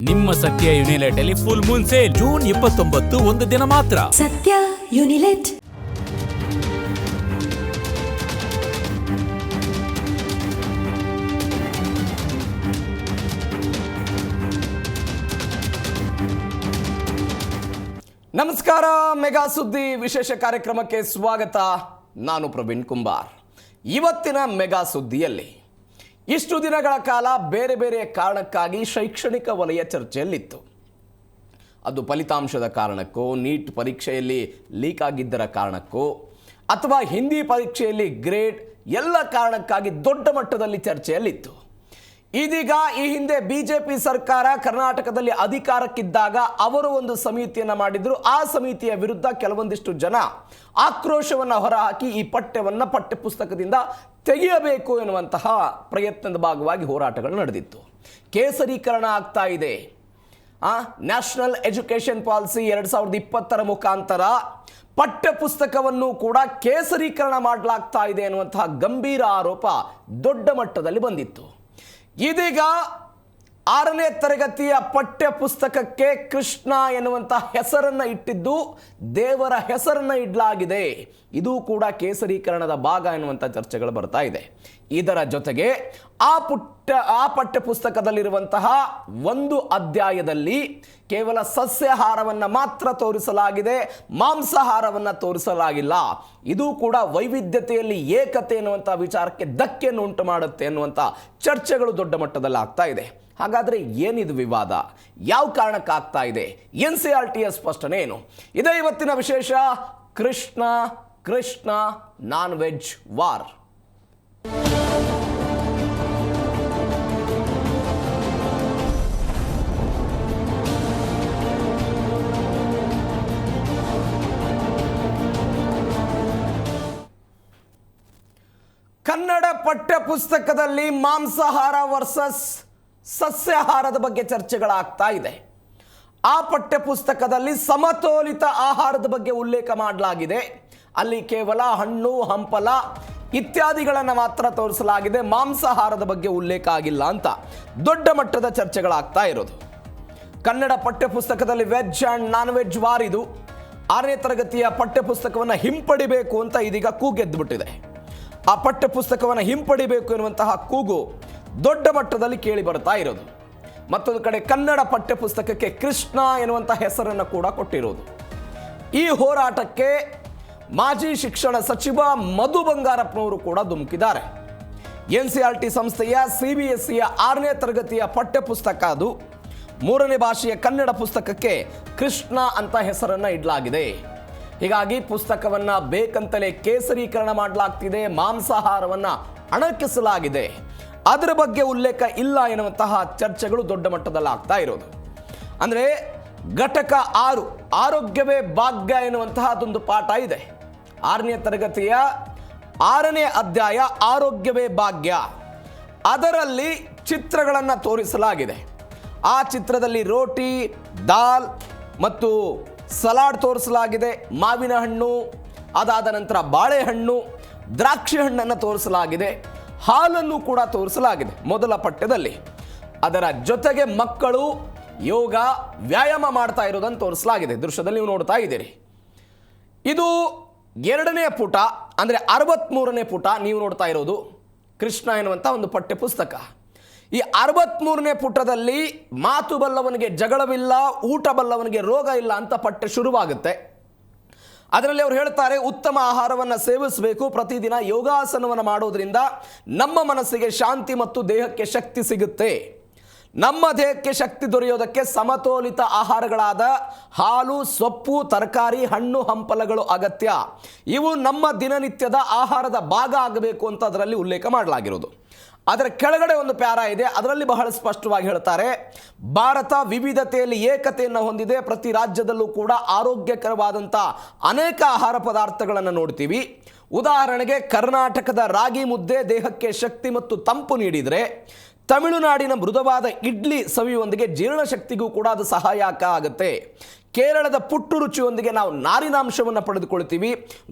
ನಿಮ್ಮ ಸತ್ಯ ಯುನಿಲೆಟ್ ಅಲ್ಲಿ ಫುಲ್ ಮೂನ್ ಸೇಲ್ ಜೂನ್ 29 ಒಂದು ದಿನ ಮಾತ್ರ. ಸತ್ಯ ಯುನಿಲೆಟ್. ನಮಸ್ಕಾರ, ಮೆಗಾ ಸುದ್ದಿ ವಿಶೇಷ ಕಾರ್ಯಕ್ರಮಕ್ಕೆ ಸ್ವಾಗತ. ನಾನು ಪ್ರವೀಣ್ ಕುಂಬಾರ್. ಇವತ್ತಿನ ಮೆಗಾ ಸುದ್ದಿಯಲ್ಲಿ ಇಷ್ಟು ದಿನಗಳ ಕಾಲ ಬೇರೆ ಬೇರೆ ಕಾರಣಕ್ಕಾಗಿ ಶೈಕ್ಷಣಿಕ ವಲಯ ಚರ್ಚೆಯಲ್ಲಿತ್ತು. ಅದು ಫಲಿತಾಂಶದ ಕಾರಣಕ್ಕೋ, ನೀಟ್ ಪರೀಕ್ಷೆಯಲ್ಲಿ ಲೀಕ್ ಆಗಿದ್ದರ ಕಾರಣಕ್ಕೋ, ಅಥವಾ ಹಿಂದಿ ಪರೀಕ್ಷೆಯಲ್ಲಿ ಗ್ರೇಡ್, ಎಲ್ಲ ಕಾರಣಕ್ಕಾಗಿ ದೊಡ್ಡ ಮಟ್ಟದಲ್ಲಿ ಚರ್ಚೆಯಲ್ಲಿತ್ತು. ಇದೀಗ ಈ ಹಿಂದೆ ಬಿಜೆಪಿ ಸರ್ಕಾರ ಕರ್ನಾಟಕದಲ್ಲಿ ಅಧಿಕಾರಕ್ಕಿದ್ದಾಗ ಅವರು ಒಂದು ಸಮಿತಿಯನ್ನು ಮಾಡಿದ್ರು. ಆ ಸಮಿತಿಯ ವಿರುದ್ಧ ಕೆಲವೊಂದಿಷ್ಟು ಜನ ಆಕ್ರೋಶವನ್ನು ಹೊರಹಾಕಿ ಈ ಪಠ್ಯಪುಸ್ತಕದಿಂದ ತೆಗೆಯಬೇಕು ಎನ್ನುವಂತಹ ಪ್ರಯತ್ನದ ಭಾಗವಾಗಿ ಹೋರಾಟಗಳು ನಡೆದಿತ್ತು. ಕೇಸರೀಕರಣ ಆಗ್ತಾ ಇದೆ. ನ್ಯಾಷನಲ್ ಎಜುಕೇಷನ್ ಪಾಲಿಸಿ 2020 ಮುಖಾಂತರ ಪಠ್ಯಪುಸ್ತಕವನ್ನು ಕೂಡ ಕೇಸರೀಕರಣ ಮಾಡಲಾಗ್ತಾ ಇದೆ ಎನ್ನುವಂತಹ ಗಂಭೀರ ಆರೋಪ ದೊಡ್ಡ ಮಟ್ಟದಲ್ಲಿ ಬಂದಿತ್ತು. ಇದೀಗ 6ನೇ ತರಗತಿಯ ಪಠ್ಯಪುಸ್ತಕಕ್ಕೆ ಕೃಷ್ಣ ಎನ್ನುವಂಥ ಹೆಸರನ್ನು ಇಟ್ಟಿದ್ದು ದೇವರ ಹೆಸರನ್ನು ಇಡಲಾಗಿದೆ. ಇದು ಕೂಡ ಕೇಸರೀಕರಣದ ಭಾಗ ಎನ್ನುವಂಥ ಚರ್ಚೆಗಳು ಬರ್ತಾ ಇದೆ. ಇದರ ಜೊತೆಗೆ ಆ ಪಠ್ಯಪುಸ್ತಕದಲ್ಲಿರುವಂತಹ ಒಂದು ಅಧ್ಯಾಯದಲ್ಲಿ ಕೇವಲ ಸಸ್ಯಾಹಾರವನ್ನು ಮಾತ್ರ ತೋರಿಸಲಾಗಿದೆ, ಮಾಂಸಾಹಾರವನ್ನು ತೋರಿಸಲಾಗಿಲ್ಲ. ಇದು ಕೂಡ ವೈವಿಧ್ಯತೆಯಲ್ಲಿ ಏಕತೆ ಎನ್ನುವಂಥ ವಿಚಾರಕ್ಕೆ ಧಕ್ಕೆಯನ್ನು ಉಂಟು ಮಾಡುತ್ತೆ ಎನ್ನುವಂಥ ಚರ್ಚೆಗಳು ದೊಡ್ಡ ಮಟ್ಟದಲ್ಲಿ ಆಗ್ತಾ ಇದೆ. ಹಾಗಾದರೆ ಏನಿದು ವಿವಾದ? ಯಾವ ಕಾರಣಕ್ಕೆ ಆಗ್ತಾ ಇದೆ? NCERTಯ ಸ್ಪಷ್ಟನೆ ಏನು? ಇದೇ ಇವತ್ತಿನ ವಿಶೇಷ. Krishna non veg war. Kannada ಪಠ್ಯಪುಸ್ತಕದಲ್ಲಿ ಮಾಂಸಾಹಾರ ವರ್ಸಸ್ ಸಸ್ಯಾಹಾರದ ಬಗ್ಗೆ ಚರ್ಚೆಗಳಾಗ್ತಾ ಇದೆ. ಆ ಪಠ್ಯಪುಸ್ತಕದಲ್ಲಿ ಸಮತೋಲಿತ ಆಹಾರದ ಬಗ್ಗೆ ಉಲ್ಲೇಖ ಮಾಡಲಾಗಿದೆ. ಅಲ್ಲಿ ಕೇವಲ ಹಣ್ಣು, ಹಂಪಲ ಇತ್ಯಾದಿಗಳನ್ನು ಮಾತ್ರ ತೋರಿಸಲಾಗಿದೆ. ಮಾಂಸಾಹಾರದ ಬಗ್ಗೆ ಉಲ್ಲೇಖ ಆಗಿಲ್ಲ ಅಂತ ದೊಡ್ಡ ಮಟ್ಟದ ಚರ್ಚೆಗಳಾಗ್ತಾ ಇರೋದು. ಕನ್ನಡ ಪಠ್ಯಪುಸ್ತಕದಲ್ಲಿ veg and non veg war. ಇದು 6ನೇ ತರಗತಿಯ ಪಠ್ಯಪುಸ್ತಕವನ್ನು ಹಿಂಪಡಿಬೇಕು ಅಂತ ಇದೀಗ ಕೂಗೆದ್ದುಬಿಟ್ಟಿದೆ. ಆ ಪಠ್ಯಪುಸ್ತಕವನ್ನು ಹಿಂಪಡಿಬೇಕು ಎನ್ನುವಂತಹ ಕೂಗು ದೊಡ್ಡ ಮಟ್ಟದಲ್ಲಿ ಕೇಳಿ ಬರ್ತಾ ಇರೋದು. ಮತ್ತೊಂದು ಕಡೆ ಕನ್ನಡ ಪಠ್ಯಪುಸ್ತಕಕ್ಕೆ ಕೃಷ್ಣ ಎನ್ನುವಂಥ ಹೆಸರನ್ನು ಕೂಡ ಕೊಟ್ಟಿರೋದು. ಈ ಹೋರಾಟಕ್ಕೆ ಮಾಜಿ ಶಿಕ್ಷಣ ಸಚಿವ ಮಧು ಬಂಗಾರಪ್ಪನವರು ಕೂಡ ಧುಮುಕಿದ್ದಾರೆ. NCERT ಸಂಸ್ಥೆಯ CBSEಯ 6ನೇ ತರಗತಿಯ ಪಠ್ಯಪುಸ್ತಕ ಅದು. 3ನೇ ಭಾಷೆಯ ಕನ್ನಡ ಪುಸ್ತಕಕ್ಕೆ ಕೃಷ್ಣ ಅಂತ ಹೆಸರನ್ನು ಇಡಲಾಗಿದೆ. ಹೀಗಾಗಿ ಪುಸ್ತಕವನ್ನು ಬೇಕಂತಲೇ ಕೇಸರೀಕರಣ ಮಾಡಲಾಗ್ತಿದೆ, ಮಾಂಸಾಹಾರವನ್ನು ಅಣಕಿಸಲಾಗಿದೆ, ಅದರ ಬಗ್ಗೆ ಉಲ್ಲೇಖ ಇಲ್ಲ ಎನ್ನುವಂತಹ ಚರ್ಚೆಗಳು ದೊಡ್ಡ ಮಟ್ಟದಲ್ಲಿ ಆಗ್ತಾ ಇರೋದು. ಅಂದರೆ ಘಟಕ 6 ಆರೋಗ್ಯವೇ ಭಾಗ್ಯ ಎನ್ನುವಂತಹದೊಂದು ಪಾಠ ಇದೆ. 6ನೇ ತರಗತಿಯ 6ನೇ ಅಧ್ಯಾಯ ಆರೋಗ್ಯವೇ ಭಾಗ್ಯ. ಅದರಲ್ಲಿ ಚಿತ್ರಗಳನ್ನು ತೋರಿಸಲಾಗಿದೆ. ಆ ಚಿತ್ರದಲ್ಲಿ ರೋಟಿ, ದಾಲ್ ಮತ್ತು ಸಲಾಡ್ ತೋರಿಸಲಾಗಿದೆ. ಮಾವಿನ ಹಣ್ಣು, ಅದಾದ ನಂತರ ಬಾಳೆಹಣ್ಣು, ದ್ರಾಕ್ಷಿ ಹಣ್ಣನ್ನು ತೋರಿಸಲಾಗಿದೆ. ಹಾಲನ್ನು ಕೂಡ ತೋರಿಸಲಾಗಿದೆ ಮೊದಲ ಪಠ್ಯದಲ್ಲಿ. ಅದರ ಜೊತೆಗೆ ಮಕ್ಕಳು ಯೋಗ, ವ್ಯಾಯಾಮ ಮಾಡ್ತಾ ಇರೋದನ್ನು ತೋರಿಸಲಾಗಿದೆ. ದೃಶ್ಯದಲ್ಲಿ ನೀವು ನೋಡ್ತಾ ಇದ್ದೀರಿ. ಇದು 2ನೇ ಪುಟ, ಅಂದರೆ 63ನೇ ಪುಟ ನೀವು ನೋಡ್ತಾ ಇರೋದು ಕೃಷ್ಣ ಎನ್ನುವಂಥ ಒಂದು ಪಠ್ಯಪುಸ್ತಕ. ಈ 63ನೇ ಪುಟದಲ್ಲಿ ಮಾತು ಬಲ್ಲವನಿಗೆ ಜಗಳವಿಲ್ಲ, ಊಟ ಬಲ್ಲವನಿಗೆ ರೋಗ ಇಲ್ಲ ಅಂತ ಪಠ್ಯ ಶುರುವಾಗುತ್ತೆ. ಅದರಲ್ಲಿ ಅವರು ಹೇಳ್ತಾರೆ, ಉತ್ತಮ ಆಹಾರವನ್ನು ಸೇವಿಸಬೇಕು, ಪ್ರತಿದಿನ ಯೋಗಾಸನವನ್ನು ಮಾಡೋದ್ರಿಂದ ನಮ್ಮ ಮನಸ್ಸಿಗೆ ಶಾಂತಿ ಮತ್ತು ದೇಹಕ್ಕೆ ಶಕ್ತಿ ಸಿಗುತ್ತೆ. ನಮ್ಮ ದೇಹಕ್ಕೆ ಶಕ್ತಿ ದೊರೆಯೋದಕ್ಕೆ ಸಮತೋಲಿತ ಆಹಾರಗಳಾದ ಹಾಲು, ಸೊಪ್ಪು, ತರಕಾರಿ, ಹಣ್ಣು, ಹಂಪಲಗಳು ಅಗತ್ಯ. ಇವು ನಮ್ಮ ದಿನನಿತ್ಯದ ಆಹಾರದ ಭಾಗ ಆಗಬೇಕು ಅಂತ ಅದರಲ್ಲಿ ಉಲ್ಲೇಖ ಮಾಡಲಾಗಿರೋದು. ಅದರ ಕೆಳಗಡೆ ಒಂದು ಪ್ಯಾರಾ ಇದೆ. ಅದರಲ್ಲಿ ಬಹಳ ಸ್ಪಷ್ಟವಾಗಿ ಹೇಳ್ತಾರೆ, ಭಾರತ ವಿವಿಧತೆಯಲ್ಲಿ ಏಕತೆಯನ್ನು ಹೊಂದಿದೆ. ಪ್ರತಿ ರಾಜ್ಯದಲ್ಲೂ ಕೂಡ ಆರೋಗ್ಯಕರವಾದಂಥ ಅನೇಕ ಆಹಾರ ಪದಾರ್ಥಗಳನ್ನು ನೋಡ್ತೀವಿ. ಉದಾಹರಣೆಗೆ ಕರ್ನಾಟಕದ ರಾಗಿ ಮುದ್ದೆ ದೇಹಕ್ಕೆ ಶಕ್ತಿ ಮತ್ತು ತಂಪು ನೀಡಿದರೆ, ತಮಿಳುನಾಡಿನ ಮೃದುವಾದ ಇಡ್ಲಿ ಸವಿಯೊಂದಿಗೆ ಜೀರ್ಣಶಕ್ತಿಗೂ ಕೂಡ ಅದು ಸಹಾಯಕ ಆಗುತ್ತೆ. ಕೇರಳದ ಪುಟ್ಟು ರುಚಿಯೊಂದಿಗೆ ನಾವು ನಾರಿನಾಂಶವನ್ನು ಪಡೆದುಕೊಳ್ತೀವಿ.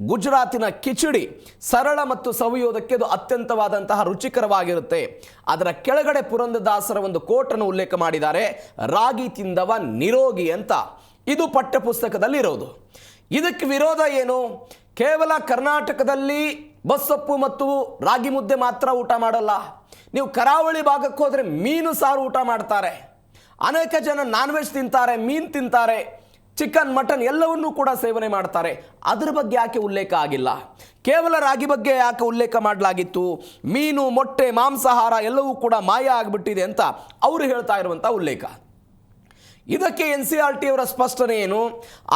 ಗುಜರಾತಿನ ಕಿಚಡಿ ಸರಳ ಮತ್ತು ಸವಿಯೋದಕ್ಕೆ ಅದು ಅತ್ಯಂತವಾದಂತಹ ರುಚಿಕರವಾಗಿರುತ್ತೆ. ಅದರ ಕೆಳಗಡೆ ಪುರಂದರದಾಸರ ಒಂದು ಕೋಟನ್ನು ಉಲ್ಲೇಖ ಮಾಡಿದ್ದಾರೆ, ರಾಗಿ ತಿಂದವ ನಿರೋಗಿ ಅಂತ. ಇದು ಪಠ್ಯಪುಸ್ತಕದಲ್ಲಿ ಇರೋದು. ಇದಕ್ಕೆ ವಿರೋಧ ಏನು? ಕೇವಲ ಕರ್ನಾಟಕದಲ್ಲಿ ಬಸ್ಸೊಪ್ಪು ಮತ್ತು ರಾಗಿ ಮುದ್ದೆ ಮಾತ್ರ ಊಟ ಮಾಡಲ್ಲ. ನೀವು ಕರಾವಳಿ ಭಾಗಕ್ಕೆ ಹೋದರೆ ಮೀನು ಸಾರು ಊಟ ಮಾಡ್ತಾರೆ. ಅನೇಕ ಜನ ನಾನ್ ವೆಜ್ ತಿಂತಾರೆ, ಮೀನು ತಿಂತಾರೆ, ಚಿಕನ್ ಮಟನ್ ಎಲ್ಲವನ್ನೂ ಕೂಡ ಸೇವನೆ ಮಾಡ್ತಾರೆ. ಅದರ ಬಗ್ಗೆ ಯಾಕೆ ಉಲ್ಲೇಖ ಆಗಿಲ್ಲ? ಕೇವಲ ರಾಗಿ ಬಗ್ಗೆ ಯಾಕೆ ಉಲ್ಲೇಖ ಮಾಡಲಾಗಿತ್ತು? ಮೀನು, ಮೊಟ್ಟೆ, ಮಾಂಸಾಹಾರ ಎಲ್ಲವೂ ಕೂಡ ಮಾಯ ಆಗಿಬಿಟ್ಟಿದೆ ಅಂತ ಅವರು ಹೇಳ್ತಾ ಇರುವಂಥ ಉಲ್ಲೇಖ. ಇದಕ್ಕೆ NCERT ಅವರ ಸ್ಪಷ್ಟನೆ ಏನು?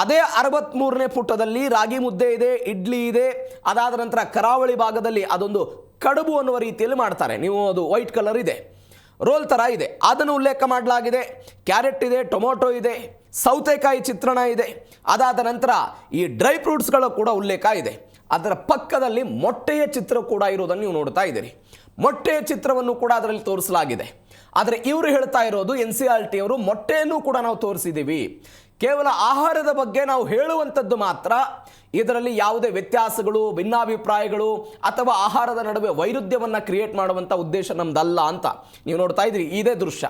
ಅದೇ 63ನೇ ಪುಟದಲ್ಲಿ ರಾಗಿ ಮುದ್ದೆ ಇದೆ, ಇಡ್ಲಿ ಇದೆ. ಅದಾದ ನಂತರ ಕರಾವಳಿ ಭಾಗದಲ್ಲಿ ಅದೊಂದು ಕಡುಬು ಅನ್ನುವ ರೀತಿಯಲ್ಲಿ ಮಾಡ್ತಾರೆ. ನೀವು ಅದು ವೈಟ್ ಕಲರ್ ಇದೆ, ರೋಲ್ ಥರ ಇದೆ, ಅದನ್ನು ಉಲ್ಲೇಖ ಮಾಡಲಾಗಿದೆ. ಕ್ಯಾರೆಟ್ ಇದೆ, ಟೊಮೊಟೊ ಇದೆ, ಸೌತೆಕಾಯಿ ಚಿತ್ರಣ ಇದೆ. ಅದಾದ ನಂತರ ಈ ಡ್ರೈ ಫ್ರೂಟ್ಸ್ಗಳ ಕೂಡ ಉಲ್ಲೇಖ ಇದೆ. ಅದರ ಪಕ್ಕದಲ್ಲಿ ಮೊಟ್ಟೆಯ ಚಿತ್ರ ಕೂಡ ಇರೋದನ್ನು ನೀವು ನೋಡ್ತಾ ಇದ್ದೀರಿ. ಮೊಟ್ಟೆಯ ಚಿತ್ರವನ್ನು ಕೂಡ ಅದರಲ್ಲಿ ತೋರಿಸಲಾಗಿದೆ. ಆದರೆ ಇವರು ಹೇಳ್ತಾ ಇರೋದು, NCERT ಅವರು, ಮೊಟ್ಟೆಯನ್ನು ಕೂಡ ನಾವು ತೋರಿಸಿದ್ದೀವಿ, ಕೇವಲ ಆಹಾರದ ಬಗ್ಗೆ ನಾವು ಹೇಳುವಂಥದ್ದು ಮಾತ್ರ, ಇದರಲ್ಲಿ ಯಾವುದೇ ವ್ಯತ್ಯಾಸಗಳು, ಭಿನ್ನಾಭಿಪ್ರಾಯಗಳು ಅಥವಾ ಆಹಾರದ ನಡುವೆ ವೈರುಧ್ಯವನ್ನು ಕ್ರಿಯೇಟ್ ಮಾಡುವಂಥ ಉದ್ದೇಶ ನಮ್ದಲ್ಲ ಅಂತ ನೀವು ನೋಡ್ತಾ ಇದ್ರಿ. ಇದೇ ದೃಶ್ಯ,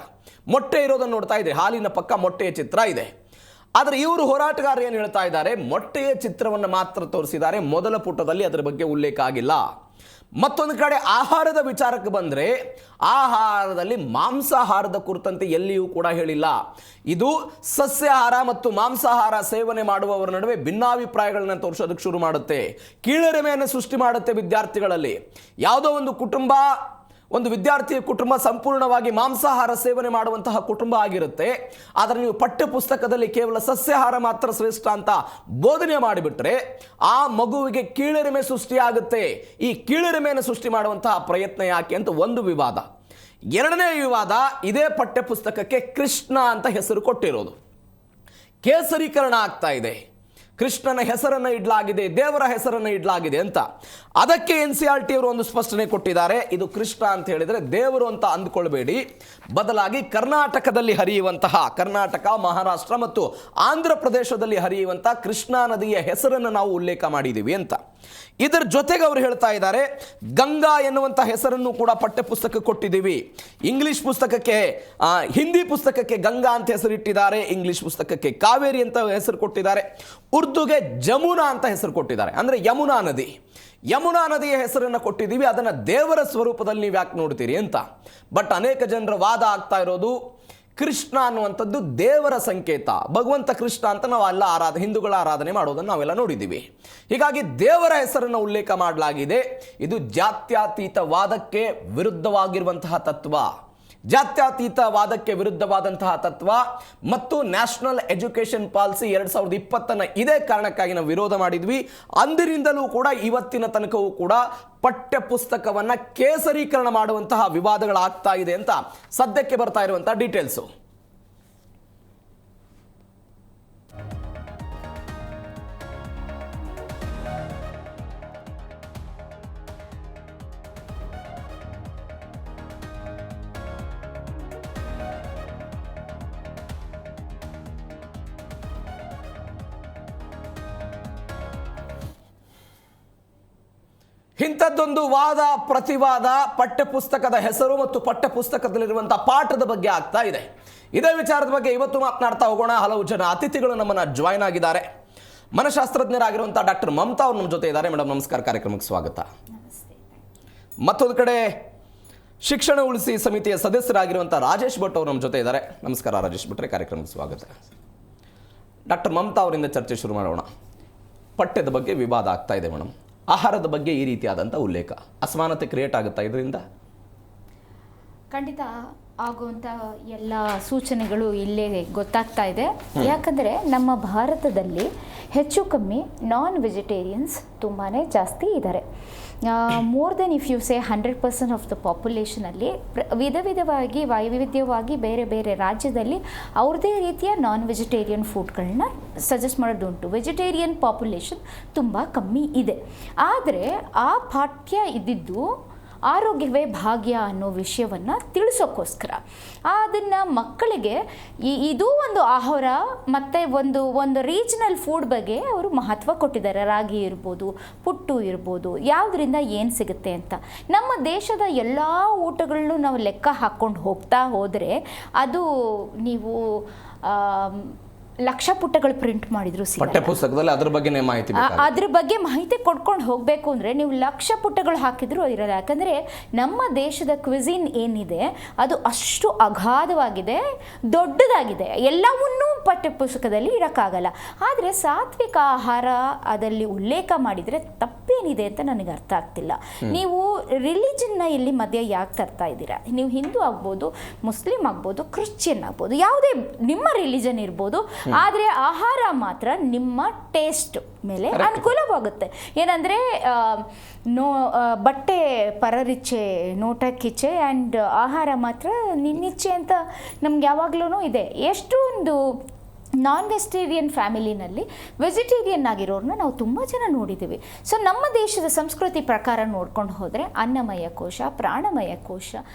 ಮೊಟ್ಟೆ ಇರೋದನ್ನು ನೋಡ್ತಾ ಇದ್ರಿ, ಹಾಲಿನ ಪಕ್ಕ ಮೊಟ್ಟೆಯ ಚಿತ್ರ ಇದೆ. ಆದರೆ ಇವರು ಹೋರಾಟಗಾರರು ಏನು ಹೇಳ್ತಾ ಇದ್ದಾರೆ? ಮೊಟ್ಟೆಯ ಚಿತ್ರವನ್ನು ಮಾತ್ರ ತೋರಿಸಿದ್ದಾರೆ, ಮೊದಲ ಪುಟದಲ್ಲಿ ಅದರ ಬಗ್ಗೆ ಉಲ್ಲೇಖ ಆಗಿಲ್ಲ. ಮತ್ತೊಂದು ಕಡೆ ಆಹಾರದ ವಿಚಾರಕ್ಕೆ ಬಂದರೆ, ಆಹಾರದಲ್ಲಿ ಮಾಂಸಾಹಾರದ ಕುರಿತಂತೆ ಎಲ್ಲಿಯೂ ಕೂಡ ಹೇಳಿಲ್ಲ. ಇದು ಸಸ್ಯಾಹಾರ ಮತ್ತು ಮಾಂಸಾಹಾರ ಸೇವನೆ ಮಾಡುವವರ ನಡುವೆ ಭಿನ್ನಾಭಿಪ್ರಾಯಗಳನ್ನ ತೋರಿಸೋದಕ್ಕೆ ಶುರು ಮಾಡುತ್ತೆ, ಕೀಳರಿಮೆಯನ್ನು ಸೃಷ್ಟಿ ಮಾಡುತ್ತೆ ವಿದ್ಯಾರ್ಥಿಗಳಲ್ಲಿ. ಯಾವುದೋ ಒಂದು ವಿದ್ಯಾರ್ಥಿಯ ಕುಟುಂಬ ಸಂಪೂರ್ಣವಾಗಿ ಮಾಂಸಾಹಾರ ಸೇವನೆ ಮಾಡುವಂತಹ ಕುಟುಂಬ ಆಗಿರುತ್ತೆ. ಆದರೆ ನೀವು ಪಠ್ಯ ಪುಸ್ತಕದಲ್ಲಿ ಕೇವಲ ಸಸ್ಯಾಹಾರ ಮಾತ್ರ ಶ್ರೇಷ್ಠ ಅಂತ ಬೋಧನೆ ಮಾಡಿಬಿಟ್ರೆ ಆ ಮಗುವಿಗೆ ಕೀಳರಿಮೆ ಸೃಷ್ಟಿಯಾಗುತ್ತೆ. ಈ ಕೀಳರಿಮೆಯನ್ನು ಸೃಷ್ಟಿ ಮಾಡುವಂತಹ ಪ್ರಯತ್ನ ಯಾಕೆ ಅಂತ ಒಂದು ವಿವಾದ. ಎರಡನೇ ವಿವಾದ, ಇದೇ ಪಠ್ಯ ಪುಸ್ತಕಕ್ಕೆ ಕೃಷ್ಣ ಅಂತ ಹೆಸರು ಕೊಟ್ಟಿರೋದು. ಕೇಸರೀಕರಣ ಆಗ್ತಾ ಇದೆ, ಕೃಷ್ಣನ ಹೆಸರನ್ನು ಇಡಲಾಗಿದೆ, ದೇವರ ಹೆಸರನ್ನು ಇಡಲಾಗಿದೆ ಅಂತ. ಅದಕ್ಕೆ NCERT ಅವರು ಒಂದು ಸ್ಪಷ್ಟನೆ ಕೊಟ್ಟಿದ್ದಾರೆ. ಇದು ಕೃಷ್ಣ ಅಂತ ಹೇಳಿದರೆ ದೇವರು ಅಂತ ಅಂದ್ಕೊಳ್ಬೇಡಿ, ಬದಲಾಗಿ ಕರ್ನಾಟಕದಲ್ಲಿ ಹರಿಯುವಂತಹ, ಕರ್ನಾಟಕ, ಮಹಾರಾಷ್ಟ್ರ ಮತ್ತು ಆಂಧ್ರ ಪ್ರದೇಶದಲ್ಲಿ ಹರಿಯುವಂತಹ ಕೃಷ್ಣಾ ನದಿಯ ಹೆಸರನ್ನು ನಾವು ಉಲ್ಲೇಖ ಮಾಡಿದ್ದೀವಿ ಅಂತ. ಇದರ ಜೊತೆಗೆ ಅವರು ಹೇಳ್ತಾ ಇದ್ದಾರೆ, ಗಂಗಾ ಎನ್ನುವಂಥ ಹೆಸರನ್ನು ಕೂಡ ಪಠ್ಯ ಪುಸ್ತಕಕ್ಕೆ ಕೊಟ್ಟಿದ್ದೀವಿ. ಇಂಗ್ಲಿಷ್ ಪುಸ್ತಕಕ್ಕೆ, ಹಿಂದಿ ಪುಸ್ತಕಕ್ಕೆ ಗಂಗಾ ಅಂತ ಹೆಸರಿಟ್ಟಿದ್ದಾರೆ, ಇಂಗ್ಲಿಷ್ ಪುಸ್ತಕಕ್ಕೆ ಕಾವೇರಿ ಅಂತ ಹೆಸರು ಕೊಟ್ಟಿದ್ದಾರೆ, ಉರ್ದುಗೆ ಜಮುನಾ ಅಂತ ಹೆಸರು ಕೊಟ್ಟಿದ್ದಾರೆ, ಅಂದರೆ ಯಮುನಾ ನದಿ. ಯಮುನಾ ನದಿಯ ಹೆಸರನ್ನು ಕೊಟ್ಟಿದ್ದೀವಿ, ಅದನ್ನು ದೇವರ ಸ್ವರೂಪದಲ್ಲಿ ನೀವು ಯಾಕೆ ನೋಡ್ತೀರಿ ಅಂತ. ಬಟ್ ಅನೇಕ ಜನರ ವಾದ ಆಗ್ತಾ ಇರೋದು, ಕೃಷ್ಣ ಅನ್ನುವಂಥದ್ದು ದೇವರ ಸಂಕೇತ, ಭಗವಂತ ಕೃಷ್ಣ ಅಂತ ನಾವು ಹಿಂದೂಗಳ ಆರಾಧನೆ ಮಾಡೋದನ್ನು ನಾವೆಲ್ಲ ನೋಡಿದ್ದೀವಿ. ಹೀಗಾಗಿ ದೇವರ ಹೆಸರನ್ನು ಉಲ್ಲೇಖ ಮಾಡಲಾಗಿದೆ. ಇದು ಜಾತ್ಯತೀತವಾದಕ್ಕೆ ವಿರುದ್ಧವಾಗಿರುವಂತಹ ತತ್ವ, ಜಾತ್ಯತೀತವಾದಕ್ಕೆ ವಿರುದ್ಧವಾದಂತಹ ತತ್ವ. ಮತ್ತು ನ್ಯಾಷನಲ್ ಎಜುಕೇಷನ್ ಪಾಲಿಸಿ 2020 ಇದೇ ಕಾರಣಕ್ಕಾಗಿ ನಾವು ವಿರೋಧ ಮಾಡಿದ್ವಿ. ಅಂದಿನಿಂದಲೂ ಕೂಡ ಇವತ್ತಿನ ತನಕವೂ ಕೂಡ ಪಠ್ಯ ಪುಸ್ತಕವನ್ನು ಕೇಸರೀಕರಣ ಮಾಡುವಂತಹ ವಿವಾದಗಳಾಗ್ತಾ ಇದೆ ಅಂತ ಸದ್ಯಕ್ಕೆ ಬರ್ತಾ ಇರುವಂತಹ ಡೀಟೇಲ್ಸು. ಇಂಥದ್ದೊಂದು ವಾದ ಪ್ರತಿವಾದ ಪಠ್ಯಪುಸ್ತಕದ ಹೆಸರು ಮತ್ತು ಪಠ್ಯಪುಸ್ತಕದಲ್ಲಿರುವಂತಹ ಪಾಠದ ಬಗ್ಗೆ ಆಗ್ತಾ ಇದೆ. ಇದೇ ವಿಚಾರದ ಬಗ್ಗೆ ಇವತ್ತು ಮಾತನಾಡ್ತಾ ಹೋಗೋಣ. ಹಲವು ಜನ ಅತಿಥಿಗಳು ನಮ್ಮನ್ನು ಜಾಯ್ನ್ ಆಗಿದ್ದಾರೆ. ಮನಃಶಾಸ್ತ್ರಜ್ಞರಾಗಿರುವಂಥ ಡಾಕ್ಟರ್ ಮಮತಾ ಅವರು ನಮ್ಮ ಜೊತೆ ಇದ್ದಾರೆ. ಮೇಡಮ್ ನಮಸ್ಕಾರ, ಕಾರ್ಯಕ್ರಮಕ್ಕೆ ಸ್ವಾಗತ. ಮತ್ತೊಂದು ಕಡೆ ಶಿಕ್ಷಣ ಉಳಿಸಿ ಸಮಿತಿಯ ಸದಸ್ಯರಾಗಿರುವಂಥ ರಾಜೇಶ್ ಭಟ್ ಅವರು ನಮ್ಮ ಜೊತೆ ಇದ್ದಾರೆ. ನಮಸ್ಕಾರ ರಾಜೇಶ್ ಭಟ್ರೆ, ಕಾರ್ಯಕ್ರಮಕ್ಕೆ ಸ್ವಾಗತ. ಡಾಕ್ಟರ್ ಮಮತಾ ಅವರಿಂದ ಚರ್ಚೆ ಶುರು ಮಾಡೋಣ. ಪಠ್ಯದ ಬಗ್ಗೆ ವಿವಾದ ಆಗ್ತಾ ಇದೆ ಮೇಡಮ್, ಆಹಾರದ ಬಗ್ಗೆ ಈ ರೀತಿಯಾದಂಥ ಉಲ್ಲೇಖ, ಅಸಮಾನತೆ ಕ್ರಿಯೇಟ್ ಆಗುತ್ತಾ ಇದರಿಂದ? ಖಂಡಿತ ಆಗುವಂಥ ಎಲ್ಲ ಸೂಚನೆಗಳು ಇಲ್ಲೇ ಗೊತ್ತಾಗ್ತಾ ಇದೆ. ಯಾಕಂದರೆ ನಮ್ಮ ಭಾರತದಲ್ಲಿ ಹೆಚ್ಚು ಕಮ್ಮಿ ನಾನ್ ವೆಜಿಟೇರಿಯನ್ಸ್ ತುಂಬಾ ಜಾಸ್ತಿ ಇದ್ದಾರೆ. More than if you say 100% of the ಪಾಪ್ಯುಲೇಷನಲ್ಲಿ ವಿಧವಾಗಿ ವೈವಿಧ್ಯವಾಗಿ ಬೇರೆ ಬೇರೆ ರಾಜ್ಯದಲ್ಲಿ ಅವ್ರದ್ದೇ ರೀತಿಯ ನಾನ್ ವೆಜಿಟೇರಿಯನ್ ಫುಡ್ಗಳನ್ನ ಸಜೆಸ್ಟ್ ಮಾಡೋದುಂಟು. ವೆಜಿಟೇರಿಯನ್ ಪಾಪ್ಯುಲೇಷನ್ ತುಂಬ ಕಮ್ಮಿ ಇದೆ. ಆದರೆ ಆ ಪಾಠ್ಯ ಇದ್ದಿದ್ದು ಆರೋಗ್ಯವೇ ಭಾಗ್ಯ ಅನ್ನೋ ವಿಷಯವನ್ನು ತಿಳಿಸೋಕ್ಕೋಸ್ಕರ ಅದನ್ನು ಮಕ್ಕಳಿಗೆ ಇದು ಒಂದು ಆಹಾರ ಮತ್ತು ಒಂದು ರೀಜನಲ್ ಫುಡ್ ಬಗ್ಗೆ ಅವರು ಮಹತ್ವ ಕೊಟ್ಟಿದ್ದಾರೆ. ರಾಗಿ ಇರ್ಬೋದು, ಪುಟ್ಟು ಇರ್ಬೋದು, ಯಾವುದರಿಂದ ಏನು ಸಿಗುತ್ತೆ ಅಂತ. ನಮ್ಮ ದೇಶದ ಎಲ್ಲ ಊಟಗಳನ್ನು ನಾವು ಲೆಕ್ಕ ಹಾಕ್ಕೊಂಡು ಹೋಗ್ತಾ ಹೋದರೆ ಅದು ನೀವು ಲಕ್ಷ ಪುಟಗಳು ಪ್ರಿಂಟ್ ಮಾಡಿದ್ರು ಪಠ್ಯಪುಸ್ತಕದಲ್ಲಿ ಅದ್ರ ಬಗ್ಗೆ ಮಾಹಿತಿ ಕೊಡ್ಕೊಂಡು ಹೋಗಬೇಕು ಅಂದರೆ ನೀವು ಲಕ್ಷ ಪುಟಗಳು ಹಾಕಿದ್ರು ಇರಲ್ಲ. ಯಾಕಂದರೆ ನಮ್ಮ ದೇಶದ ಕ್ವಿಸಿನ್ ಏನಿದೆ ಅದು ಅಷ್ಟು ಅಗಾಧವಾಗಿದೆ, ದೊಡ್ಡದಾಗಿದೆ. ಎಲ್ಲವನ್ನೂ ಪಠ್ಯಪುಸ್ತಕದಲ್ಲಿ ಇಡೋಕ್ಕಾಗಲ್ಲ. ಆದರೆ ಸಾತ್ವಿಕ ಆಹಾರ ಅದಲ್ಲಿ ಉಲ್ಲೇಖ ಮಾಡಿದರೆ ತಪ್ಪೇನಿದೆ ಅಂತ ನನಗೆ ಅರ್ಥ ಆಗ್ತಿಲ್ಲ. ನೀವು ರಿಲಿಜನ್ನ ಇಲ್ಲಿ ಮಧ್ಯೆ ಯಾಕೆ ತರ್ತಾ ಇದ್ದೀರಾ? ನೀವು ಹಿಂದೂ ಆಗ್ಬೋದು, ಮುಸ್ಲಿಂ ಆಗ್ಬೋದು, ಕ್ರಿಶ್ಚಿಯನ್ ಆಗ್ಬೋದು, ಯಾವುದೇ ನಿಮ್ಮ ರಿಲಿಜನ್ ಇರ್ಬೋದು, ಆದರೆ ಆಹಾರ ಮಾತ್ರ ನಿಮ್ಮ ಟೇಸ್ಟ್ ಮೇಲೆ ಅನುಕೂಲವಾಗುತ್ತೆ. ಏನಂದರೆ ಬಟ್ಟೆ ಪರರಿಚ್ಛೆ ನೋಟಕ್ಕಿಚ್ಛೆ ಆ್ಯಂಡ್ ಆಹಾರ ಮಾತ್ರ ನಿನ್ನಿಚ್ಛೆ ಅಂತ ನಮ್ಗೆ ಯಾವಾಗಲೂ ಇದೆ. ಎಷ್ಟೊಂದು ನಾನ್ ವೆಜಿಟೇರಿಯನ್ ಫ್ಯಾಮಿಲಿನಲ್ಲಿ ವೆಜಿಟೇರಿಯನ್ ಆಗಿರೋರನ್ನ ನಾವು ತುಂಬ ಜನ ನೋಡಿದ್ದೀವಿ. ಸೊ ನಮ್ಮ ದೇಶದ ಸಂಸ್ಕೃತಿ ಪ್ರಕಾರ ನೋಡ್ಕೊಂಡು ಹೋದರೆ ಅನ್ನಮಯ ಕೋಶ, ಪ್ರಾಣಮಯ ಕೋಶ,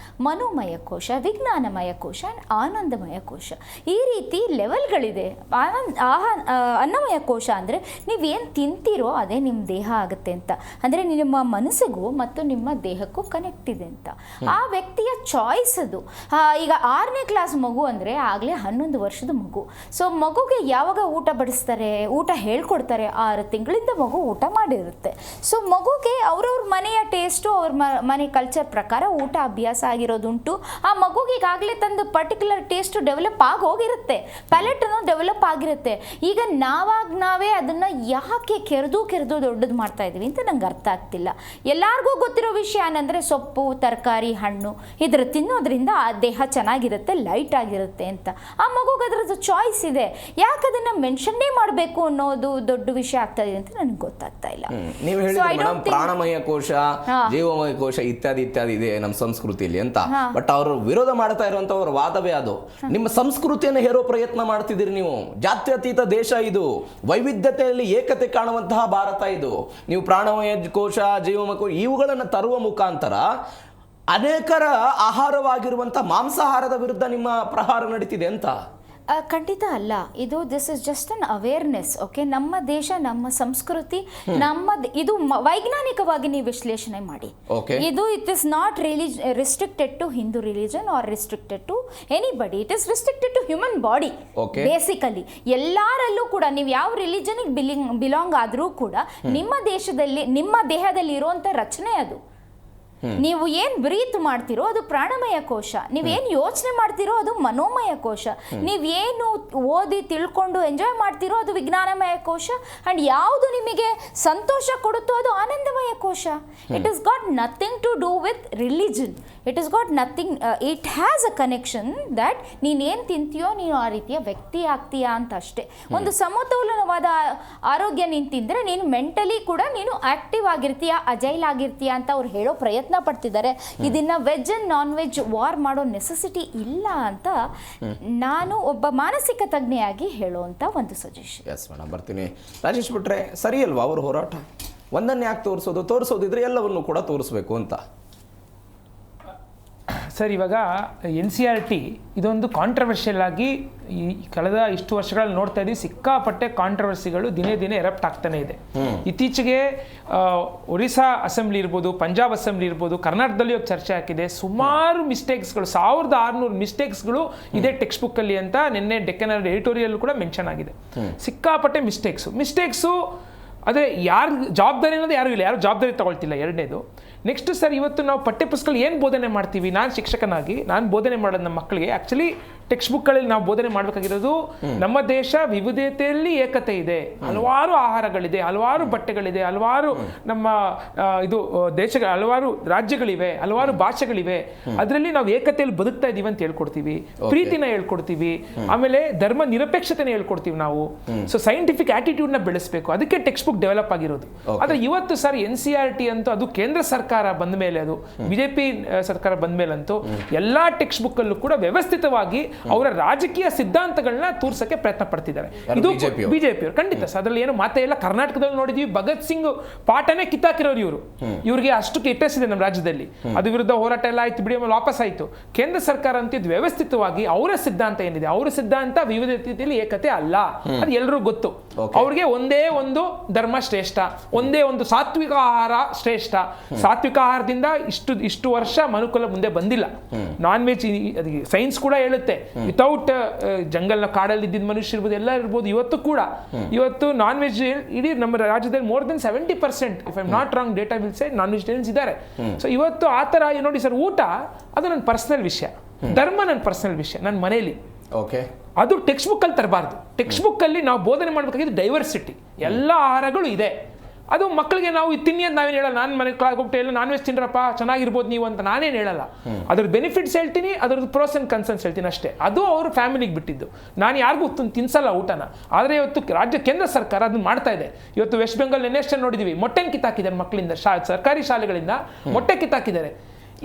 ಮನೋಮಯ ಕೋಶ, ವಿಜ್ಞಾನಮಯ ಕೋಶ ಆ್ಯಂಡ್ ಆನಂದಮಯ ಕೋಶ, ಈ ರೀತಿ ಲೆವೆಲ್ಗಳಿದೆ. ಅನ್ನಮಯ ಕೋಶ ಅಂದರೆ ನೀವೇನು ತಿಂತೀರೋ ಅದೇ ನಿಮ್ಮ ದೇಹ ಆಗುತ್ತೆ ಅಂತ. ಅಂದರೆ ನಿಮ್ಮ ಮನಸ್ಸಿಗೂ ಮತ್ತು ನಿಮ್ಮ ದೇಹಕ್ಕೂ ಕನೆಕ್ಟ್ ಇದೆ ಅಂತ. ಆ ವ್ಯಕ್ತಿಯ ಚಾಯ್ಸ್ ಅದು. ಈಗ 6ನೇ ಕ್ಲಾಸ್ ಮಗು ಅಂದರೆ ಆಗಲೇ 11 ವರ್ಷದ ಮಗು. ಸೊ ಮಗುಗೆ ಯಾವಾಗ ಊಟ ಬಡಿಸ್ತಾರೆ, ಊಟ ಹೇಳ್ಕೊಡ್ತಾರೆ, 6 ತಿಂಗಳಿಂದ ಮಗು ಊಟ ಮಾಡಿರುತ್ತೆ. ಸೊ ಮಗುಗೆ ಅವ್ರವ್ರ ಮನೆಯ ಟೇಸ್ಟು, ಅವ್ರ ಮನೆ ಕಲ್ಚರ್ ಪ್ರಕಾರ ಊಟ ಅಭ್ಯಾಸ ಆಗಿರೋದುಂಟು. ಆ ಮಗುಗೆ ಈಗಾಗಲೇ ತಂದು ಪರ್ಟಿಕ್ಯುಲರ್ ಟೇಸ್ಟು ಡೆವಲಪ್ ಆಗೋಗಿರುತ್ತೆ, ಪ್ಯಾಲೆಟನ್ನು ಡೆವಲಪ್ ಆಗಿರುತ್ತೆ. ಈಗ ನಾವೇ ಅದನ್ನು ಯಾಕೆ ಕೆರೆದು ದೊಡ್ಡದು ಮಾಡ್ತಾ ಇದ್ದೀವಿ ಅಂತ ನಂಗೆ ಅರ್ಥ ಆಗ್ತಿಲ್ಲ. ಎಲ್ಲರಿಗೂ ಗೊತ್ತಿರೋ ವಿಷಯ ಏನಂದರೆ ಸೊಪ್ಪು, ತರಕಾರಿ, ಹಣ್ಣು ಇದ್ರ ತಿನ್ನೋದ್ರಿಂದ ಆ ದೇಹ ಚೆನ್ನಾಗಿರುತ್ತೆ, ಲೈಟ್ ಆಗಿರುತ್ತೆ ಅಂತ. ಆ ಮಗುಗೆ ಅದರದ್ದು ಚಾಯ್ಸ್ ಇದೆ. ಯಾಕೆ ಅದನ್ನ ಮೆನ್ಷನ್ನೇ ಮಾಡಬೇಕು ಅನ್ನೋದು ದೊಡ್ಡ ವಿಷಯ ಆಗ್ತಾ ಇದೆ ಅಂತ ನನಗೆ ಗೊತ್ತಾಗ್ತಾ ಇಲ್ಲ. ನೀವು ಹೇಳಿದ್ರೆ ಮೇಡಮ್ ಪ್ರಾಣಮಯ ಕೋಶ, ಜೀವಮಯ ಕೋಶ ಇತ್ಯಾದಿ ಇದೆ ನಮ್ಮ ಸಂಸ್ಕೃತಿಯಲ್ಲಿ ಅಂತ. ಬಟ್ ಅವರು ವಿರೋಧ ಮಾಡ್ತಾ ಇರುವಂತವ್ರ ವಾದವೇ ಅದು. ನಿಮ್ಮ ಸಂಸ್ಕೃತಿಯನ್ನು ಹೇರೋ ಪ್ರಯತ್ನ ಮಾಡ್ತಿದ್ದೀರಿ ನೀವು. ಜಾತ್ಯತೀತ ದೇಶ ಇದು, ವೈವಿಧ್ಯತೆಯಲ್ಲಿ ಏಕತೆ ಕಾಣುವಂತಹ ಭಾರತ ಇದು. ನೀವು ಪ್ರಾಣಮಯ ಕೋಶ, ಜೀವಮಯ ಕೋಶ ಇವುಗಳನ್ನು ತರುವ ಮುಖಾಂತರ ಅನೇಕರ ಆಹಾರವಾಗಿರುವಂತಹ ಮಾಂಸಾಹಾರದ ವಿರುದ್ಧ ನಿಮ್ಮ ಪ್ರಹಾರ ನಡೀತಿದೆ ಅಂತ. ಖಂಡಿತ ಅಲ್ಲ. This is just an awareness. Okay, ನಮ್ಮ ದೇಶ, ನಮ್ಮ ಸಂಸ್ಕೃತಿ, ಇದು ವೈಜ್ಞಾನಿಕವಾಗಿ ನೀವು ವಿಶ್ಲೇಷಣೆ ಮಾಡಿ. It is not restricted to Hindu religion or restricted to anybody. It is restricted to human body. Basically ಎಲ್ಲರಲ್ಲೂ ಕೂಡ ನೀವು ಯಾವ ರಿಲಿಜನ್ಗೆ ಬಿಲಾಂಗ್ ಆದರೂ ಕೂಡ ನಿಮ್ಮ ದೇಶದಲ್ಲಿ, ನಿಮ್ಮ ದೇಹದಲ್ಲಿ ಇರುವಂಥ ರಚನೆ ಅದು. ನೀವು ಏನು ಬ್ರೀತ್ ಮಾಡ್ತಿರೋ ಅದು ಪ್ರಾಣಮಯ ಕೋಶ, ನೀವೇನು ಯೋಚನೆ ಮಾಡ್ತಿರೋ ಅದು ಮನೋಮಯ ಕೋಶ, ನೀವೇನು ಓದಿ ತಿಳ್ಕೊಂಡು ಎಂಜಾಯ್ ಮಾಡ್ತಿರೋ ಅದು ವಿಜ್ಞಾನಮಯ ಕೋಶ, ಆ್ಯಂಡ್ ಯಾವುದು ನಿಮಗೆ ಸಂತೋಷ ಕೊಡುತ್ತೋ ಅದು ಆನಂದಮಯ ಕೋಶ. It is got nothing to do with religion. It is got nothing, it has a connection that ನೀನೇನು ತಿಂತೀಯೋ ನೀನು ಆ ರೀತಿಯ ವ್ಯಕ್ತಿ ಆಗ್ತೀಯಾ ಅಂತ ಅಷ್ಟೇ. ಒಂದು ಸಮತೋಲನವಾದ ಆರೋಗ್ಯ ನೀನು ತಿಂದರೆ ನೀನು ಮೆಂಟಲಿ ಕೂಡ ನೀನು ಆಕ್ಟಿವ್ ಆಗಿರ್ತೀಯಾ, ಅಜೈಲ್ ಆಗಿರ್ತೀಯಾ ಅಂತ ಅವ್ರು ಹೇಳೋ ಪ್ರಯತ್ನ ಪಡ್ತಿದ್ದಾರೆ. ಇದನ್ನ veg and non veg war ಮಾಡೋ ನೆಸೆಸಿಟಿ ಇಲ್ಲ ಅಂತ ನಾನು ಒಬ್ಬ ಮಾನಸಿಕ ತಜ್ಞೆಯಾಗಿ ಹೇಳುವಂತ ಒಂದು ಸಜೆಷನ್. ಎಸ್ ಮೇಡಮ್, ಬರ್ತೀನಿ. ರಾಜೇಶ್ ಬಿಟ್ರೆ ಸರಿ ಅಲ್ವಾ ಅವ್ರ ಹೋರಾಟ? ಒಂದನ್ನು ಯಾಕೆ ತೋರಿಸೋದಿದ್ರೆ ಎಲ್ಲವನ್ನೂ ಕೂಡ ತೋರಿಸ್ಬೇಕು ಅಂತ. ಸರ್, ಇವಾಗ NCERT ಇದೊಂದು ಕಾಂಟ್ರವರ್ಷಿಯಲ್ ಆಗಿ ಈ ಕಳೆದ ಇಷ್ಟು ವರ್ಷಗಳಲ್ಲಿ ನೋಡ್ತಾ ಇದ್ದೀವಿ. ಸಿಕ್ಕಾಪಟ್ಟೆ ಕಾಂಟ್ರವರ್ಸಿಗಳು ದಿನೇ ಎರಪ್ಟ್ ಆಗ್ತಾನೆ ಇದೆ. ಇತ್ತೀಚೆಗೆ ಒರಿಸ್ಸಾ ಅಸೆಂಬ್ಲಿ ಇರ್ಬೋದು, ಪಂಜಾಬ್ ಅಸೆಂಬ್ಲಿ ಇರ್ಬೋದು, ಕರ್ನಾಟಕದಲ್ಲಿ ಹೋಗಿ ಚರ್ಚೆ ಹಾಕಿದೆ. ಸುಮಾರು ಮಿಸ್ಟೇಕ್ಸ್ಗಳು, 1600 ಮಿಸ್ಟೇಕ್ಸ್ಗಳು ಇದೇ ಟೆಕ್ಸ್ಟ್ ಬುಕ್ಕಲ್ಲಿ ಅಂತ ನಿನ್ನೆ ಡೆಕ್ಕನ್ ಎಡಿಟೋರಿಯಲ್ ಕೂಡ ಮೆನ್ಷನ್ ಆಗಿದೆ. ಸಿಕ್ಕಾಪಟ್ಟೆ ಮಿಸ್ಟೇಕ್ಸು. ಆದರೆ ಯಾರು ಜವಾಬ್ದಾರಿ ಅನ್ನೋದು ಯಾರು ಇಲ್ಲ, ಯಾರು ಜವಾಬ್ದಾರಿ ತಗೊಳ್ತಿಲ್ಲ. ಎರಡನೇದು. ನೆಕ್ಸ್ಟ್ ಸರ್, ಇವತ್ತು ನಾವು ಪಠ್ಯಪುಸ್ತಕ ಏನು ಬೋಧನೆ ಮಾಡ್ತೀವಿ, ನಾನು ಶಿಕ್ಷಕನಾಗಿ ನಾನು ಬೋಧನೆ ಮಾಡೋದು ನಮ್ಮ ಮಕ್ಕಳಿಗೆ ಆ್ಯಕ್ಚುಲಿ ಟೆಕ್ಸ್ಟ್ ಬುಕ್ಗಳಲ್ಲಿ ನಾವು ಬೋಧನೆ ಮಾಡಬೇಕಾಗಿರೋದು ನಮ್ಮ ದೇಶ ವಿವಿಧತೆಯಲ್ಲಿ ಏಕತೆ ಇದೆ, ಹಲವಾರು ಆಹಾರಗಳಿದೆ, ಹಲವಾರು ಬಟ್ಟೆಗಳಿದೆ, ಹಲವಾರು ನಮ್ಮ ದೇಶಗಳ ಹಲವಾರು ರಾಜ್ಯಗಳಿವೆ, ಹಲವಾರು ಭಾಷೆಗಳಿವೆ. ಅದರಲ್ಲಿ ನಾವು ಏಕತೆಯಲ್ಲಿ ಬದುಕ್ತಾ ಇದ್ದೀವಿ ಅಂತ ಹೇಳ್ಕೊಡ್ತೀವಿ, ಪ್ರೀತಿನ ಹೇಳ್ಕೊಡ್ತೀವಿ, ಆಮೇಲೆ ಧರ್ಮ ನಿರಪೇಕ್ಷತೆನ ಹೇಳ್ಕೊಡ್ತೀವಿ ನಾವು. ಸೊ ಸೈಂಟಿಫಿಕ್ ಆಟಿಟ್ಯೂಡ್ನ ಬೆಳೆಸಬೇಕು, ಅದಕ್ಕೆ ಟೆಕ್ಸ್ಟ್ ಬುಕ್ ಡೆವಲಪ್ ಆಗಿರೋದು. ಆದರೆ ಇವತ್ತು ಸರ್ NCERT ಅಂತೂ ಅದು ಕೇಂದ್ರ ಸರ್ಕಾರ ಬಂದ ಮೇಲೆ, ಅದು BJP ಸರ್ಕಾರ ಬಂದ ಮೇಲಂತೂ ಎಲ್ಲ ಟೆಕ್ಸ್ಟ್ ಬುಕ್ ಅಲ್ಲೂ ಕೂಡ ವ್ಯವಸ್ಥಿತವಾಗಿ ಅವರ ರಾಜಕೀಯ ಸಿದ್ಧಾಂತಗಳನ್ನ ತೋರ್ಸಕ್ಕೆ ಪ್ರಯತ್ನ ಪಡ್ತಿದ್ದಾರೆ. ಇದು ಬಿಜೆಪಿಯವರು ಖಂಡಿತ ಸರ್, ಅದ್ರಲ್ಲಿ ಏನು ಮಾತೇ ಇಲ್ಲ. ಕರ್ನಾಟಕದಲ್ಲಿ ನೋಡಿದ್ವಿ, ಭಗತ್ ಸಿಂಗ್ ಪಾಠನೇ ಕಿತ್ತಾಕಿರೋರು ಇವರು. ಇವ್ರಿಗೆ ಅಷ್ಟು ಕೆಟ್ಟಸಿದೆ ನಮ್ಮ ರಾಜ್ಯದಲ್ಲಿ. ಅದು ವಿರುದ್ಧ ಹೋರಾಟ ಎಲ್ಲ ಆಯ್ತು, ಬಿಡಿ, ಆಮೇಲೆ ವಾಪಸ್ ಆಯ್ತು. ಕೇಂದ್ರ ಸರ್ಕಾರ ಅಂತಿದ್ದು ವ್ಯವಸ್ಥಿತವಾಗಿ ಅವರ ಸಿದ್ಧಾಂತ ಏನಿದೆ, ಅವರ ಸಿದ್ಧಾಂತ ವಿವಿಧತೆಯಲ್ಲಿ ಏಕತೆ ಅಲ್ಲ, ಅದು ಎಲ್ಲರೂ ಗೊತ್ತು. ಅವ್ರಿಗೆ ಒಂದೇ ಒಂದು ಧರ್ಮ ಶ್ರೇಷ್ಠ, ಒಂದೇ ಒಂದು ಸಾತ್ವಿಕ ಆಹಾರ ಶ್ರೇಷ್ಠ. ಸಾತ್ವಿಕ ಆಹಾರದಿಂದ ಇಷ್ಟು ವರ್ಷ ಮನುಕುಲ ಮುಂದೆ ಬಂದಿಲ್ಲ. ನಾನ್ ವೆಜ್ ಸೈನ್ಸ್ ಕೂಡ ಹೇಳುತ್ತೆ, ವಿತೌಟ್ ಜಂಗಲ್ನ ಕಾಡಲ್ಲಿ ಇದ್ದಿದ್ದ ಮನುಷ್ಯ ಇರ್ಬೋದು, ಎಲ್ಲ ಇರ್ಬೋದು. ಇವತ್ತು ನಾನ್ ವೆಜ್ ಇಡೀ ನಮ್ಮ ರಾಜ್ಯದಲ್ಲಿ more than 70%, if I am not wrong, data will say non vegetarians ಇದ್ದಾರೆ. ಸೊ ಇವತ್ತು ಆ ಥರ ನೋಡಿ ಸರ್, ಊಟ ಅದು ನನ್ನ ಪರ್ಸನಲ್ ವಿಷಯ, ಧರ್ಮ ನನ್ನ ಪರ್ಸನಲ್ ವಿಷಯ, ನನ್ನ ಮನೆಯಲ್ಲಿ. ಓಕೆ, ಅದು ಟೆಕ್ಸ್ಟ್ ಬುಕ್ ಅಲ್ಲಿ ತರಬಾರ್ದು. ಟೆಕ್ಸ್ಟ್ ಬುಕ್ ಅಲ್ಲಿ ನಾವು ಬೋಧನೆ ಮಾಡಬೇಕಾಗಿದ್ದು ಡೈವರ್ಸಿಟಿ, ಎಲ್ಲ ಆಹಾರಗಳು ಇದೆ. ಅದು ಮಕ್ಕಳಿಗೆ ನಾವು ತಿನ್ನಿ ಅಂತ ನಾವೇನು ಹೇಳಲ್ಲ. ನಾನು ಮನೆ ಹೋಗ್ಬಿಟ್ಟು ಎಲ್ಲ ನಾನ್ ವೆಜ್ ತಿನ್ರಪ್ಪ ಚೆನ್ನಾಗಿರ್ಬೋದು ನೀವು ಅಂತ ನಾನೇನು ಹೇಳಲ್ಲ. ಅದ್ರ ಬೆನಿಫಿಟ್ಸ್ ಹೇಳ್ತೀನಿ, ಅದ್ರದ್ದು ಪ್ರೋಸ್ ಅಂಡ್ ಕನ್ಸರ್ನ್ಸ್ ಹೇಳ್ತೀನಿ ಅಷ್ಟೇ. ಅದು ಅವರು ಫ್ಯಾಮಿಲಿಗೆ ಬಿಟ್ಟಿದ್ದು. ನಾನು ಯಾರಿಗೂ ತಿನ್ಸಲ್ಲ ಊಟನ. ಆದರೆ ಇವತ್ತು ಕೇಂದ್ರ ಸರ್ಕಾರ ಅದನ್ನ ಮಾಡ್ತಾ ಇದೆ. ಇವತ್ತು ವೆಸ್ಟ್ ಬೆಂಗಾಲ್ ನೆನೆಸ್ಟ್ ನೋಡಿದೀವಿ, ಮೊಟ್ಟೆನ ಕಿತ್ತಾಕಿದ್ದಾರೆ ಮಕ್ಕಳಿಂದ, ಸರ್ಕಾರಿ ಶಾಲೆಗಳಿಂದ ಮೊಟ್ಟೆ ಕಿತ್ತಾಕಿದ್ದಾರೆ.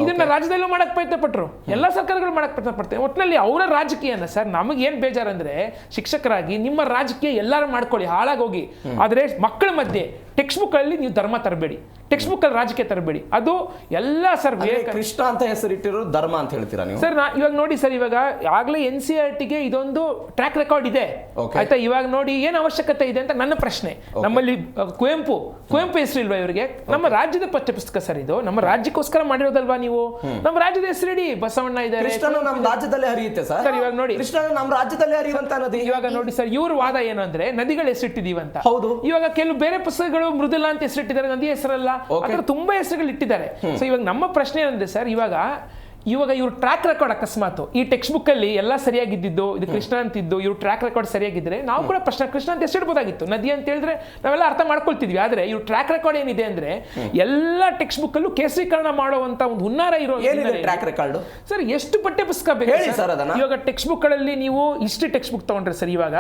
ಇದನ್ನ ರಾಜ್ಯದಲ್ಲೂ ಮಾಡಕ್ ಪ್ರಯತ್ನ ಪಟ್ಟರು, ಎಲ್ಲ ಸರ್ಕಾರಗಳು ಮಾಡಕ್ ಪ್ರಯತ್ನ ಪಡ್ತೇವೆ. ಒಟ್ಟಿನಲ್ಲಿ ಅವರ ರಾಜಕೀಯನ ಸರ್, ನಮಗೆ ಏನ್ ಬೇಜಾರಂದ್ರೆ ಶಿಕ್ಷಕರಾಗಿ ನಿಮ್ಮ ರಾಜಕೀಯ ಎಲ್ಲರೂ ಮಾಡ್ಕೊಳ್ಳಿ, ಹಾಳಾಗೋಗಿ. ಆದ್ರೆ ಮಕ್ಕಳ ಮಧ್ಯೆ ಟೆಕ್ಸ್ಟ್ ಬುಕ್ ಅಲ್ಲಿ ನೀವು ಧರ್ಮ ತರಬೇಡಿ, ಟೆಕ್ಸ್ಟ್ ಬುಕ್ ಅಲ್ಲಿ ರಾಜಕೀಯ ತರಬೇಡಿ. ಅದು ಎಲ್ಲ ಸರ್ ಕೃಷ್ಣ ಅಂತ ಹೆಸರಿಟ್ಟಿರೋದು ಧರ್ಮ ಅಂತ ಹೇಳ್ತೀರಾ ನೀವು ಸರ್? ಇವಾಗ ನೋಡಿ ಸರ್, ಇವಾಗ ಆಗ್ಲೇ NCERTಗೆ ಇದೊಂದು ಟ್ರ್ಯಾಕ್ ರೆಕಾರ್ಡ್ ಇದೆ ಆಯ್ತಾ. ಇವಾಗ ನೋಡಿ ಏನ್ ಅವಶ್ಯಕತೆ ಇದೆ ಅಂತ ನನ್ನ ಪ್ರಶ್ನೆ. ನಮ್ಮಲ್ಲಿ ಕುವೆಂಪು ಹೆಸರು ಇಲ್ವಾ ಇವರಿಗೆ? ನಮ್ಮ ರಾಜ್ಯದ ಪಠ್ಯಪುಸ್ತಕ ಸರ್ ಇದು, ನಮ್ಮ ರಾಜ್ಯಕ್ಕೋಸ್ಕರ ಮಾಡಿರೋದಲ್ವಾ ನೀವು? ನಮ್ಮ ರಾಜ್ಯದ ಹೆಸರಿಡಿ, ಬಸವಣ್ಣ ಇದ್ದಾರೆ. ಕೃಷ್ಣನು ನಮ್ಮ ರಾಜ್ಯದಲ್ಲೇ ಹರಿಯುತ್ತೆ ಸರ್. ಇವಾಗ ನೋಡಿ, ಕೃಷ್ಣನು ನಮ್ಮ ರಾಜ್ಯದಲ್ಲೇ ಹರಿಯುವಂತ ನದಿ. ಇವಾಗ ನೋಡಿ ಸರ್, ಇವ್ರ ವಾದ ಏನು ಅಂದ್ರೆ ನದಿಗಳ ಹೆಸರಿಟ್ಟಿದೀವಿ ಅಂತ. ಹೌದು. ಇವಾಗ ಕೆಲವು ಬೇರೆ ಪುಸ್ತಕಗಳು ಮೃದುಲಾ ಅಂತ ಹೆಸರಿಟ್ಟಿದ್ದಾರೆ, ನದಿ ಹೆಸರಲ್ಲ. ತುಂಬಾ ಹೆಸರುಗಳು ಇಟ್ಟಿದ್ದಾರೆ. ಸೊ ಇವಾಗ ನಮ್ಮ ಪ್ರಶ್ನೆ ಏನಂದ್ರೆ ಸರ್, ಇವಾಗ ಇವ್ರ ಟ್ರ್ಯಾಕ್ ರೆಕಾರ್ಡ್ ಅಕಸ್ಮಾತ್ ಈ ಟೆಕ್ಸ್ಟ್ ಬುಕ್ ಅಲ್ಲಿ ಎಲ್ಲ ಸರಿಯಾಗಿದ್ದು, ಇದು ಕೃಷ್ಣ ಅಂತಿದ್ದು, ಇವ್ರ ಟ್ರ್ಯಾಕ್ ರೆಕಾರ್ಡ್ ಸರಿಯಾಗಿದ್ರೆ ನಾವು ಕೂಡ ಪ್ರಶ್ನೆ ಕೃಷ್ಣ ಅಂತ ಹೆಸರಿಡ್ಬೋದಾಗಿತ್ತು. ನದಿ ಅಂತ ಹೇಳಿದ್ರೆ ನಾವೆಲ್ಲ ಅರ್ಥ ಮಾಡ್ಕೊಳ್ತಿದ್ವಿ. ಆದ್ರೆ ಇವ್ರ ಟ್ರ್ಯಾಕ್ ರೆಕಾರ್ಡ್ ಏನಿದೆ ಅಂದ್ರೆ ಎಲ್ಲ ಟೆಕ್ಸ್ಟ್ ಬುಕ್ ಅಲ್ಲೂ ಕೇಸರೀಕರಣ ಮಾಡುವಂತ ಒಂದು ಹುನ್ನಾರ ಇರೋ ಟ್ರ್ಯಾಕ್ ರೆಕಾರ್ಡ್ ಸರ್. ಎಷ್ಟು ಪಠ್ಯ ಪುಸ್ತಕ ಬೇಕು ಸರ್? ಇವಾಗ ಟೆಕ್ಸ್ಟ್ ಬುಕ್ ಗಳಲ್ಲಿ ನೀವು ಹಿಸ್ಟ್ರಿ ಟೆಕ್ಸ್ಟ್ ಬುಕ್ ತಗೊಂಡ್ರೆ ಸರ್, ಇವಾಗ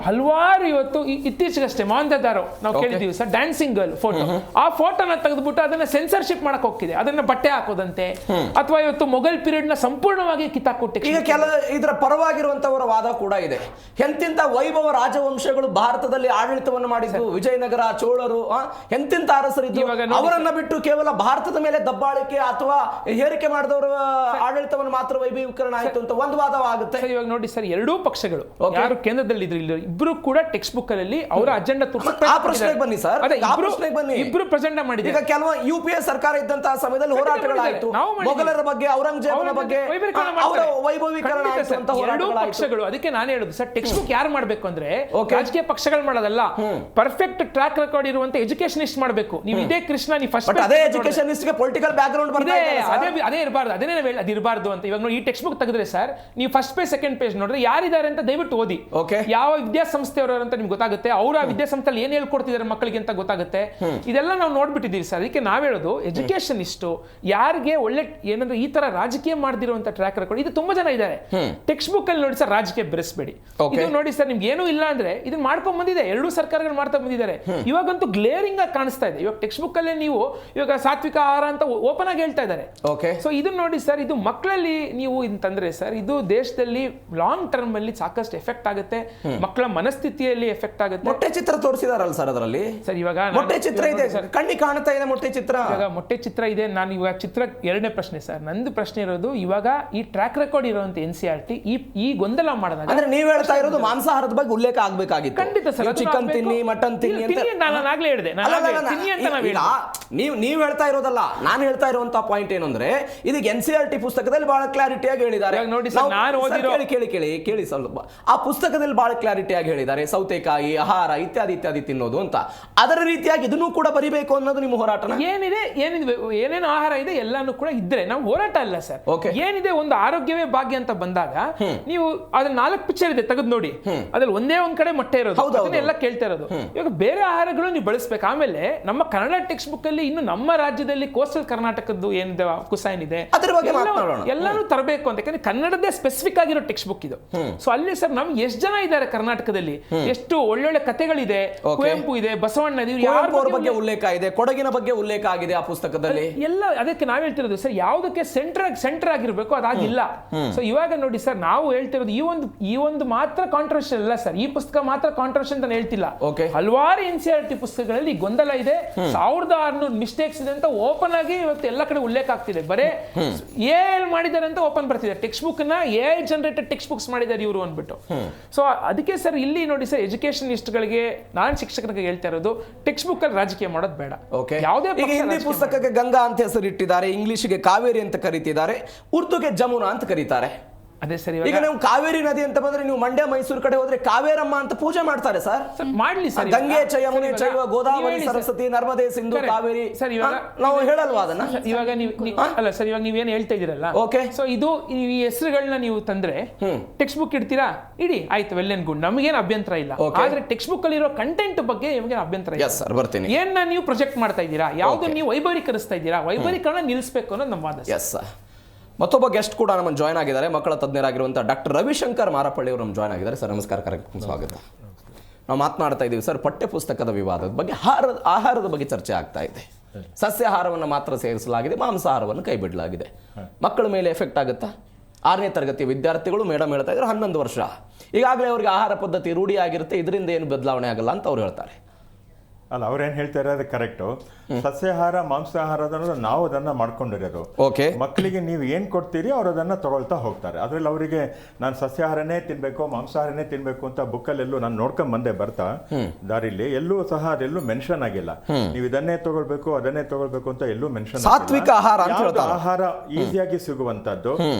ಹಲವಾರು ಇವತ್ತು ಇತ್ತೀಚೆಗಷ್ಟೇ ಮಾಂದದಾರೋ ನಾವು ಕೇಳಿದೀವಿ ಸರ್, ಡ್ಯಾನ್ಸಿಂಗ್ ಗರ್ಲ್ ಫೋಟೋ. ಆ ಫೋಟೋನ ತೆಗೆದುಬಿಟ್ಟು ಅದನ್ನ ಸೆನ್ಸರ್ಶಿಪ್ ಮಾಡಕ್ ಹೋಗ್ತಿದೆ, ಅದನ್ನ ಬಟ್ಟೆ ಹಾಕೋದಂತೆ. ಅಥವಾ ಇವತ್ತು ಮೊಘಲ್ ಪೀರಿಯಡ್ ನ ಸಂಪೂರ್ಣವಾಗಿ ಕಿತ್ತಾಕೊಟ್ಟೆ. ಈಗ ಇದರ ಪರವಾಗಿರುವಂತವರ ವಾದ ಕೂಡ ಇದೆ. ಎಂತಿಂತ ವೈಭವ ರಾಜವಂಶಗಳು ಭಾರತದಲ್ಲಿ ಆಡಳಿತವನ್ನು ಮಾಡಿದ್ದು, ವಿಜಯನಗರ, ಚೋಳರು, ಎಂತಿಂತ ಅರಸರಿದ್ದು, ಅವರನ್ನ ಬಿಟ್ಟು ಕೇವಲ ಭಾರತದ ಮೇಲೆ ದಬ್ಬಾಳಿಕೆ ಅಥವಾ ಹೇರಿಕೆ ಮಾಡಿದವರ ಆಡಳಿತವನ್ನು ಮಾತ್ರ ವೈಭವೀಕರಣ ಆಯ್ತು ಅಂತ ಒಂದು ವಾದವಾಗುತ್ತೆ. ಇವಾಗ ನೋಡಿ ಸರ್, ಎರಡೂ ಪಕ್ಷಗಳು ಯಾರು ಕೇಂದ್ರದಲ್ಲಿ ಇದ್ರು ಇಬ್ರು ಕೂಡ ಟೆಕ್ಸ್ಟ್ ಬುಕ್ ಅಲ್ಲಿ ಅವರ ಅಜೆಂಡಾ ಆ ಪ್ರಶ್ನೆಗೆ ಬನ್ನಿ ಸರ್, ಇಬ್ರು ಪ್ರೆಸೆಂಟ್ ಮಾಡಿದ್ರು. ಈಗ ಕೆಲವು UPA ಸರ್ಕಾರ ಇದ್ದಂತಹ ಸಮಯದಲ್ಲಿ ಹೋರಾಟಗಳಾಯ್ತು, ಮೊಘಲರ ಬಗ್ಗೆ, ಔರಂಗಜೇಬನ ಬಗ್ಗೆ ವೈಭವೀಕರಣ ಆಯ್ತು ಅಂತ ಎರಡೂ ಪಕ್ಷಗಳು. ಅದಕ್ಕೆ ನಾನು ಹೇಳುದು ಸರ್, ಟೆಕ್ಸ್ಟ್ ಬುಕ್ ಯಾರು ಮಾಡ್ಬೇಕು ಅಂದ್ರೆ ರಾಜಕೀಯ ಪಕ್ಷಗಳು ಮಾಡೋದಲ್ಲ, ಪರ್ಫೆಕ್ಟ್ ಟ್ರ್ಯಾಕ್ ರೆಕಾರ್ಡ್ ಇರುವಂತ ಎಜುಕೇಶನಿಸ್ಟ್ ಮಾಡಬೇಕು. ನೀವು ಇದೇ ಕೃಷ್ಣ, ನೀವು ಫಸ್ಟ್ ಅದೇ ಎಜುಕೇಶನಿಸ್ಟ್ ಗೆ ಪೊಲಿಟಿಕಲ್ ಬ್ಯಾಕ್ ಗ್ರೌಂಡ್ ಬರ್ತದೆ, ಅದೇ ಇರಬಾರ್ದು, ಅದೇನೇ ಅದು ಇರಬಾರ್ದು ಅಂತ. ಇವಾಗ ನೋಡಿ, ಈ ಟೆಕ್ಸ್ಟ್ ಬುಕ್ ತೆಗೆದ್ರೆ ಸರ್, ನೀವು ಫಸ್ಟ್ ಪೇಜ್ ಸೆಕೆಂಡ್ ಪೇಜ್ ನೋಡಿದ್ರೆ ಯಾರಿದ್ದಾರೆ ಅಂತ ದಯವಿಟ್ಟು ಓದಿ. ಯಾವ ವಿದ್ಯಾಸಂಸ್ಥೆಯವರು ಅಂತ ನಿಮ್ಗೆ ಗೊತ್ತಾಗುತ್ತೆ, ಅವರ ವಿದ್ಯಾಸಂಸ್ಥೆಯಲ್ಲಿ ಏನ್ ಹೇಳ್ಕೊಡ್ತಿದ್ದಾರೆ ಮಕ್ಕಳಿಗೆ ಅಂತ ಗೊತ್ತಾಗುತ್ತೆ. ಇದೆಲ್ಲ ನಾವು ನೋಡ್ಬಿಟ್ಟಿದೀವಿ ಸರ್. ಅದಕ್ಕೆ ನಾವ್ ಹೇಳೋದು, ಎಜುಕೇಶನಿಸ್ಟ್ ಯಾರಿಗೆ ಒಳ್ಳೆ ಏನಂದ್ರೆ ಈ ತರ ರಾಜಕೀಯ ಮಾಡ್ದಿರುವಂತ ಟ್ರ್ಯಾಕ್ ರೆಕಾರ್ಡ್ ಇದು ತುಂಬಾ ಜನ ಇದ್ದಾರೆ. ಟೆಕ್ಸ್ಟ್ ಬುಕ್ ಅಲ್ಲಿ ನೋಡಿ ಸರ್, ರಾಜಕೀಯ ಬೆರೆಸಬೇಡಿ. ಇದು ನೋಡಿ ಸರ್, ನಿಮ್ಗೆ ಏನೂ ಇಲ್ಲ ಅಂದ್ರೆ ಇದನ್ನ ಮಾಡ್ಕೊಂಡ್ ಬಂದಿದೆ, ಎರಡೂ ಸರ್ಕಾರಗಳು ಮಾಡ್ತಾ ಬಂದಿದ್ದಾರೆ. ಇವಾಗಂತೂ ಗ್ಲೇರಿಂಗ್ ಆಗಿ ಕಾಣಿಸ್ತಾ ಇದೆ. ಇವಾಗ ಟೆಕ್ಸ್ಟ್ ಬುಕ್ ಅಲ್ಲಿ ನೀವು ಇವಾಗ ಸಾತ್ವಿಕ ಆಹಾರ ಅಂತ ಓಪನ್ ಆಗಿ ಹೇಳ್ತಾ ಇದ್ದಾರೆ. ಸೊ ಇದನ್ನ ನೋಡಿ ಸರ್, ಇದು ಮಕ್ಕಳಲ್ಲಿ ನೀವು ತಂದ್ರೆ ಸರ್, ಇದು ದೇಶದಲ್ಲಿ ಲಾಂಗ್ ಟರ್ಮ್ ಅಲ್ಲಿ ಸಾಕಷ್ಟು ಎಫೆಕ್ಟ್ ಆಗುತ್ತೆ, ಮಕ್ಕಳ ಮನಸ್ಥಿತಿಯಲ್ಲಿ ಎಫೆಕ್ಟ್ ಆಗುತ್ತೆ. ಮೊಟ್ಟೆ ಚಿತ್ರ ತೋರಿಸಿದಾರಲ್ಲ ಸರ್ ಅದರಲ್ಲಿ. ಸರ್ ಇವಾಗ ಮೊಟ್ಟೆ ಚಿತ್ರ ಇದೆ, ಕಣ್ಣಿಗೆ ಕಾಣ್ತಾ ಇದೆ ಮೊಟ್ಟೆ ಚಿತ್ರ. ಇವಾಗ ಮೊಟ್ಟೆ ಚಿತ್ರ ಇದೆ. ನಾನು ಇವಾಗ ಚಿತ್ರ ಎರಡನೇ ಪ್ರಶ್ನೆ ಸರ್, ನಂದು ಪ್ರಶ್ನೆ ಇರೋದು ಇವಾಗ ಈ ಟ್ರ್ಯಾಕ್ ರೆಕಾರ್ಡ್ ಇರುವಂತ NCERT ಈ ಗೊಂದಲ ಮಾಡಿದಾಗ ಅಂದ್ರೆ ನೀವು ಹೇಳ್ತಾ ಇರೋದು ಮಾಂಸಾಹಾರದ ಬಗ್ಗೆ ಉಲ್ಲೇಖ ಆಗ್ಬೇಕಾಗಿತ್ತು. ಖಂಡಿತ ಸರ್, ಚಿಕನ್ ತಿನ್ನಿ, ಮಟನ್ ತಿನ್ನಿ ಅಂತ ನಾನು ಆಗ್ಲೇ ಹೇಳಿದೆ. ನೀವು ಹೇಳ್ತಾ ಇರೋದಲ್ಲ, ನಾನು ಹೇಳ್ತಾ ಇರುವಂತ ಪಾಯಿಂಟ್ ಏನು ಅಂದ್ರೆ, ಇದಕ್ಕೆ NCERT ಪುಸ್ತಕದಲ್ಲಿ ಬಹಳ ಕ್ಲಾರಿಟಿಯಾಗಿ ಹೇಳಿದ್ದಾರೆ. ನೋಡಿ ಸರ್, ನಾನು ಓದಿರೋ ಕೇಳಿ ಸ್ವಲ್ಪ, ಆ ಪುಸ್ತಕದಲ್ಲಿ ಬಹಳ ಕ್ಲಾರಿಟಿಯಾಗಿ ಹೇಳಿದ್ದಾರೆ, ಸೌತೆಕಾಯಿ, ಆಹಾರ ಇತ್ಯಾದಿ ತಿನ್ನೋದು ಅಂತ. ಅದರ ರೀತಿಯಾಗಿ ಇದನ್ನು ಕೂಡ ಬರಿಬೇಕು ಅನ್ನೋದು ನಿಮ್ಮ ಹೋರಾಟ. ಏನೇನು ಆಹಾರ ಇದೆ ಎಲ್ಲಾನು ಕೂಡ ಇದ್ರೆ ನಾವು ಹೋರಾಟ ಅಲ್ಲ ಸರ್. ಏನಿದೆ ಒಂದು ಆರೋಗ್ಯವೇ ಭಾಗ್ಯ ಅಂತ ಬಂದಾಗ ನೀವು ಅದ್ರ 4 ಪಿಕ್ಚರ್ ಇದೆ ತೆಗೆದು ನೋಡಿ, ಅದ್ರಲ್ಲಿ ಒಂದೇ ಒಂದ್ ಕಡೆ ಮೊಟ್ಟೆ ಇರೋದು, ಅದನ್ನೆಲ್ಲ ಕೇಳ್ತಾ ಇರೋದು. ಇವಾಗ ಬೇರೆ ಆಹಾರಗಳು ನೀವು ಬಳಸ್ಬೇಕು. ಆಮೇಲೆ ನಮ್ಮ ಕನ್ನಡ ಟೆಕ್ಸ್ಟ್ ಬುಕ್ ಅಲ್ಲಿ ಇನ್ನು ನಮ್ಮ ರಾಜ್ಯದಲ್ಲಿ ಕೋಸ್ಟಲ್ ಕರ್ನಾಟಕದ್ದು ಏನಿದೆ ಕುಸೈನ್ ಇದೆ, ಎಲ್ಲಾನು ತರಬೇಕು ಅಂತ. ಯಾಕಂದ್ರೆ ಕನ್ನಡದೇ ಸ್ಪೆಸಿಫಿಕ್ ಆಗಿರೋ ಟೆಕ್ಸ್ಟ್ ಬುಕ್ ಇದು. ಸೊ ಅಲ್ಲಿ ಸರ್ ನಮ್ಗೆ ಎಷ್ಟು ಜನ ಇದ್ದಾರೆ ಕರ್ನಾಟಕದಲ್ಲಿ, ಎಷ್ಟು ಒಳ್ಳೊಳ್ಳೆ ಕಥೆಗಳಿದೆ, ಕುವೆಂಪು ಇದೆ, ಬಸವಣ್ಣ ಬಗ್ಗೆ ಉಲ್ಲೇಖ ಇದೆ, ಕೊಡಗಿನ ಬಗ್ಗೆ ಉಲ್ಲೇಖ ಆಗಿದೆ ಆ ಪುಸ್ತಕದಲ್ಲಿ. ಎಲ್ಲ ಅದಕ್ಕೆ ನಾವ್ ಹೇಳ್ತಿರೋದು ಸರ್, ಯಾವುದಕ್ಕೆ ಸೆಂಟ್ರ್ ಸೆಂಟರ್ ಆಗಿರ್ಬೇಕು, ಅದಾಗಿಲ್ಲ. ಸೊ ಇವಾಗ ನೋಡಿ ಸರ್, ನಾವು ಹೇಳ್ತಿರೋದು ಈ ಒಂದು ಮಾತ್ರ ಕಾಂಟ್ರವರ್ಷಿಯಲ್ ಅಲ್ಲ ಸರ್, ಈ ಪುಸ್ತಕ ಮಾತ್ರ ಕಾಂಟ್ರವರ್ಷಿಯಲ್ ಅಂತ ಹೇಳ್ತಿಲ್ಲ. ಹಲವಾರು NCERT ಪುಸ್ತಕಗಳಲ್ಲಿ ಗೊಂದಲ ಇದೆ, 1600 ಮಿಸ್ಟೇಕ್ಸ್ ಇದೆ ಅಂತ ಓಪನ್ ಆಗಿ ಇವತ್ತು ಎಲ್ಲ ಕಡೆ ಉಲ್ಲೇಖ ಆಗ್ತಿದೆ. ಬರೇ AI ಮಾಡಿದ್ದಾರೆ ಅಂತ ಓಪನ್ ಬರ್ತಿದೆ, ಟೆಕ್ಸ್ಟ್ ಬುಕ್ ನ AI ಜನರೇಟೆಡ್ ಟೆಕ್ಸ್ಟ್ ಬುಕ್ಸ್ ಮಾಡಿದ್ದಾರೆ ಇವರು ಅಂದ್ಬಿಟ್ಟು. ಸೊ ಅದಕ್ಕೆ ಸರ್ ಇಲ್ಲಿ ನೋಡಿ ಸರ್, ಎಜುಕೇಶನಿಸ್ಟ್ಗಳಿಗೆ ನಾನು ಶಿಕ್ಷಕರಿಗೆ ಹೇಳ್ತಾ ಇರೋದು, ಟೆಕ್ಸ್ಟ್ ಬುಕ್ ಅಲ್ಲಿ ರಾಜಕೀಯ ಮಾಡೋದು ಬೇಡ. ಯಾವುದೇ ಹಿಂದಿ ಪುಸ್ತಕಕ್ಕೆ ಗಂಗಾ ಅಂತ ಹೆಸರಿಟ್ಟಿದ್ದಾರೆ, ಇಂಗ್ಲಿಷ್ಗೆ ಕಾವೇರಿ ಅಂತ ಕರೀತಿದ್ದಾರೆ, ಉರ್ದುಗೆ ಜಮುನಾ ಅಂತ ಕರೀತಾರೆ. ಅದೇ ಸರಿ. ಈಗ ನೀವು ಕಾವೇರಿ ನದಿ ಅಂತ ಬಂದ್ರೆ ನೀವು ಮಂಡ್ಯ ಮೈಸೂರು ಕಡೆ ಹೋದ್ರೆ ಕಾವೇರಮ್ಮ ಅಂತ ಪೂಜೆ ಮಾಡ್ತಾರೆ ಸರ್. ಮಾಡ್ಲಿ ಸರ್, ಗಂಗೆ ಚ ಯಮುನೆ ಚೈವ ಗೋದಾವರಿ ಸರಸ್ವತಿ ನರ್ಮದೆ ಸಿಂಧು ಕಾವೇರಿ ಸರ್. ಇವಾಗ ನಾವು ಹೇಳಲ್ವಾ ಅದನ್ನ? ಇವಾಗ ಅಲ್ಲ ಸರ್, ಇವಾಗ ನೀವೇನು ಹೇಳ್ತಾ ಇದೀರಲ್ಲ, ಓಕೆ. ಸೊ ಇದು ಈ ಹೆಸರುಗಳನ್ನ ನೀವು ತಂದ್ರೆ ಟೆಕ್ಸ್ಟ್ ಬುಕ್ ಇಡ್ತೀರಾ, ಇಡಿ, ಆಯ್ತು, ವೆಲ್ ಅಂಡ್ ಗುಡ್, ನಮಗೇನು ಅಭ್ಯಂತರ ಇಲ್ಲ. ಆದ್ರೆ ಟೆಕ್ಸ್ಟ್ ಬುಕ್ ಅಲ್ಲಿ ಇರೋ ಕಂಟೆಂಟ್ ಬಗ್ಗೆ ನಿಮಗೇನು ಅಭ್ಯಂತರ ಇಲ್ಲ ಸರ್. ಬರ್ತೀನಿ. ಏನ್ ನೀವು ಪ್ರೊಜೆಕ್ಟ್ ಮಾಡ್ತಾ ಇದ್ದೀರಾ, ಯಾವ್ದು ನೀವು ವೈಭವೀಕರಿಸ್ತಾ ಇದ್ದೀರಾ, ವೈಭವೀಕರಣ ನಿಲ್ಲಿಸಬೇಕು ಅನ್ನೋದು ನಮ್ಮ ವಾದ. Yes sir. ಮತ್ತೊಬ್ಬ ಗೆಸ್ಟ್ ಕೂಡ ನಮ್ಮ ಜಾಯ್ನ್ ಆಗಿದ್ದಾರೆ, ಮಕ್ಕಳ ತಜ್ಞರಾಗಿರುವಂತಹ ಡಾಕ್ಟರ್ ರವಿಶಂಕರ್ ಮಾರಪಳ್ಳಿ ಅವರು ನಮ್ಮ ಜಾಯ್ನ್ ಆಗಿದ್ದಾರೆ. ಸರ್ ನಮಸ್ಕಾರ, ಕಾರ್ಯಕ್ರಮ ಸ್ವಾಗತ. ನಾವು ಮಾತನಾಡ್ತಾ ಇದ್ದೀವಿ ಸರ್ ಪಠ್ಯ ಪುಸ್ತಕದ ವಿವಾದದ ಬಗ್ಗೆ, ಆಹಾರದ ಬಗ್ಗೆ ಚರ್ಚೆ ಆಗ್ತಾ ಇದೆ. ಸಸ್ಯಾಹಾರವನ್ನು ಮಾತ್ರ ಸೇರಿಸಲಾಗಿದೆ, ಮಾಂಸಾಹಾರವನ್ನು ಕೈ ಬಿಡಲಾಗಿದೆ. ಮಕ್ಕಳ ಮೇಲೆ ಎಫೆಕ್ಟ್ ಆಗುತ್ತಾ? 6ನೇ ತರಗತಿಯ ವಿದ್ಯಾರ್ಥಿಗಳು ಮೇಡಮ್ ಹೇಳ್ತಾ ಇದ್ದಾರೆ 11 ವರ್ಷ ಈಗಾಗಲೇ ಅವ್ರಿಗೆ ಆಹಾರ ಪದ್ಧತಿ ರೂಢಿ ಆಗಿರುತ್ತೆ, ಇದರಿಂದ ಏನು ಬದಲಾವಣೆ ಆಗಲ್ಲ ಅಂತ ಅವ್ರು ಹೇಳ್ತಾರೆ. ಅಲ್ಲ, ಅವ್ರೇನು ಹೇಳ್ತಾರೆ ಅದು ಕರೆಕ್ಟು. ಸಸ್ಯಾಹಾರ ಮಾಂಸಾಹಾರ ಅನ್ನೋದು ನಾವು ಅದನ್ನ ಮಾಡ್ಕೊಂಡಿರೋದು. ಓಕೆ. ಮಕ್ಕಳಿಗೆ ನೀವು ಏನು ಕೊಡ್ತೀರಿ ಅವ್ರು ಅದನ್ನ ತಗೊಳ್ತಾ ಹೋಗ್ತಾರೆ. ಅದ್ರಲ್ಲಿ ಅವರಿಗೆ ನಾನು ಸಸ್ಯಾಹಾರನೇ ತಿನ್ಬೇಕು ಮಾಂಸಾಹಾರನೇ ತಿನ್ಬೇಕು ಅಂತ ಬುಕ್ಕಲ್ಲೆಲ್ಲೂ ನಾನು ನೋಡ್ಕೊಂಡ್ ಬಂದೆ ಬರ್ತಾ ದಾರಿಲಿ, ಎಲ್ಲೂ ಸಹ ಅದೆಲ್ಲೂ ಮೆನ್ಷನ್ ಆಗಿಲ್ಲ. ನೀವು ಇದನ್ನೇ ತಗೊಳ್ಬೇಕು ಅದನ್ನೇ ತಗೊಳ್ಬೇಕು ಅಂತ ಎಲ್ಲೂ ಮೆನ್ಷನ್. ಸಾತ್ವಿಕ ಆಹಾರ ಅಂತ ಹೇಳ್ತಾರೆ. ಆಹಾರ ಈಸಿಯಾಗಿ ಸಿಗುವಂತದ್ದು,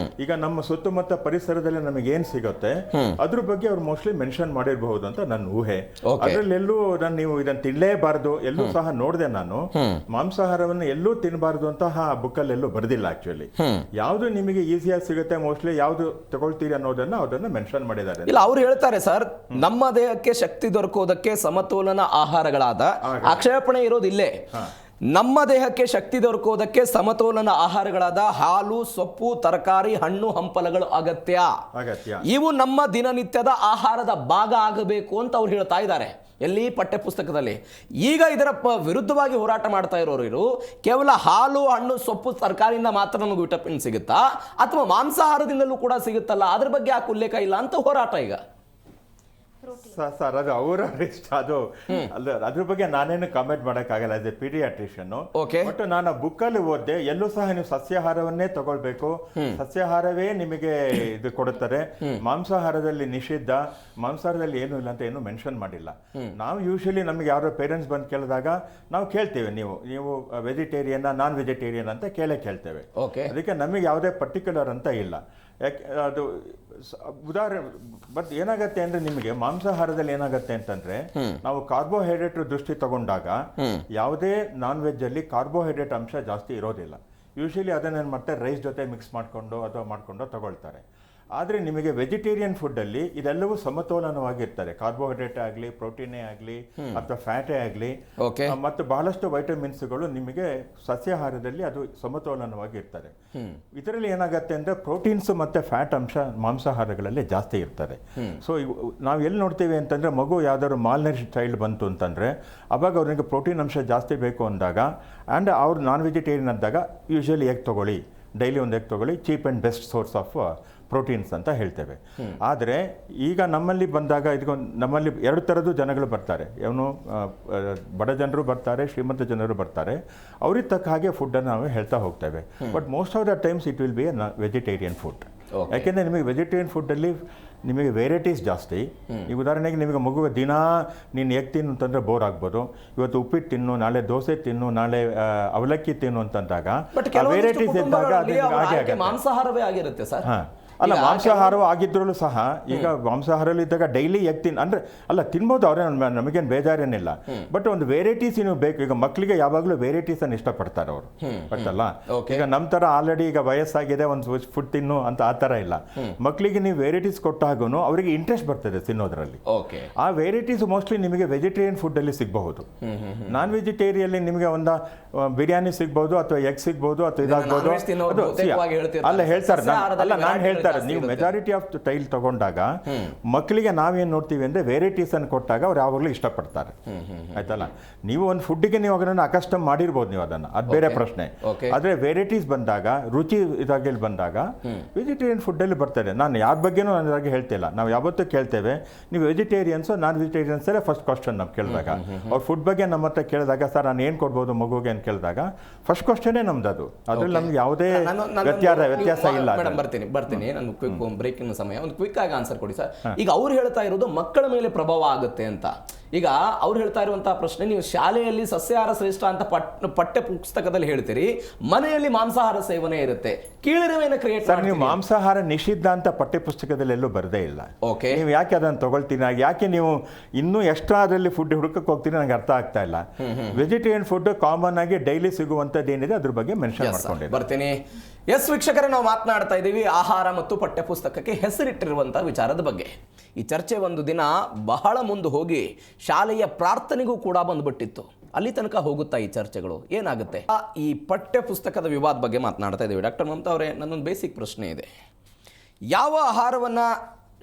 ಈಗ ನಮ್ಮ ಸುತ್ತಮುತ್ತ ಪರಿಸರದಲ್ಲಿ ನಮಗೆ ಏನ್ ಸಿಗುತ್ತೆ ಅದ್ರ ಬಗ್ಗೆ ಅವ್ರು ಮೋಸ್ಟ್ಲಿ ಮೆನ್ಷನ್ ಮಾಡಿರಬಹುದು ಅಂತ ನನ್ನ ಊಹೆ. ಅದ್ರಲ್ಲಿ ಎಲ್ಲೂ ನಾನು ನೀವು ಇದನ್ನ ತಿನ್ಲೇಬಾರ್ದು ಎಲ್ಲೂ ಸಹ ನೋಡಿದೆ ನಾನು, ಮಾಂಸಾಹಾರವನ್ನು ಎಲ್ಲೂ ತಿನ್ನಬಾರ್ದು ಅಂತ ಬುಕ್ಕಲ್ಲಿ ಎಲ್ಲೂ ಬರ್ದಿಲ್ಲ. ಆಕ್ಚುಲಿ ಯಾವ್ದು ನಿಮಗೆ ಈಸಿಯಾಗಿ ಸಿಗುತ್ತೆ ಮೋಸ್ಟ್ಲಿ ಯಾವ್ದು ತಗೊಳ್ತೀರಿ ಅನ್ನೋದನ್ನ ಅದನ್ನ ಮೆನ್ಷನ್ ಮಾಡಿದ್ದಾರೆ. ಇಲ್ಲ, ಅವ್ರು ಹೇಳ್ತಾರೆ ಸರ್, ನಮ್ಮ ದೇಹಕ್ಕೆ ಶಕ್ತಿ ದೊರಕೋದಕ್ಕೆ ಸಮತೋಲನ ಆಹಾರಗಳಾದ ಆಕ್ಷೇಪಣೆ ಇರೋದಿಲ್ಲೇ. ನಮ್ಮ ದೇಹಕ್ಕೆ ಶಕ್ತಿ ದೊರಕೋದಕ್ಕೆ ಸಮತೋಲನ ಆಹಾರಗಳಾದ ಹಾಲು, ಸೊಪ್ಪು, ತರಕಾರಿ, ಹಣ್ಣು, ಹಂಪಲಗಳು ಅಗತ್ಯ. ಇವು ನಮ್ಮ ದಿನನಿತ್ಯದ ಆಹಾರದ ಭಾಗ ಆಗಬೇಕು ಅಂತ ಅವ್ರು ಹೇಳ್ತಾ ಇದ್ದಾರೆ. ಎಲ್ಲಿ? ಪಠ್ಯ ಪುಸ್ತಕದಲ್ಲಿ. ಈಗ ಇದರ ವಿರುದ್ಧವಾಗಿ ಹೋರಾಟ ಮಾಡ್ತಾ ಇರೋರು ಕೇವಲ ಹಾಲು, ಹಣ್ಣು, ಸೊಪ್ಪು, ತರಕಾರಿಯಿಂದ ಮಾತ್ರ ನಮಗೆ ವಿಟಮಿನ್ ಸಿಗುತ್ತಾ ಅಥವಾ ಮಾಂಸಾಹಾರದಿಂದಲೂ ಕೂಡ ಸಿಗುತ್ತಲ್ಲ, ಅದ್ರ ಬಗ್ಗೆ ಯಾಕೆ ಉಲ್ಲೇಖ ಇಲ್ಲ ಅಂತ ಹೋರಾಟ ಈಗ. ಸರ್ ಅದು ಅವರ ಇಷ್ಟ, ಅದು ಅದ್ರ ಬಗ್ಗೆ ನಾನೇನು ಕಾಮೆಂಟ್ ಮಾಡೋಕ್ಕಾಗಲ್ಲ ಆಸ್ ಎ ಪೀಡಿಯಾಟ್ರಿಷಿಯನ್. ಬಟ್ ನಾನು ಆ ಬುಕ್ಕಲ್ಲಿ ಓದಿದೆ, ಎಲ್ಲೂ ಸಹ ನೀವು ಸಸ್ಯಾಹಾರವನ್ನೇ ತಗೊಳ್ಬೇಕು, ಸಸ್ಯಾಹಾರವೇ ನಿಮಗೆ ಇದು ಕೊಡುತ್ತಾರೆ, ಮಾಂಸಾಹಾರದಲ್ಲಿ ನಿಷಿದ್ಧ, ಮಾಂಸಾಹಾರದಲ್ಲಿ ಏನೂ ಇಲ್ಲ ಅಂತ ಏನು ಮೆನ್ಷನ್ ಮಾಡಿಲ್ಲ. ನಾವು ಯೂಶಲಿ ನಮಗೆ ಯಾರೋ ಪೇರೆಂಟ್ಸ್ ಬಂದು ಕೇಳಿದಾಗ ನಾವು ಕೇಳ್ತೇವೆ, ನೀವು ವೆಜಿಟೇರಿಯನ್ ನಾನ್ ವೆಜಿಟೇರಿಯನ್ ಅಂತ ಕೇಳ್ತೇವೆ. ಅದಕ್ಕೆ ನಮಗೆ ಯಾವುದೇ ಪರ್ಟಿಕ್ಯುಲರ್ ಅಂತ ಇಲ್ಲ. ಯಾಕೆ ಅದು ಉದಾಹರಣೆ ಬಟ್ ಏನಾಗತ್ತೆ ಅಂದ್ರೆ ನಿಮಗೆ ಮಾಂಸಾಹಾರದಲ್ಲಿ ಏನಾಗತ್ತೆ ಅಂತಂದ್ರೆ, ನಾವು ಕಾರ್ಬೋಹೈಡ್ರೇಟ್ ದೃಷ್ಟಿ ತಗೊಂಡಾಗ ಯಾವುದೇ ನಾನ್ ವೆಜ್ ಅಲ್ಲಿ ಕಾರ್ಬೋಹೈಡ್ರೇಟ್ ಅಂಶ ಜಾಸ್ತಿ ಇರೋದಿಲ್ಲ. ಯೂಶಲಿ ಅದನ್ನೇನು ಮಾಡ್ತಾರೆ, ರೈಸ್ ಜೊತೆ ಮಿಕ್ಸ್ ಮಾಡಿಕೊಂಡು ಅಥವಾ ಮಾಡಿಕೊಂಡು ತಗೊಳ್ತಾರೆ. ಆದರೆ ನಿಮಗೆ ವೆಜಿಟೇರಿಯನ್ ಫುಡ್ಡಲ್ಲಿ ಇದೆಲ್ಲವೂ ಸಮತೋಲನವಾಗಿರ್ತಾರೆ. ಕಾರ್ಬೋಹೈಡ್ರೇಟ್ ಆಗಲಿ, ಪ್ರೋಟೀನೇ ಆಗಲಿ ಅಥವಾ ಫ್ಯಾಟೇ ಆಗಲಿ, ಮತ್ತು ಬಹಳಷ್ಟು ವೈಟಮಿನ್ಸ್ಗಳು ನಿಮಗೆ ಸಸ್ಯಾಹಾರದಲ್ಲಿ ಅದು ಸಮತೋಲನವಾಗಿರ್ತಾರೆ. ಇದರಲ್ಲಿ ಏನಾಗುತ್ತೆ ಅಂದರೆ ಪ್ರೋಟೀನ್ಸ್ ಮತ್ತು ಫ್ಯಾಟ್ ಅಂಶ ಮಾಂಸಾಹಾರಗಳಲ್ಲಿ ಜಾಸ್ತಿ ಇರ್ತಾರೆ. ಸೊ ನಾವು ಎಲ್ಲಿ ನೋಡ್ತೀವಿ ಅಂತಂದರೆ, ಮಗು ಯಾವ್ದಾದ್ರು ಮಾಲ್ನರಿಶ್ ಚೈಲ್ಡ್ ಬಂತು ಅಂತಂದರೆ ಅವಾಗ ಅವ್ರಿಗೆ ಪ್ರೋಟೀನ್ ಅಂಶ ಜಾಸ್ತಿ ಬೇಕು ಅಂದಾಗ ಆ್ಯಂಡ್ ಅವ್ರು ನಾನ್ ವೆಜಿಟೇರಿಯನ್ ಅಂದಾಗ ಯೂಶಲಿ ಎಗ್ ತೊಗೊಳ್ಳಿ, ಡೈಲಿ ಒಂದು ಎಗ್ ತೊಗೊಳ್ಳಿ, cheap and best source of proteins ಅಂತ ಹೇಳ್ತೇವೆ. ಆದರೆ ಈಗ ನಮ್ಮಲ್ಲಿ ಬಂದಾಗ ನಮ್ಮಲ್ಲಿ 2 ಥರದ್ದು ಜನಗಳು ಬರ್ತಾರೆ. ಅವನು ಬಡ ಜನರು ಬರ್ತಾರೆ, ಶ್ರೀಮಂತ ಜನರು ಬರ್ತಾರೆ. ಅವ್ರಿಗೆ ತಕ್ಕ ಹಾಗೆ ಫುಡ್ಡನ್ನು ನಾವು ಹೇಳ್ತಾ ಹೋಗ್ತೇವೆ. But most of the times it will be A vegetarian food. ಯಾಕೆಂದರೆ ನಿಮಗೆ ವೆಜಿಟೇರಿಯನ್ ಫುಡ್ಡಲ್ಲಿ ನಿಮಗೆ ವೆರೈಟೀಸ್ ಜಾಸ್ತಿ. ಈಗ ಉದಾಹರಣೆಗೆ ನಿಮಗೆ ಮಗುವೆ ದಿನ ನೀನು ಎಗ್ ತಿನ್ನು ಅಂತಂದರೆ ಬೋರ್ ಆಗ್ಬೋದು. ಇವತ್ತು ಉಪ್ಪಿಟ್ಟು ತಿನ್ನು, ನಾಳೆ ದೋಸೆ ತಿನ್ನು, ನಾಳೆ ಅವಲಕ್ಕಿ ತಿನ್ನು ಅಂತಂದಾಗ ವೆರೈಟೀಸ್ ಇದ್ದಾಗ ಹಾಗೆ ಆಗುತ್ತೆ. ಮಾಂಸಾಹಾರವೇ ಆಗಿರುತ್ತೆ ಸರ್. ಅಲ್ಲ, ಮಾಂಸಾಹಾರವೂ ಆಗಿದ್ರೂ ಸಹ ಈಗ ಮಾಂಸಾಹಾರಲ್ಲಿ ಇದ್ದಾಗ ಡೈಲಿ ಎಗ್ ಅಂದರೆ ಅಲ್ಲ ತಿನ್ಬೋದು, ಅವರೇ ನಮಗೇನು ಬೇಜಾರೇನಿಲ್ಲ. ಬಟ್ ಒಂದು ವೆರೈಟೀಸ್ ನೀವು ಬೇಕು. ಈಗ ಮಕ್ಕಳಿಗೆ ಯಾವಾಗಲೂ ವೆರೈಟೀಸನ್ನು ಇಷ್ಟಪಡ್ತಾರೆ ಅವರು, ಬಟ್ಟಲ್ಲ. ಈಗ ನಮ್ಮ ಥರ ಆಲ್ರೆಡಿ ಈಗ ವಯಸ್ಸಾಗಿದೆ ಒಂದು ಫುಡ್ ತಿನ್ನು ಅಂತ ಆ ಥರ ಇಲ್ಲ. ಮಕ್ಕಳಿಗೆ ನೀವು ವೆರೈಟೀಸ್ ಕೊಟ್ಟಾಗೂ ಅವರಿಗೆ ಇಂಟ್ರೆಸ್ಟ್ ಬರ್ತದೆ ತಿನ್ನೋದ್ರಲ್ಲಿ. ಆ ವೆರೈಟೀಸ್ ಮೋಸ್ಟ್ಲಿ ನಿಮಗೆ ವೆಜಿಟೇರಿಯನ್ ಫುಡ್ಡಲ್ಲಿ ಸಿಗಬಹುದು. ನಾನ್ ವೆಜಿಟೇರಿಯಲ್ಲಿ ನಿಮಗೆ ಒಂದು ಬಿರಿಯಾನಿ ಸಿಗ್ಬೋದು ಅಥವಾ ಎಗ್ ಸಿಗ್ಬೋದು ಅಥವಾ ಇದಾಗ್ಬೋದು. ಅಲ್ಲ ಹೇಳ್ತಾರೆ, ಅಲ್ಲ ನಾನು ಹೇಳ್ತಾ ಸರ್ ನೀವು ಮೆಜಾರಿಟಿ ಆಫ್ ಟೈಲ್ ತಗೊಂಡಾಗ ಮಕ್ಕಳಿಗೆ ನಾವೇನು ನೋಡ್ತೀವಿ ಅಂದರೆ ವೆರೈಟೀಸ್ ಅನ್ನು ಕೊಟ್ಟಾಗ ಅವ್ರು ಯಾವಾಗಲೂ ಇಷ್ಟಪಡ್ತಾರೆ. ಆಯ್ತಲ್ಲ, ನೀವು ಒಂದು ಫುಡ್ಡಿಗೆ ನೀವು ಅದನ್ನು ಅಕಸ್ಟಮ್ ಮಾಡಿರ್ಬೋದು ನೀವು ಅದನ್ನು, ಅದು ಬೇರೆ ಪ್ರಶ್ನೆ. ಆದರೆ ವೆರೈಟೀಸ್ ಬಂದಾಗ, ರುಚಿ ಇದಾಗಿ ಬಂದಾಗ ವೆಜಿಟೇರಿಯನ್ ಫುಡ್ಡಲ್ಲಿ ಬರ್ತದೆ. ನಾನು ಯಾರ ಬಗ್ಗೆನೂ ನನಗೆ ಹೇಳ್ತಿಲ್ಲ, ನಾವು ಯಾವತ್ತೂ ಕೇಳ್ತೇವೆ ನೀವು ವೆಜಿಟೇರಿಯನ್ಸು ನಾನ್ ವೆಜಿಟೇರಿಯನ್ಸೇ ಫಸ್ಟ್ ಕ್ವಶನ್ ನಾವು ಕೇಳಿದಾಗ. ಅವ್ರ ಫುಡ್ ಬಗ್ಗೆ ನಮ್ಮ ಹತ್ರ ಕೇಳಿದಾಗ ಸರ್ ನಾನು ಏನು ಕೊಡ್ಬೋದು ಮಗುಗೆ ಅಂತ ಕೇಳಿದಾಗ ಫಸ್ಟ್ ಕ್ವಶನೇ ನಮ್ದು ಅದು. ಅದ್ರಲ್ಲಿ ನಮ್ಗೆ ಯಾವುದೇ ವ್ಯತ್ಯಾಸ ಇಲ್ಲ. ಬರ್ತೀನಿ ನಾನು ಕ್ವಿಕ್ ಬ್ರೇಕಿಂಗ್ ಸಮಯ, ಒಂದು ಕ್ವಿಕ್ ಆಗಿ ಆನ್ಸರ್ ಕೊಡಿ ಸರ್. ಈಗ ಅವ್ರು ಹೇಳ್ತಾ ಇರೋದು ಮಕ್ಕಳ ಮೇಲೆ ಪ್ರಭಾವ ಆಗುತ್ತೆ ಅಂತ. ಈಗ ಅವ್ರು ಹೇಳ್ತಾ ಇರುವಂತಹ ಪ್ರಶ್ನೆ, ನೀವು ಶಾಲೆಯಲ್ಲಿ ಸಸ್ಯಾಹಾರ ಶ್ರೇಷ್ಠ ಅಂತ ಪಠ್ಯ ಪುಸ್ತಕದಲ್ಲಿ ಹೇಳ್ತೀರಿ, ಮನೆಯಲ್ಲಿ ಮಾಂಸಾಹಾರ ಸೇವನೆ ಇರುತ್ತೆ, ಕೀಳಿರುವೆನ ಕ್ರಿಯೇಟ್ ಸರ್. ನೀವು ಮಾಂಸಾಹಾರ ನಿಷಿದ್ಧ ಅಂತ ಪಠ್ಯ ಪುಸ್ತಕದಲ್ಲಿ ಎಲ್ಲೂ ಬರದೇ ಇಲ್ಲ. ಓಕೆ, ನೀವು ಯಾಕೆ ಅದನ್ನು ತಗೊಳ್ತೀರಾ, ಯಾಕೆ ನೀವು ಇನ್ನೂ ಎಕ್ಸ್ಟ್ರಾ ಅದರಲ್ಲಿ ಫುಡ್ ಹುಡುಕಕ್ಕೆ ಹೋಗ್ತೀರಿ, ನನಗೆ ಅರ್ಥ ಆಗ್ತಾ ಇಲ್ಲ. ವೆಜಿಟೇರಿಯನ್ ಫುಡ್ ಕಾಮನ್ ಆಗಿ ಡೈಲಿ ಸಿಗುವಂಥದ್ದು ಏನಿದೆ ಅದ್ರ ಬಗ್ಗೆ ಮೆನ್ಷನ್ ಮಾಡ್ಕೊಂಡಿದ್ದೀನಿ. ಬರ್ತೀನಿ. ಎಸ್ ವೀಕ್ಷಕರೇ, ನಾವು ಮಾತನಾಡ್ತಾ ಇದ್ದೀವಿ ಆಹಾರ ಮತ್ತು ಪಠ್ಯ ಪುಸ್ತಕಕ್ಕೆ ಹೆಸರಿಟ್ಟಿರುವಂತಹ ವಿಚಾರದ ಬಗ್ಗೆ. ಈ ಚರ್ಚೆ ಒಂದು ದಿನ ಬಹಳ ಮುಂದೆ ಹೋಗಿ ಶಾಲೆಯ ಪ್ರಾರ್ಥನೆಗೂ ಕೂಡ ಬಂದ್ಬಿಟ್ಟಿತ್ತು. ಅಲ್ಲಿ ತನಕ ಹೋಗುತ್ತಾ ಈ ಚರ್ಚೆಗಳು, ಏನಾಗುತ್ತೆ? ಈ ಪಠ್ಯ ಪುಸ್ತಕದ ವಿವಾದ ಬಗ್ಗೆ ಮಾತನಾಡ್ತಾ ಇದ್ದೀವಿ. ಡಾಕ್ಟರ್ ಮಮತಾ ಅವರೇ, ನನ್ನೊಂದು ಬೇಸಿಕ್ ಪ್ರಶ್ನೆ ಇದೆ. ಯಾವ ಆಹಾರವನ್ನು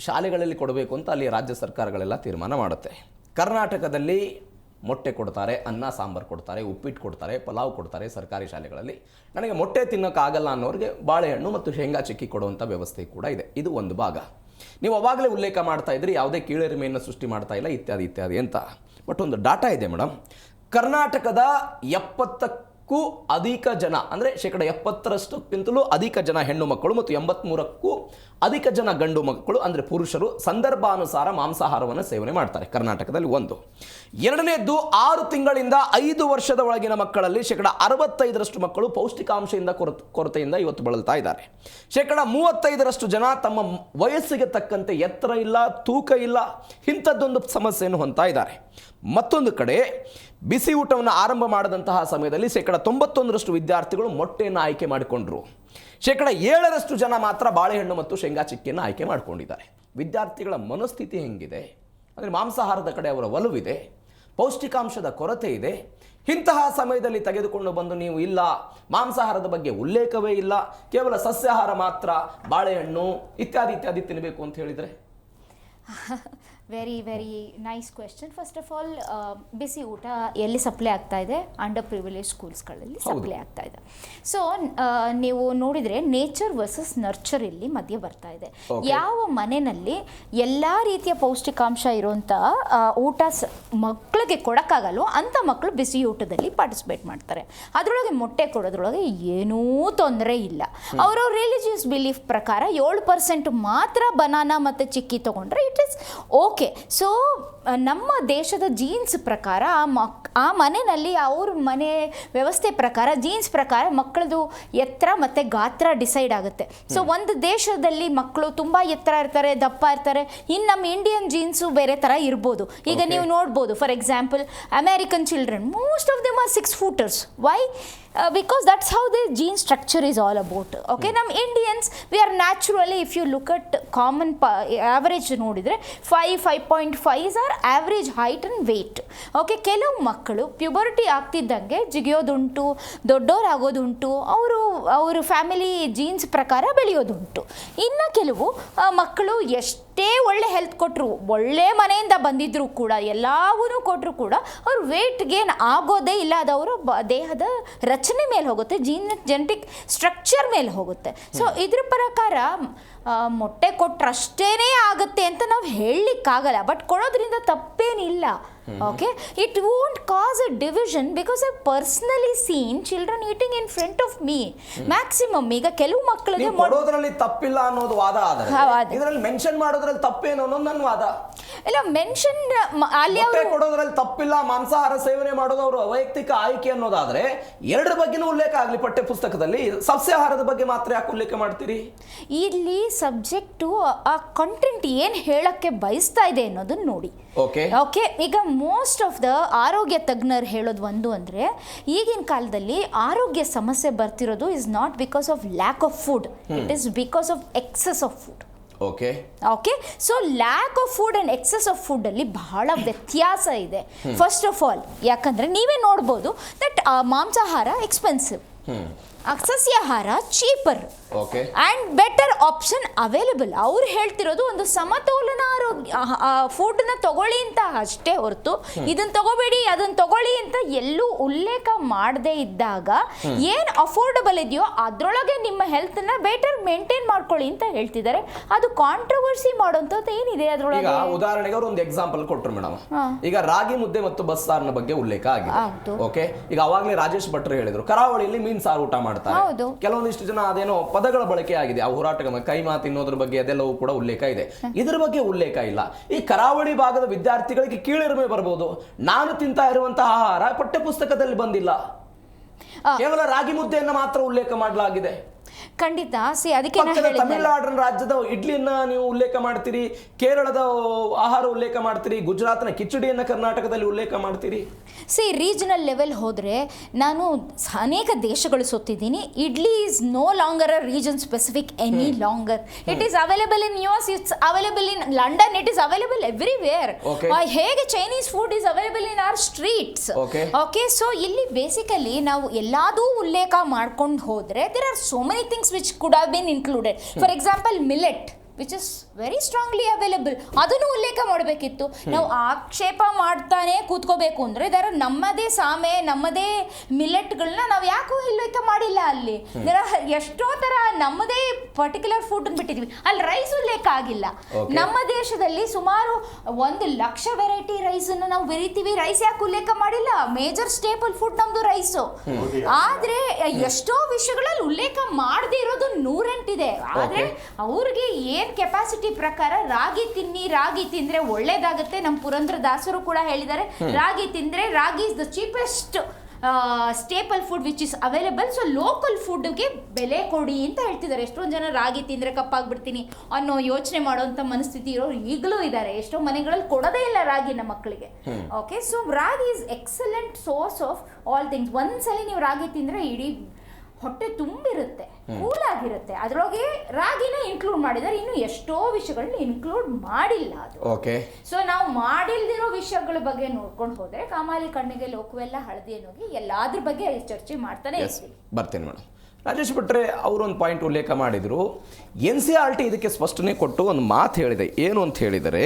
ಶಾಲೆಗಳಲ್ಲಿ ಕೊಡಬೇಕು ಅಂತ ಅಲ್ಲಿ ರಾಜ್ಯ ಸರ್ಕಾರಗಳೆಲ್ಲ ತೀರ್ಮಾನ ಮಾಡುತ್ತೆ. ಕರ್ನಾಟಕದಲ್ಲಿ ಮೊಟ್ಟೆ ಕೊಡ್ತಾರೆ, ಅನ್ನ ಸಾಂಬಾರು ಕೊಡ್ತಾರೆ, ಉಪ್ಪಿಟ್ಟು ಕೊಡ್ತಾರೆ, ಪಲಾವ್ ಕೊಡ್ತಾರೆ ಸರ್ಕಾರಿ ಶಾಲೆಗಳಲ್ಲಿ. ನನಗೆ ಮೊಟ್ಟೆ ತಿನ್ನೋಕ್ಕಾಗಲ್ಲ ಅನ್ನೋರಿಗೆ ಬಾಳೆಹಣ್ಣು ಮತ್ತು ಶೇಂಗಾ ಚಿಕ್ಕಿ ಕೊಡುವಂಥ ವ್ಯವಸ್ಥೆ ಕೂಡ ಇದೆ. ಇದು ಒಂದು ಭಾಗ. ನೀವು ಅವಾಗಲೇ ಉಲ್ಲೇಖ ಮಾಡ್ತಾ ಇದ್ರಿ, ಯಾವುದೇ ಕೀಳರಿಮೆಯನ್ನು ಸೃಷ್ಟಿ ಮಾಡ್ತಾ ಇಲ್ಲ ಇತ್ಯಾದಿ ಇತ್ಯಾದಿ ಅಂತ. ಬಟ್ ಒಂದು ಡಾಟಾ ಇದೆ ಮೇಡಮ್, ಕರ್ನಾಟಕದ 70ಕ್ಕೂ ಅಧಿಕ ಜನ, ಅಂದರೆ 70%ಕ್ಕಿಂತಲೂ ಅಧಿಕ ಜನ ಹೆಣ್ಣು ಮಕ್ಕಳು ಮತ್ತು 83ಕ್ಕೂ ಅಧಿಕ ಜನ ಗಂಡು ಮಕ್ಕಳು, ಅಂದರೆ ಪುರುಷರು ಸಂದರ್ಭಾನುಸಾರ ಮಾಂಸಾಹಾರವನ್ನು ಸೇವನೆ ಮಾಡ್ತಾರೆ ಕರ್ನಾಟಕದಲ್ಲಿ. ಒಂದು. ಎರಡನೇದ್ದು, 6 ತಿಂಗಳಿಂದ 5 ವರ್ಷದ ಒಳಗಿನ ಮಕ್ಕಳಲ್ಲಿ 65% ಮಕ್ಕಳು ಪೌಷ್ಟಿಕಾಂಶದಿಂದ ಕೊರತೆಯಿಂದ ಇವತ್ತು ಬಳಲ್ತಾ ಇದ್ದಾರೆ. 35% ಜನ ತಮ್ಮ ವಯಸ್ಸಿಗೆ ತಕ್ಕಂತೆ ಎತ್ತರ ಇಲ್ಲ, ತೂಕ ಇಲ್ಲ, ಇಂಥದ್ದೊಂದು ಸಮಸ್ಯೆಯನ್ನು ಹೊಂದ್ತಾ ಇದ್ದಾರೆ. ಮತ್ತೊಂದು ಕಡೆ ಬಿಸಿ ಊಟವನ್ನು ಆರಂಭ ಮಾಡಿದಂತಹ ಸಮಯದಲ್ಲಿ 91% ವಿದ್ಯಾರ್ಥಿಗಳು ಮೊಟ್ಟೆಯನ್ನು ಆಯ್ಕೆ ಮಾಡಿಕೊಂಡ್ರು. 7% ಜನ ಮಾತ್ರ ಬಾಳೆಹಣ್ಣು ಮತ್ತು ಶೇಂಗಾ ಚಿಕ್ಕಿಯನ್ನು ಆಯ್ಕೆ ಮಾಡಿಕೊಂಡಿದ್ದಾರೆ. ವಿದ್ಯಾರ್ಥಿಗಳ ಮನಸ್ಥಿತಿ ಹೆಂಗಿದೆ ಅಂದರೆ, ಮಾಂಸಾಹಾರದ ಕಡೆ ಅವರ ಒಲವಿದೆ, ಪೌಷ್ಟಿಕಾಂಶದ ಕೊರತೆ ಇದೆ. ಇಂತಹ ಸಮಯದಲ್ಲಿ ತೆಗೆದುಕೊಂಡು ಬಂದು ನೀವು ಇಲ್ಲ, ಮಾಂಸಾಹಾರದ ಬಗ್ಗೆ ಉಲ್ಲೇಖವೇ ಇಲ್ಲ, ಕೇವಲ ಸಸ್ಯಾಹಾರ ಮಾತ್ರ, ಬಾಳೆಹಣ್ಣು ಇತ್ಯಾದಿ ಇತ್ಯಾದಿ ತಿನ್ನಬೇಕು ಅಂತ ಹೇಳಿದರೆ? Very very nice question. First of all, ಬಿಸಿ ಊಟ ಎಲ್ಲಿ ಸಪ್ಲೈ ಆಗ್ತಾ ಇದೆ? ಅಂಡರ್ ಪ್ರಿವಿಲೇಜ್ ಸ್ಕೂಲ್ಸ್ಗಳಲ್ಲಿ ಸಪ್ಲೈ ಆಗ್ತಾ ಇದೆ. ಸೊ ನೀವು ನೋಡಿದರೆ ನೇಚರ್ ವರ್ಸಸ್ ನರ್ಚರ್ ಇಲ್ಲಿ ಮಧ್ಯೆ ಬರ್ತಾ ಇದೆ. ಯಾವ ಮನೆಯಲ್ಲಿ ಎಲ್ಲ ರೀತಿಯ ಪೌಷ್ಟಿಕಾಂಶ ಇರುವಂಥ ಊಟ ಮಕ್ಕಳಿಗೆ ಕೊಡೋಕ್ಕಾಗಲ್ಲೋ ಅಂಥ ಮಕ್ಕಳು ಬಿಸಿ ಊಟದಲ್ಲಿ ಪಾರ್ಟಿಸಿಪೇಟ್ ಮಾಡ್ತಾರೆ. ಅದರೊಳಗೆ ಮೊಟ್ಟೆ ಕೊಡೋದ್ರೊಳಗೆ ಏನೂ ತೊಂದರೆ ಇಲ್ಲ. ಅವರವ್ರ ರಿಲಿಜಿಯಸ್ ಬಿಲೀಫ್ ಪ್ರಕಾರ 7% ಮಾತ್ರ ಬನಾನಾ ಮತ್ತು ಚಿಕ್ಕಿ ತೊಗೊಂಡ್ರೆ ಇಟ್ ಈಸ್ ಓಕೆ. ಸೊ ನಮ್ಮ ದೇಶದ ಜೀನ್ಸ್ ಪ್ರಕಾರ ಆ ಮನೆಯಲ್ಲಿ ಅವ್ರ ಮನೆ ವ್ಯವಸ್ಥೆ ಪ್ರಕಾರ ಜೀನ್ಸ್ ಪ್ರಕಾರ ಮಕ್ಕಳದು ಎತ್ತರ ಮತ್ತು ಗಾತ್ರ ಡಿಸೈಡ್ ಆಗುತ್ತೆ. ಸೊ ಒಂದು ದೇಶದಲ್ಲಿ ಮಕ್ಕಳು ತುಂಬ ಎತ್ತರ ಇರ್ತಾರೆ, ದಪ್ಪ ಇರ್ತಾರೆ. ಇನ್ನು ನಮ್ಮ ಇಂಡಿಯನ್ ಜೀನ್ಸು ಬೇರೆ ಥರ ಇರ್ಬೋದು. ಈಗ ನೀವು ನೋಡ್ಬೋದು, for example American children, most of them are 6 footers. Why? Because that's how the gene structure is all about. Okay, ನಮ್ಮ Indians we are naturally, if you look at common average ನೋಡಿದರೆ 5.5 are average height and weight. Okay, ಕೆಲವು ಮಕ್ಕಳು puberty ಆಗ್ತಿದ್ದಂಗೆ ಜಿಗಿಯೋದುಂಟು, ದೊಡ್ಡವರಾಗೋದುಂಟು, ಅವರು family jeans ಪ್ರಕಾರ ಬೆಳೆಯೋದುಂಟು. ಇನ್ನು ಕೆಲವು ಮಕ್ಕಳು ಎಷ್ಟೇ ಒಳ್ಳೆ ಹೆಲ್ತ್ ಕೊಟ್ಟರು, ಒಳ್ಳೆ ಮನೆಯಿಂದ ಬಂದಿದ್ದರೂ ಕೂಡ, ಎಲ್ಲವೂ ಕೊಟ್ಟರು ಕೂಡ ಅವ್ರು ವೇಟ್ ಗೇನ್ ಆಗೋದೇ ಇಲ್ಲ. ಅದು ಅವರ ದೇಹದ ರಚನೆ ಮೇಲೆ ಹೋಗುತ್ತೆ, ಜೆನೆಟಿಕ್ ಸ್ಟ್ರಕ್ಚರ್ ಮೇಲೆ ಹೋಗುತ್ತೆ. ಸೊ ಇದ್ರ ಪ್ರಕಾರ ಮೊಟ್ಟೆ ಕೊಟ್ಟರಷ್ಟೇ ಆಗುತ್ತೆ ಅಂತ ನಾವು ಹೇಳಲಿಕ್ಕಾಗಲ್ಲ. ಬಟ್ ಕೊಡೋದ್ರಿಂದ ತಪ್ಪೇನಿಲ್ಲ. Okay, it won't cause a division because I personally seen children eating in front of me. Maximum ಈಗ ಕೆಲವು ಮಕ್ಕಳಿಗೆ ಕೊಡೋದ್ರಲ್ಲಿ ತಪ್ಪಿಲ್ಲ ಅನ್ನೋದು ವಾದ, ಇದರಲ್ಲಿ ಮೆನ್ಷನ್ ಮಾಡೋದ್ರಲ್ಲಿ ತಪ್ಪೇನು ಅನ್ನೋದು ನನ್ನ ವಾದ. ಇಲ್ಲ, ಮೆನ್ಷನ್ ಅಲ್ಲಿ ಕೊಡೋದ್ರಲ್ಲಿ ತಪ್ಪಿಲ್ಲ, ಮಾಂಸಾಹಾರ ಸೇವನೆ ಮಾಡೋದು ಅವರ ವೈಯಕ್ತಿಕ ಆಯ್ಕೆ ಅನ್ನೋದಾದ್ರೆ ಎರಡರ ಬಗ್ಗೆನೂ ಉಲ್ಲೇಖ ಆಗಲಿ ಪಠ್ಯ ಪುಸ್ತಕದಲ್ಲಿ. ಸಸ್ಯಾಹಾರದ ಬಗ್ಗೆ ಮಾತ್ರ ಯಾಕೆ ಉಲ್ಲೇಖ ಮಾಡ್ತೀರಿ? ಇಲ್ಲಿ ಸಬ್ಜೆಕ್ಟು ಆ ಕಂಟೆಂಟ್ ಏನು ಹೇಳಕ್ಕೆ ಬಯಸ್ತಾ ಇದೆ ಅನ್ನೋದನ್ನ ನೋಡಿ. ಓಕೆ, ಈಗ ಮೋಸ್ಟ್ ಆಫ್ ದ ಆರೋಗ್ಯ ತಜ್ಞರು ಹೇಳೋದು ಒಂದು ಅಂದರೆ, ಈಗಿನ ಕಾಲದಲ್ಲಿ ಆರೋಗ್ಯ ಸಮಸ್ಯೆ ಬರ್ತಿರೋದು is not because of lack of food, it is because of excess of food. Okay, so lack of food and excess of ಫುಡ್ಡಲ್ಲಿ ಬಹಳ ವ್ಯತ್ಯಾಸ ಇದೆ. ಫಸ್ಟ್ ಆಫ್ ಆಲ್, ಯಾಕಂದರೆ ನೀವೇ ನೋಡ್ಬೋದು ದಟ್ ಮಾಂಸಾಹಾರ ಎಕ್ಸ್ಪೆನ್ಸಿವ್. ಸಸ್ಯಾಹಾರ cheaper okay and better option available. ಅವ್ರು ಹೇಳ್ತಿರೋದು ಒಂದು ಸಮತೋಲನ ಫುಡ್ನ ತಗೊಳ್ಳಿ ಅಂತ ಅಷ್ಟೇ ಹೊರತು ಇದನ್ನ ತಗೋಬೇಡಿ ಅದನ್ನ ತಗೊಳ್ಳಿ ಅಂತ ಎಲ್ಲೂ ಉಲ್ಲೇಖ ಮಾಡದೇ ಇದ್ದಾಗ ಏನು ಅಫೋರ್ಡಬಲ್ ಇದೆಯೋ ಅದರೊಳಗೆ ನಿಮ್ಮ ಹೆಲ್ತ್ನ ಬೆಟರ್ ಮೇಂಟೈನ್ ಮಾಡ್ಕೊಳ್ಳಿ ಅಂತ ಹೇಳ್ತಿದ್ದಾರೆ. ಅದು ಕಾಂಟ್ರವರ್ಸಿ ಮಾಡೋಂಥದ್ದು ಏನಿದೆ ಈಗ ಅದರೊಳಗೆ? ಉದಾಹರಣೆಗೆ ಅವರು ಒಂದು ಎಕ್ಸಾಂಪಲ್ ಕೊಟ್ಟರು ಮೇಡಮ್. ಈಗ ರಾಗಿ ಮುದ್ದೆ ಮತ್ತು ಬಸ್ಸಾರಿನ ಬಗ್ಗೆ ಉಲ್ಲೇಖ ಆಗಿದೆ. ಓಕೆ, ಈಗ ಅವಾಗಲೇ ರಾಜೇಶ್ ಭಟ್ರು ಹೇಳಿದ್ರು ಕರಾವಳಿಯಲ್ಲಿ ಮೀನ್ ಸಾರು ಊಟ ಮಾಡ್ತಾರೆ. ಕೆಲವೊಂದಿಷ್ಟು ಜನ ಅದೇನೋ ಪದಗಳ ಬಳಕೆ ಆಗಿದೆ, ಆ ಹೋರಾಟಗಳ ಕೈಮಾ ತಿನ್ನೋದ್ರ ಬಗ್ಗೆ ಅದೆಲ್ಲವೂ ಕೂಡ ಉಲ್ಲೇಖ ಇದೆ. ಇದ್ರ ಬಗ್ಗೆ ಉಲ್ಲೇಖ ಇಲ್ಲ. ಈ ಕರಾವಳಿ ಭಾಗದ ವಿದ್ಯಾರ್ಥಿಗಳಿಗೆ ಕೀಳಿರಿಮೆ ಬರಬಹುದು. ನಾನು ತಿಂತಾ ಇರುವಂತಹ ಆಹಾರ ಪಠ್ಯ ಪುಸ್ತಕದಲ್ಲಿ ಬಂದಿಲ್ಲ, ಕೇವಲ ರಾಗಿ ಮುದ್ದೆಯನ್ನು ಮಾತ್ರ ಉಲ್ಲೇಖ ಮಾಡಲಾಗಿದೆ. ಖಂಡಿತ. ಅದಕ್ಕೆ ತಮಿಳುನಾಡಿನ ರಾಜ್ಯದ ಇಡ್ಲಿಯನ್ನ ನೀವು ಉಲ್ಲೇಖ ಮಾಡ್ತೀರಿ, ಕೇರಳದ ಆಹಾರ ಉಲ್ಲೇಖ ಮಾಡ್ತೀರಿ, ಗುಜರಾತ್ನ ಕಿಚಡಿಯನ್ನ ಕರ್ನಾಟಕದಲ್ಲಿ ಉಲ್ಲೇಖ ಮಾಡ್ತೀರಿ. ರೀಜನಲ್ ಲೆವೆಲ್ ಹೋದರೆ ನಾನು ಅನೇಕ ದೇಶಗಳು ಸುತ್ತಿದ್ದೀನಿ. Idli is no longer a region specific any longer. It is available in US, it's available in London, it is available everywhere. ಹೇಗೆ Chinese food is available in our streets. Okay, so ಇಲ್ಲಿ basically ನಾವು ಎಲ್ಲದೂ ಉಲ್ಲೇಖ ಮಾಡ್ಕೊಂಡು ಹೋದರೆ there are so many things which could have been included. For example, millet, which is very strongly available, ಅದನ್ನು ಉಲ್ಲೇಖ ಮಾಡಬೇಕಿತ್ತು. ನಾವು ಆಕ್ಷೇಪ ಮಾಡ್ತಾನೆ ಕೂತ್ಕೋಬೇಕು ಅಂದರೆ ಇದರ ನಮ್ಮದೇ ಸಾಮೆ ನಮ್ಮದೇ ಮಿಲೆಟ್ಗಳನ್ನ ನಾವು ಯಾಕೂ ಉಲ್ಲೇಖ ಮಾಡಿಲ್ಲ. ಅಲ್ಲಿ ಎಷ್ಟೋ ಥರ ನಮ್ಮದೇ ಪರ್ಟಿಕ್ಯುಲರ್ ಫುಡ್ ಬಿಟ್ಟಿದ್ವಿ, ಅಲ್ಲಿ ರೈಸ್ ಉಲ್ಲೇಖ ಆಗಿಲ್ಲ. ನಮ್ಮ ದೇಶದಲ್ಲಿ ಸುಮಾರು 1,00,000 ವೆರೈಟಿ ರೈಸನ್ನು ನಾವು ಬೆರಿತೀವಿ, ರೈಸ್ ಯಾಕೆ ಉಲ್ಲೇಖ ಮಾಡಿಲ್ಲ? ಮೇಜರ್ ಸ್ಟೇಪಲ್ ಫುಡ್ ನಮ್ಮದು ರೈಸು. ಆದರೆ ಎಷ್ಟೋ ವಿಷಯಗಳಲ್ಲಿ ಉಲ್ಲೇಖ ಮಾಡದೇ ಇರೋದು 108 ಇದೆ. ಆದರೆ ಅವ್ರಿಗೆ ಏನು ಕೆಪಾಸಿಟಿ ಪ್ರಕಾರ ರಾಗಿ ತಿನ್ನಿ, ರಾಗಿ ತಿಂದ್ರೆ ಒಳ್ಳೇದಾಗುತ್ತೆ. ನಮ್ಮ ಪುರಂದ್ರದಾಸರು ಕೂಡ ಹೇಳಿದ್ದಾರೆ ರಾಗಿ ತಿಂದ್ರೆ ragi is the cheapest staple food which is available. So local ಫುಡ್ಗೆ ಬೆಲೆ ಕೊಡಿ ಅಂತ ಹೇಳ್ತಿದ್ದಾರೆ. ಎಷ್ಟೊಂದು ಜನ ರಾಗಿ ತಿಂದರೆ ಕಪ್ಪಾಗ್ಬಿಡ್ತೀನಿ ಅನ್ನೋ ಯೋಚನೆ ಮಾಡೋಂಥ ಮನಸ್ಥಿತಿ ಇರೋರು ಈಗಲೂ ಇದ್ದಾರೆ. ಎಷ್ಟೋ ಮನೆಗಳಲ್ಲಿ ಕೊಡೋದೇ ಇಲ್ಲ ರಾಗಿನ ಮಕ್ಕಳಿಗೆ. Okay, so ragi is excellent source of all things. ಒಂದ್ಸಲಿ ನೀವು ರಾಗಿ ತಿಂದರೆ ಇಡೀ ಹೊಟ್ಟೆ ತುಂಬಿರುತ್ತೆ, ಕೂಲ್ ಆಗಿರುತ್ತೆ. ಅದರೊಳಗೆ ರಾಗಿನ ಇನ್ಕ್ಲೂಡ್ ಮಾಡಿದ್ದಾರೆ, ಇನ್ನು ಎಷ್ಟೋ ವಿಷಯಗಳನ್ನ ಇನ್ಕ್ಲೂಡ್ ಮಾಡಿಲ್ಲ ಅದು. ಓಕೆ, ಸೊ ನಾವು ಮಾಡಿಲ್ದಿರೋ ವಿಷಯಗಳ ಬಗ್ಗೆ ನೋಡ್ಕೊಂಡು ಹೋದ್ರೆ ಕಾಮಾಲಿ ಕಣ್ಣಿಗೆ ಲೋಕವೆಲ್ಲ ಹಳದಿ ಅನ್ನೋಗಿ ಎಲ್ಲಾದ್ರ ಬಗ್ಗೆ ಚರ್ಚೆ ಮಾಡ್ತಾನೆ ಇರ್ತೀವಿ. ಬರ್ತೀನಿ ಮೇಡಮ್. ರಾಜೇಶ್ ಭಟ್ರೆ ಅವರು ಒಂದು ಪಾಯಿಂಟ್ ಉಲ್ಲೇಖ ಮಾಡಿದರು. NCERT ಇದಕ್ಕೆ ಸ್ಪಷ್ಟನೆ ಕೊಟ್ಟು ಒಂದು ಮಾತು ಹೇಳಿದೆ. ಏನು ಅಂತ ಹೇಳಿದರೆ,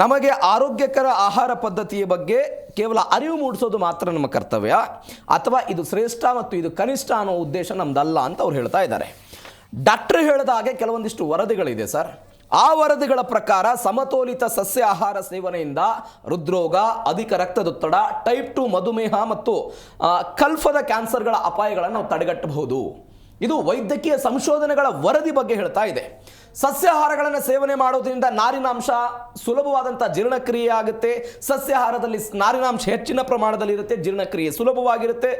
ನಮಗೆ ಆರೋಗ್ಯಕರ ಆಹಾರ ಪದ್ಧತಿಯ ಬಗ್ಗೆ ಕೇವಲ ಅರಿವು ಮೂಡಿಸೋದು ಮಾತ್ರ ನಮ್ಮ ಕರ್ತವ್ಯ, ಅಥವಾ ಇದು ಶ್ರೇಷ್ಠ ಮತ್ತು ಇದು ಕನಿಷ್ಠ ಅನ್ನೋ ಉದ್ದೇಶ ನಮ್ದಲ್ಲ ಅಂತ ಅವ್ರು ಹೇಳ್ತಾ ಇದ್ದಾರೆ. ಡಾಕ್ಟರ್ ಹೇಳಿದ ಹಾಗೆ ಕೆಲವೊಂದಿಷ್ಟು ವರದಿಗಳಿದೆ ಸರ್. ಆ ವರದಿಗಳ ಪ್ರಕಾರ ಸಮತೋಲಿತ ಸಸ್ಯ ಆಹಾರ ಸೇವನೆಯಿಂದ ಹೃದ್ರೋಗ, ಅಧಿಕ ರಕ್ತದೊತ್ತಡ, ಟೈಪ್ 2 ಮಧುಮೇಹ ಮತ್ತು ಕಲ್ಫದ ಕ್ಯಾನ್ಸರ್ಗಳ ಅಪಾಯಗಳನ್ನು ನಾವು ತಡೆಗಟ್ಟಬಹುದು. ಇದು ವೈದ್ಯಕೀಯ ಸಂಶೋಧನೆಗಳ ವರದಿ ಬಗ್ಗೆ ಹೇಳ್ತಾ ಇದೆ. ಸಸ್ಯಾಹಾರಗಳನ್ನು ಸೇವನೆ ಮಾಡೋದ್ರಿಂದ ನಾರಿನಾಂಶ ಸುಲಭವಾದಂಥ ಜೀರ್ಣಕ್ರಿಯೆ ಆಗುತ್ತೆ. ಸಸ್ಯಾಹಾರದಲ್ಲಿ ನಾರಿನಾಂಶ ಹೆಚ್ಚಿನ ಪ್ರಮಾಣದಲ್ಲಿ ಇರುತ್ತೆ, ಜೀರ್ಣಕ್ರಿಯೆ ಸುಲಭವಾಗಿರುತ್ತೆ.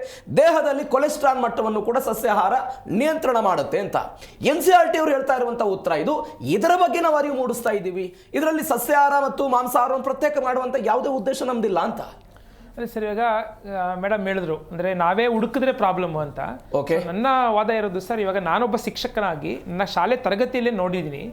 ದೇಹದಲ್ಲಿ ಕೊಲೆಸ್ಟ್ರಾಲ್ ಮಟ್ಟವನ್ನು ಕೂಡ ಸಸ್ಯಾಹಾರ ನಿಯಂತ್ರಣ ಮಾಡುತ್ತೆ ಅಂತ NCERT ಅವರು ಹೇಳ್ತಾ ಇರುವಂಥ ಉತ್ತರ ಇದು. ಇದರ ಬಗ್ಗೆ ನಾವು ಅರಿವು ಮೂಡಿಸ್ತಾ ಇದ್ದೀವಿ. ಇದರಲ್ಲಿ ಸಸ್ಯಾಹಾರ ಮತ್ತು ಮಾಂಸಾಹಾರವನ್ನು ಪ್ರತ್ಯೇಕ ಮಾಡುವಂಥ ಯಾವುದೇ ಉದ್ದೇಶ ನಮ್ದಿಲ್ಲ ಅಂತ. ಅದೇ ಸರ್, ಇವಾಗ ಮೇಡಮ್ ಹೇಳಿದ್ರು ಅಂದರೆ ನಾವೇ ಹುಡುಕಿದ್ರೆ ಪ್ರಾಬ್ಲಮ್ಮು ಅಂತ. ನನ್ನ ವಾದ ಇರೋದು ಸರ್, ಇವಾಗ ನಾನೊಬ್ಬ ಶಿಕ್ಷಕನಾಗಿ ನನ್ನ ಶಾಲೆ ತರಗತಿಯಲ್ಲೇ ನೋಡಿದ್ದೀನಿ.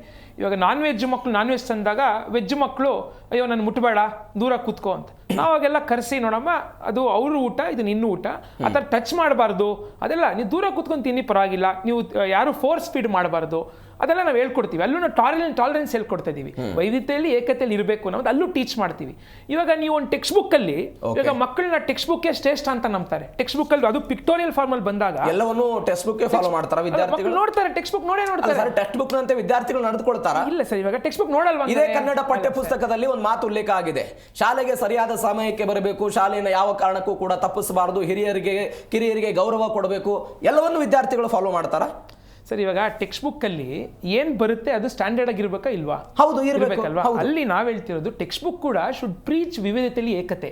ಇವಾಗ ನಾನ್ ವೆಜ್ ತಂದಾಗ ವೆಜ್ ಮಕ್ಕಳು ಅಯ್ಯೋ ನಾನು ಮುಟ್ಟಬೇಡ ದೂರ ಕೂತ್ಕೋ ಅಂತ. ನಾವಾಗೆಲ್ಲ ಕರೆಸಿ ನೋಡಮ್ಮ ಅದು ಅವ್ರ ಊಟ, ಇದು ನಿನ್ನ ಊಟ, ಆ ಥರ ಟಚ್ ಮಾಡಬಾರ್ದು, ಅದೆಲ್ಲ ನೀವು ದೂರ ಕೂತ್ಕೊಂಡು ತಿನ್ನಿ ಪರವಾಗಿಲ್ಲ, ನೀವು ಯಾರು ಫೋರ್ಸ್ ಫೀಡ್ ಮಾಡಬಾರ್ದು, ಅದೆಲ್ಲ ನಾವು ಹೇಳ್ಕೊಡ್ತೀವಿ. ಅಲ್ಲೂ ನಾವು ಟಾಲರೆನ್ಸ್ ಹೇಳ್ಕೊಡ್ತಾ ಇದೀವಿ. ವೈವಿಧ್ಯತೆಯಲ್ಲಿ ಏಕತೆಯಲ್ಲಿ ಇರಬೇಕು ಅನ್ನೋದು ಅಲ್ಲೂ ಟೀಚ್ ಮಾಡ್ತೀವಿ. ಇವಾಗ ನೀವು ಒಂದು ಟೆಕ್ಸ್ಟ್ ಬುಕ್ ಅಲ್ಲಿ ಇವಾಗ ಮಕ್ಕಳನ್ನ ಟೆಕ್ಸ್ಟ್ ಬುಕ್ ಶ್ರೇಷ್ಠ ಅಂತ ನಂಬ್ತಾರೆ. ಟೆಕ್ಸ್ಟ್ ಬುಕ್ ಅಲ್ಲಿ ಅದು ಪಿಕ್ಟೋರಿಯಲ್ ಫಾರ್ಮ್ ಅಲ್ಲಿ ಬಂದಾಗ ಎಲ್ಲವನ್ನೂ ಟೆಕ್ಸ್ಟ್ ಬುಕ್ ಫಾಲೋ ಮಾಡ್ತಾರೆ ವಿದ್ಯಾರ್ಥಿಗಳು. ನೋಡ್ತಾರೆ ಟೆಕ್ಸ್ಟ್ ಬುಕ್ ನೋಡ್ತಾರೆ. ಟೆಕ್ಸ್ಟ್ ಬುಕ್ ನಂತೆ ವಿದ್ಯಾರ್ಥಿಗಳು ನಡೆದುಕೊಳ್ತಾರ? ಇಲ್ಲ ಸರ್, ಇವಾಗ ಟೆಕ್ಸ್ಟ್ ಬುಕ್ ನೋಡಲ್ವಾ? ಇದೇ ಕನ್ನಡ ಪಠ್ಯ ಪುಸ್ತಕದಲ್ಲಿ ಒಂದು ಮಾತು ಉಲ್ಲೇಖ ಆಗಿದೆ. ಶಾಲೆಗೆ ಸರಿಯಾದ ಸಮಯಕ್ಕೆ ಬರಬೇಕು, ಶಾಲೆಯನ್ನು ಯಾವ ಕಾರಣಕ್ಕೂ ಕೂಡ ತಪ್ಪಿಸಬಾರದು, ಕಿರಿಯರಿಗೆ ಗೌರವ ಕೊಡಬೇಕು, ಎಲ್ಲವನ್ನು ವಿದ್ಯಾರ್ಥಿಗಳು ಫಾಲೋ ಮಾಡ್ತಾರ? ಸರ್, ಇವಾಗ ಟೆಕ್ಸ್ಟ್ ಬುಕ್ ಅಲ್ಲಿ ಏನ್ ಬರುತ್ತೆ ಅದು ಸ್ಟ್ಯಾಂಡರ್ಡ್ ಆಗಿರ್ಬೇಕಾ ಇಲ್ವಾ? ಹೌದು, ಇರ್ಬೇಕಲ್ವಾ? ಅಲ್ಲಿ ನಾವ್ ಹೇಳ್ತಿರೋದು ಟೆಕ್ಸ್ಟ್ ಬುಕ್ ಕೂಡ ಶುಡ್ ಪ್ರೀಚ್ ವಿವಿಧತೆಯಲ್ಲಿ ಏಕತೆ.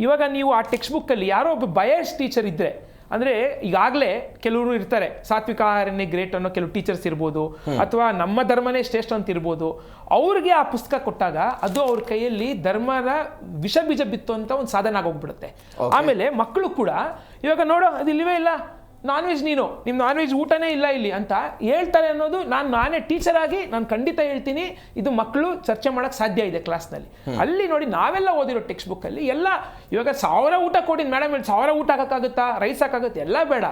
ಇವಾಗ ನೀವು ಆ ಟೆಕ್ಸ್ಟ್ ಬುಕ್ ಅಲ್ಲಿ ಯಾರೋ ಒಬ್ಬ ಬಯಸ್ ಟೀಚರ್ ಇದ್ರೆ, ಅಂದ್ರೆ ಈಗಾಗಲೇ ಕೆಲವರು ಇರ್ತಾರೆ, ಸಾತ್ವಿಕ ಆಹಾರನೇ ಗ್ರೇಟ್ ಅನ್ನೋ ಕೆಲವು ಟೀಚರ್ಸ್ ಇರ್ಬೋದು, ಅಥವಾ ನಮ್ಮ ಧರ್ಮನೇ ಶ್ರೇಷ್ಠ ಅಂತ ಇರ್ಬೋದು. ಅವ್ರಿಗೆ ಆ ಪುಸ್ತಕ ಕೊಟ್ಟಾಗ ಅದು ಅವ್ರ ಕೈಯಲ್ಲಿ ಧರ್ಮದ ವಿಷ ಬೀಜ ಬಿತ್ತು ಅಂತ ಒಂದು ಸಾಧನ ಆಗೋಗ್ಬಿಡುತ್ತೆ. ಆಮೇಲೆ ಮಕ್ಕಳು ಕೂಡ ಇವಾಗ ನೋಡೋ ಅದು ಇಲ್ಲವೇ ಇಲ್ಲ, ನಾನ್ ವೆಜ್ ನಿಮ್ಮ ನಾನ್ ವೆಜ್ ಊಟನೇ ಇಲ್ಲ ಇಲ್ಲಿ ಅಂತ ಹೇಳ್ತಾರೆ ಅನ್ನೋದು ನಾನೇ ಟೀಚರ್ ಆಗಿ ನಾನು ಖಂಡಿತ ಹೇಳ್ತೀನಿ, ಇದು ಮಕ್ಕಳು ಚರ್ಚೆ ಮಾಡಕ್ ಸಾಧ್ಯ ಇದೆ ಕ್ಲಾಸ್ನಲ್ಲಿ. ಅಲ್ಲಿ ನೋಡಿ ನಾವೆಲ್ಲ ಓದಿರೋ ಟೆಕ್ಸ್ಟ್ ಬುಕ್ ಅಲ್ಲಿ ಎಲ್ಲ ಇವಾಗ 1000 ಊಟ ಕೊಡಿ ಮೇಡಮ್, 1000 ಊಟ ಹಾಕಕ್ಕಾಗುತ್ತಾ, ರೈಸ್ ಹಾಕಾಗುತ್ತೆ, ಎಲ್ಲ ಬೇಡ.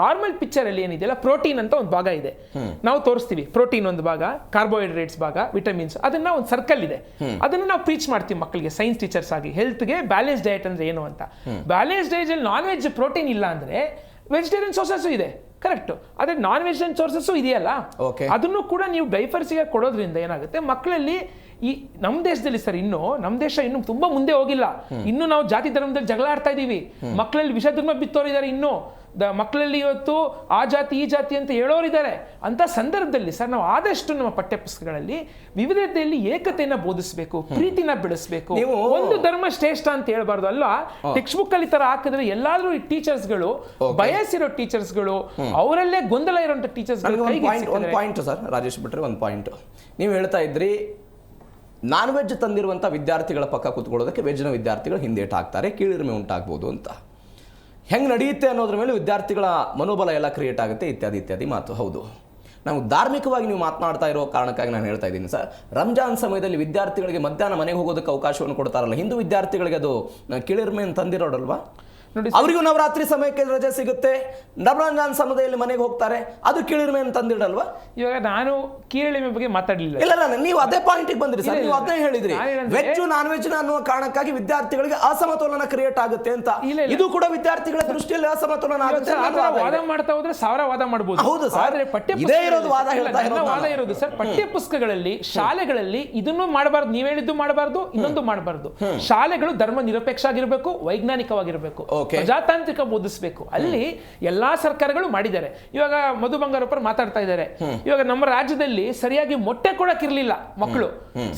ನಾರ್ಮಲ್ ಪಿಕ್ಚರ್ ಅಲ್ಲಿ ಏನಿದೆಯಲ್ಲ, ಪ್ರೋಟೀನ್ ಅಂತ ಒಂದು ಭಾಗ ಇದೆ, ನಾವು ತೋರಿಸ್ತೀವಿ. ಪ್ರೋಟೀನ್ ಒಂದು ಭಾಗ, ಕಾರ್ಬೋಹೈಡ್ರೇಟ್ಸ್ ಭಾಗ, ವಿಟಮಿನ್ಸ್, ಅದನ್ನ ಒಂದು ಸರ್ಕಲ್ ಇದೆ, ಅದನ್ನ ನಾವು ಪ್ರೀಚ್ ಮಾಡ್ತೀವಿ ಮಕ್ಕಳಿಗೆ ಸೈನ್ಸ್ ಟೀಚರ್ಸ್ ಆಗಿ. ಹೆಲ್ತ್ಗೆ ಬ್ಯಾಲೆನ್ಸ್ ಡಯಟ್ ಅಂದ್ರೆ ಏನು ಅಂತ. ಬ್ಯಾಲೆನ್ಸ್ ಡಯಟ್ ಅಲ್ಲಿ ನಾನ್ ವೆಜ್ ಪ್ರೋಟೀನ್ ಇಲ್ಲ ಅಂದ್ರೆ ವೆಜಿಟೇರಿಯನ್ ಸೋರ್ಸಸ್ ಇದೆ, ಕರೆಕ್ಟ್. ಅದೇ ನಾನ್ ವೆಜಿಟೇರಿಯನ್ ಸೋರ್ಸಸ್ ಇದೆಯಲ್ಲ, ಅದನ್ನು ಕೂಡ ನೀವು ಡೈಫರ್ಸಿಗೆ ಕೊಡೋದ್ರಿಂದ ಏನಾಗುತ್ತೆ ಮಕ್ಕಳಲ್ಲಿ. ಈ ನಮ್ಮ ದೇಶದಲ್ಲಿ ಸರ್, ನಮ್ಮ ದೇಶ ಇನ್ನು ತುಂಬಾ ಮುಂದೆ ಹೋಗಿಲ್ಲ. ಇನ್ನು ನಾವು ಜಾತಿ ಧರ್ಮದಲ್ಲಿ ಜಗಳ ಆಡ್ತಾ ಇದೀವಿ. ಮಕ್ಕಳಲ್ಲಿ ವಿಷಧರ್ಮ ಬಿತ್ತೋರಿದ್ದಾರೆ. ಇನ್ನು ಮಕ್ಕಳಲ್ಲಿ ಇವತ್ತು ಆ ಜಾತಿ ಈ ಜಾತಿ ಅಂತ ಹೇಳೋರಿದ್ದಾರೆ. ಅಂತ ಸಂದರ್ಭದಲ್ಲಿ ಸರ್, ನಾವು ಆದಷ್ಟು ನಮ್ಮ ಪಠ್ಯ ಪುಸ್ತಕಗಳಲ್ಲಿ ವಿವಿಧತೆಯಲ್ಲಿ ಏಕತೆಯನ್ನ ಬೋಧಿಸಬೇಕು, ಪ್ರೀತಿನ ಬೆಳೆಸಬೇಕು. ಒಂದು ಧರ್ಮ ಶ್ರೇಷ್ಠ ಅಂತ ಹೇಳ್ಬಾರ್ದು ಅಲ್ವಾ. ಟೆಕ್ಸ್ಟ್ ಬುಕ್ ಅಲ್ಲಿ ತರ ಹಾಕಿದ್ರೆ ಎಲ್ಲಾದ್ರೂ ಈ ಟೀಚರ್ಸ್ಗಳು, ಬಯಸ್ ಇರೋ ಟೀಚರ್ಸ್ಗಳು, ಅವರಲ್ಲೇ ಗೊಂದಲ ಇರುವಂತ ಟೀಚರ್ಸ್. ಒಂದು ಪಾಯಿಂಟ್ ಸರ್ ರಾಜೇಶ್ ಬಿಟ್ರೆ, ಒಂದು ಪಾಯಿಂಟ್ ನೀವು ಹೇಳ್ತಾ ಇದ್ರಿ, ನಾನ್ ವೆಜ್ ತಂದಿರುವಂಥ ವಿದ್ಯಾರ್ಥಿಗಳ ಪಕ್ಕ ಕೂತ್ಕೊಳ್ಳೋದಕ್ಕೆ ವೆಜ್ನ ವಿದ್ಯಾರ್ಥಿಗಳು ಹಿಂದೇಟು ಹಾಕ್ತಾರೆ, ಕೀಳಿರಿಮೆ ಉಂಟಾಗ್ಬೋದು ಅಂತ. ಹೆಂಗೆ ನಡೆಯುತ್ತೆ ಅನ್ನೋದ್ರ ಮೇಲೆ ವಿದ್ಯಾರ್ಥಿಗಳ ಮನೋಬಲ ಎಲ್ಲ ಕ್ರಿಯೇಟ್ ಆಗುತ್ತೆ, ಇತ್ಯಾದಿ ಇತ್ಯಾದಿ ಮಾತು. ಹೌದು, ನಾವು ಧಾರ್ಮಿಕವಾಗಿ ನೀವು ಮಾತನಾಡ್ತಾ ಇರೋ ಕಾರಣಕ್ಕಾಗಿ ನಾನು ಹೇಳ್ತಾ ಇದ್ದೀನಿ ಸರ್. ರಂಜಾನ್ ಸಮಯದಲ್ಲಿ ವಿದ್ಯಾರ್ಥಿಗಳಿಗೆ ಮಧ್ಯಾಹ್ನ ಮನೆಗೆ ಹೋಗೋದಕ್ಕೆ ಅವಕಾಶವನ್ನು ಕೊಡ್ತಾರಲ್ಲ, ಹಿಂದೂ ವಿದ್ಯಾರ್ಥಿಗಳಿಗೆ ಅದು ಕೀಳಿರಿಮೆ ತಂದಿರೋಡಲ್ವಾ? ಅವರಿಗೂ ನವರಾತ್ರಿ ಸಮಯಕ್ಕೆ ರಜೆ ಸಿಗುತ್ತೆ, ರಂಜಾನ್ ಸಮಯದಲ್ಲಿ ಮನೆಗೆ ಹೋಗ್ತಾರೆ, ಅದು ಕೀಳಿರಿಮೆ ತಂದಿಡಲ್ವಾ? ಇವಾಗ ನಾನು ಕೀಳಿರಿಮೆ ಬಗ್ಗೆ ಮಾತಾಡಲಿಲ್ಲ. ಇಲ್ಲ, ನೀವು ಅದೇ ಪಾಯಿಂಟಿಗೆ ಬಂದ್ರಿ ಸರ್, ನೀವು ಅದನ್ನೇ ಹೇಳಿದ್ರಿ, ವೆಜ್ ನಾನ್ ವೆಜ್ ಅನ್ನುವ ಕಾರಣಕ್ಕಾಗಿ ವಿದ್ಯಾರ್ಥಿಗಳಿಗೆ ಅಸಮತೋಲನ ಕ್ರಿಯೇಟ್ ಆಗುತ್ತೆ ಅಂತ. ಇದು ಕೂಡ ವಿದ್ಯಾರ್ಥಿಗಳ ದೃಷ್ಟಿಯಲ್ಲಿ ಅಸಮತೋಲನ ಆಗುತ್ತೆ. ವಾದ ಮಾಡ್ತಾ ಹೋದ್ರೆ 1000 ವಾದ ಮಾಡಬಹುದು. ಹೌದು ಸರ್, ಇದೇ ಇರೋದು ವಾದ ಇರೋದು ಸರ್. ಪಠ್ಯ ಪುಸ್ತಕಗಳಲ್ಲಿ, ಶಾಲೆಗಳಲ್ಲಿ ಇದನ್ನು ಮಾಡಬಾರ್ದು, ನೀವ್ ಹೇಳಿದ್ದು ಮಾಡಬಾರ್ದು, ಇನ್ನೊಂದು ಮಾಡಬಾರ್ದು. ಶಾಲೆಗಳು ಧರ್ಮ ನಿರಪೇಕ್ಷ ಆಗಿರ್ಬೇಕು, ವೈಜ್ಞಾನಿಕವಾಗಿರ್ಬೇಕು, ಪ್ರಜಾತಾಂತ್ರಿಕ ಬೋಧಿಸಬೇಕು. ಅಲ್ಲಿ ಎಲ್ಲಾ ಸರ್ಕಾರಗಳು ಮಾಡಿದ್ದಾರೆ. ಇವಾಗ ಮಧು ಬಂಗಾರಪ್ಪರು ಮಾತಾಡ್ತಾ ಇದ್ದಾರೆ, ಇವಾಗ ನಮ್ಮ ರಾಜ್ಯದಲ್ಲಿ ಸರಿಯಾಗಿ ಮೊಟ್ಟೆ ಕೊಡಕ್ಕಿರ್ಲಿಲ್ಲ ಮಕ್ಕಳು,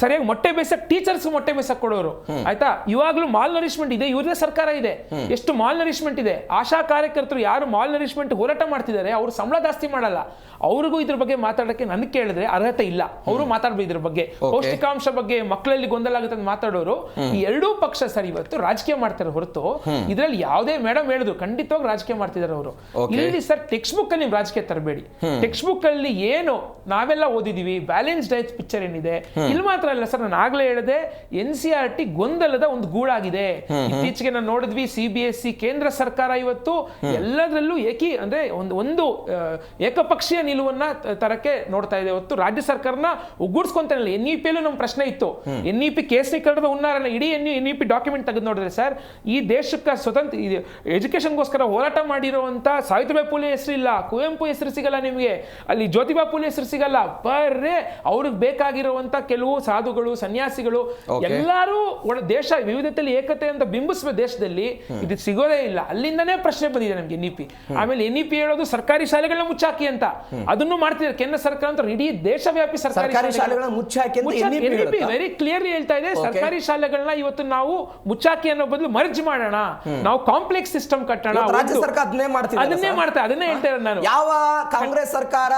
ಸರಿಯಾಗಿ ಮೊಟ್ಟೆ ಬೇಸಕ್ ಟೀಚರ್ಸ್ ಮೊಟ್ಟೆ ಬೇಸಕ್ ಕೊಡೋರು, ಆಯ್ತಾ. ಇವಾಗ್ಲೂ ಮಾಲ್ ನರಿಶ್ಮೆಂಟ್ ಇದೆ, ಇವ್ರದೇ ಸರ್ಕಾರ ಇದೆ. ಎಷ್ಟು ಮಾಲ್ ನರಿಶ್ಮೆಂಟ್ ಇದೆ. ಆಶಾ ಕಾರ್ಯಕರ್ತರು ಯಾರು ಮಾಲ್ ನರಿಶ್ಮೆಂಟ್ ಹೋರಾಟ ಮಾಡ್ತಿದ್ದಾರೆ, ಅವ್ರು ಸಂಬಳ ಜಾಸ್ತಿ ಮಾಡಲ್ಲ. ಅವ್ರಿಗೂ ಇದ್ರ ಬಗ್ಗೆ ಮಾತಾಡಕ್ಕೆ ನನ್ಗೆ ಕೇಳಿದ್ರೆ ಅರ್ಹತೆ ಇಲ್ಲ. ಅವರು ಮಾತಾಡ್ಬೋದು ಇದ್ರ ಬಗ್ಗೆ, ಪೌಷ್ಟಿಕಾಂಶ ಬಗ್ಗೆ, ಮಕ್ಕಳಲ್ಲಿ ಗೊಂದಲ ಆಗುತ್ತೆ ಅಂತ ಮಾತಾಡೋರು. ಈ ಎರಡೂ ಪಕ್ಷ ಸರ್ ಇವತ್ತು ರಾಜಕೀಯ ಮಾಡ್ತಾರೆ ಹೊರತು ಇದ್ರಲ್ಲಿ ಯಾವುದೇ ಮೇಡಮ್ ಹೇಳಿದ್ರು ಖಂಡಿತವಾಗಿ ರಾಜಕೀಯ ಮಾಡ್ತಿದ್ದಾರೆ ಅವರು. ಇಲ್ಲಿ ಸರ್ ಟೆಕ್ಸ್ಟ್ ಬುಕ್ ಅಲ್ಲಿ ನೀವು ರಾಜಕೀಯ ತರಬೇಡಿ. ಟೆಕ್ಸ್ಟ್ ಬುಕ್ ಅಲ್ಲಿ ಏನು ನಾವೆಲ್ಲ ಓದಿದೀವಿ, ಬ್ಯಾಲೆನ್ಸ್ ಡಯಟ್ ಪಿಕ್ಚರ್ ಏನಿದೆ, ಇಲ್ಲಿ ಮಾತ್ರ ಅಲ್ಲ ಸರ್, ನಾನು ಆಗ್ಲೇ ಹೇಳಿದೆ, NCERT ಗೊಂದಲದ ಒಂದು ಗೂಡಾಗಿದೆ. ಇತ್ತೀಚೆಗೆ ನಾವು ನೋಡಿದ್ವಿ, CBSE ಕೇಂದ್ರ ಸರ್ಕಾರ ಇವತ್ತು ಎಲ್ಲದರಲ್ಲೂ ಅಂದ್ರೆ ಒಂದು ಏಕಪಕ್ಷೀಯ ನಿಲುವನ್ನ ತರಕ್ಕೆ ನೋಡ್ತಾ ಇದೆ ಹೊತ್ತು ರಾಜ್ಯ ಸರ್ಕಾರನ ಒಗ್ಗೂಡಿಸ್ಕೊಂತಾನಲ್ಲ. NEP ಯಲ್ಲೂ ನಮ್ಮ ಪ್ರಶ್ನೆ ಇತ್ತು, NEP ಕೇಸರೀಕರಣದ ಹುನ್ನಾರಲ್ಲ. ಇಡೀ NEP ಡಾಕ್ಯುಮೆಂಟ್ ತೆಗೆದು ನೋಡಿದ್ರೆ ಸರ್, ಈ ದೇಶಕ್ಕೆ ಸ್ವತಂತ್ರ ಎಜುಕೇಶನ್ಗೋಸ್ಕರ ಹೋರಾಟ ಮಾಡಿರುವಂತ ಸಾವಿತ್ರಿಬಾಯಿ ಫುಲೆ ಹೆಸರಿಲ್ಲ, ಕುವೆಂಪು ಹೆಸರು ಸಿಗಲ್ಲ ನಿಮಗೆ, ಅಲ್ಲಿ ಜ್ಯೋತಿಬಾ ಫುಲೆ ಹೆಸರು ಸಿಗಲ್ಲ. ಬರ್ರೆ ಅವ್ರಿಗೆ ಬೇಕಾಗಿರುವಂತ ಕೆಲವು ಸಾಧುಗಳು, ಸನ್ಯಾಸಿಗಳು ಎಲ್ಲರೂ ದೇಶ ವಿವಿಧತೆಯಲ್ಲಿ ಏಕತೆ ಅಂತ ಬಿಂಬಿಸುವ ದೇಶದಲ್ಲಿ ಇದು ಸಿಗೋದೇ ಇಲ್ಲ. ಅಲ್ಲಿಂದನೇ ಪ್ರಶ್ನೆ ಬಂದಿದೆ ನಮ್ಗೆ NEP. ಆಮೇಲೆ NEP ಹೇಳೋದು ಸರ್ಕಾರಿ ಶಾಲೆಗಳನ್ನ ಮುಚ್ಚಾಕಿ ಅಂತ, ಅದನ್ನು ಮಾಡ್ತಿದ್ದಾರೆ ಕೇಂದ್ರ ಸರ್ಕಾರ ಅಂತ. ಇಡೀ ದೇಶವ್ಯಾಪಿ ಸರ್ಕಾರಿ ಶಾಲೆಗಳನ್ನ ಮುಚ್ಚಾಕಿ ವೆರಿ ಕ್ಲಿಯರ್ಲಿ ಹೇಳ್ತಾ ಇದೆ. ಸರ್ಕಾರಿ ಶಾಲೆಗಳನ್ನ ಇವತ್ತು ನಾವು ಮುಚ್ಚಾಕಿ ಅನ್ನೋ ಬದಲು ಮರ್ಜ್ ಮಾಡೋಣ, ನಾವು ಕಾಂಪ್ಲೆಕ್ಸ್ ಸಿಸ್ಟಮ್ ಕಟ್ಟೋಣ. ರಾಜ್ಯ ಸರ್ಕಾರ ಅದನ್ನೇ ಮಾಡ್ತಾ ಹೇಳ್ತಾ ಇರೋದು ನಾನು. ಯಾವ ಕಾಂಗ್ರೆಸ್ ಸರ್ಕಾರ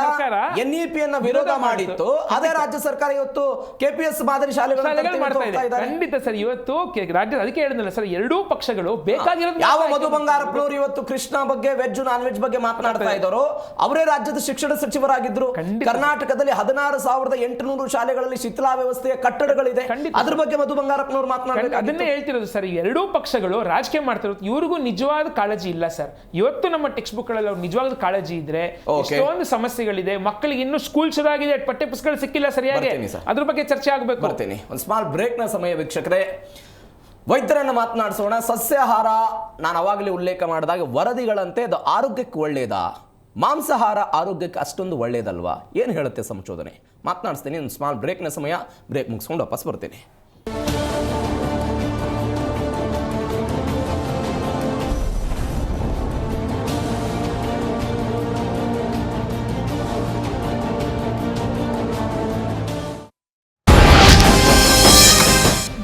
NEP ಅನ್ನ ವಿರೋಧ ಮಾಡಿತ್ತು, ಅದೇ ರಾಜ್ಯ ಸರ್ಕಾರ ಇವತ್ತು KPS ಮಾದರಿ ಶಾಲೆಗಳು ಮಾಡ್ತಾ ಇದೆ. ಖಂಡಿತ ಸರ್, ಇವತ್ತು ರಾಜ್ಯ ಅದಕ್ಕೆ ಹೇಳಿದ್ನಲ್ಲ ಸರ್, ಎರಡೂ ಪಕ್ಷಗಳು ಬೇಕಾಗಿರೋದು. ಯಾವ ಮಧು ಬಂಗಾರಪ್ಪನವರು ಇವತ್ತು ಕೃಷ್ಣ ಬಗ್ಗೆ, ವೆಜ್ ನಾನ್ ವೆಜ್ ಬಗ್ಗೆ ಮಾತನಾಡ್ತಾ ಇದ್ದಾರೋ ಅವರೇ ರಾಜ್ಯದ ಶಿಕ್ಷಣ ಸಚಿವರಾಗಿದ್ರು. ಕರ್ನಾಟಕದಲ್ಲಿ 16,800 ಶಾಲೆಗಳಲ್ಲಿ ಶಿಥಿಲಾ ವ್ಯವಸ್ಥೆಯ ಕಟ್ಟಡಗಳಿದೆ. ಅದ್ರ ಬಗ್ಗೆ ಮಧು ಬಂಗಾರಪ್ಪನವರು ಮಾತನಾಡ್ತಾರೆ. ಅದನ್ನೇ ಹೇಳ್ತಿರೋದು ಸರ್, ಎರಡೂ ಪಕ್ಷಗಳು ರಾಜಕೀಯ ಮಾಡ್ತಿರೋದು. ಇವ್ರಿಗೂ ನಿಜವಾದ ಕಾಳಜಿ ಇಲ್ಲ ಸರ್. ಇವತ್ತು ನಮ್ಮ ಟೆಕ್ಸ್ಟ್ ಬುಕ್ ಗಳಲ್ಲಿ ಅವ್ರು ನಿಜವಾದ ಕಾಳಜಿ ಇದ್ರೆ, ಎಷ್ಟೊಂದು ಸಮಸ್ಯೆಗಳಿದೆ. ಮಕ್ಕಳಿಗೆ ಇನ್ನೂ ಸ್ಕೂಲ್ ಶುರು ಆಗಿದೆ, ಪಠ್ಯ ಪುಸ್ತಕಗಳು ಸಿಕ್ಕಿಲ್ಲ ಸರಿಯಾಗಿ, ಅದ್ರ ಬಗ್ಗೆ ಚರ್ಚೆ ಆಗಬೇಕು. ಬರ್ತೀನಿ, ಒಂದು ಸ್ಮಾಲ್ ಬ್ರೇಕ್ ನ ಸಮಯ ವೀಕ್ಷಕರೇ. ವೈದ್ಯರನ್ನ ಮಾತನಾಡಿಸೋಣ. ಸಸ್ಯಾಹಾರ ನಾನು ಅವಾಗಲೇ ಉಲ್ಲೇಖ ಮಾಡಿದಾಗ ವರದಿಗಳಂತೆ ಅದು ಆರೋಗ್ಯಕ್ಕೆ ಒಳ್ಳೆಯದಾ, ಮಾಂಸಾಹಾರ ಆರೋಗ್ಯಕ್ಕೆ ಅಷ್ಟೊಂದು ಒಳ್ಳೆಯದಲ್ವಾ, ಏನು ಹೇಳುತ್ತೆ ಸಂಶೋಧನೆ? ಮಾತನಾಡಿಸ್ತೀನಿ. ಒಂದು ಸ್ಮಾಲ್ ಬ್ರೇಕ್ನ ಸಮಯ, ಬ್ರೇಕ್ ಮುಗಿಸ್ಕೊಂಡು ವಾಪಸ್ ಬರ್ತೀನಿ.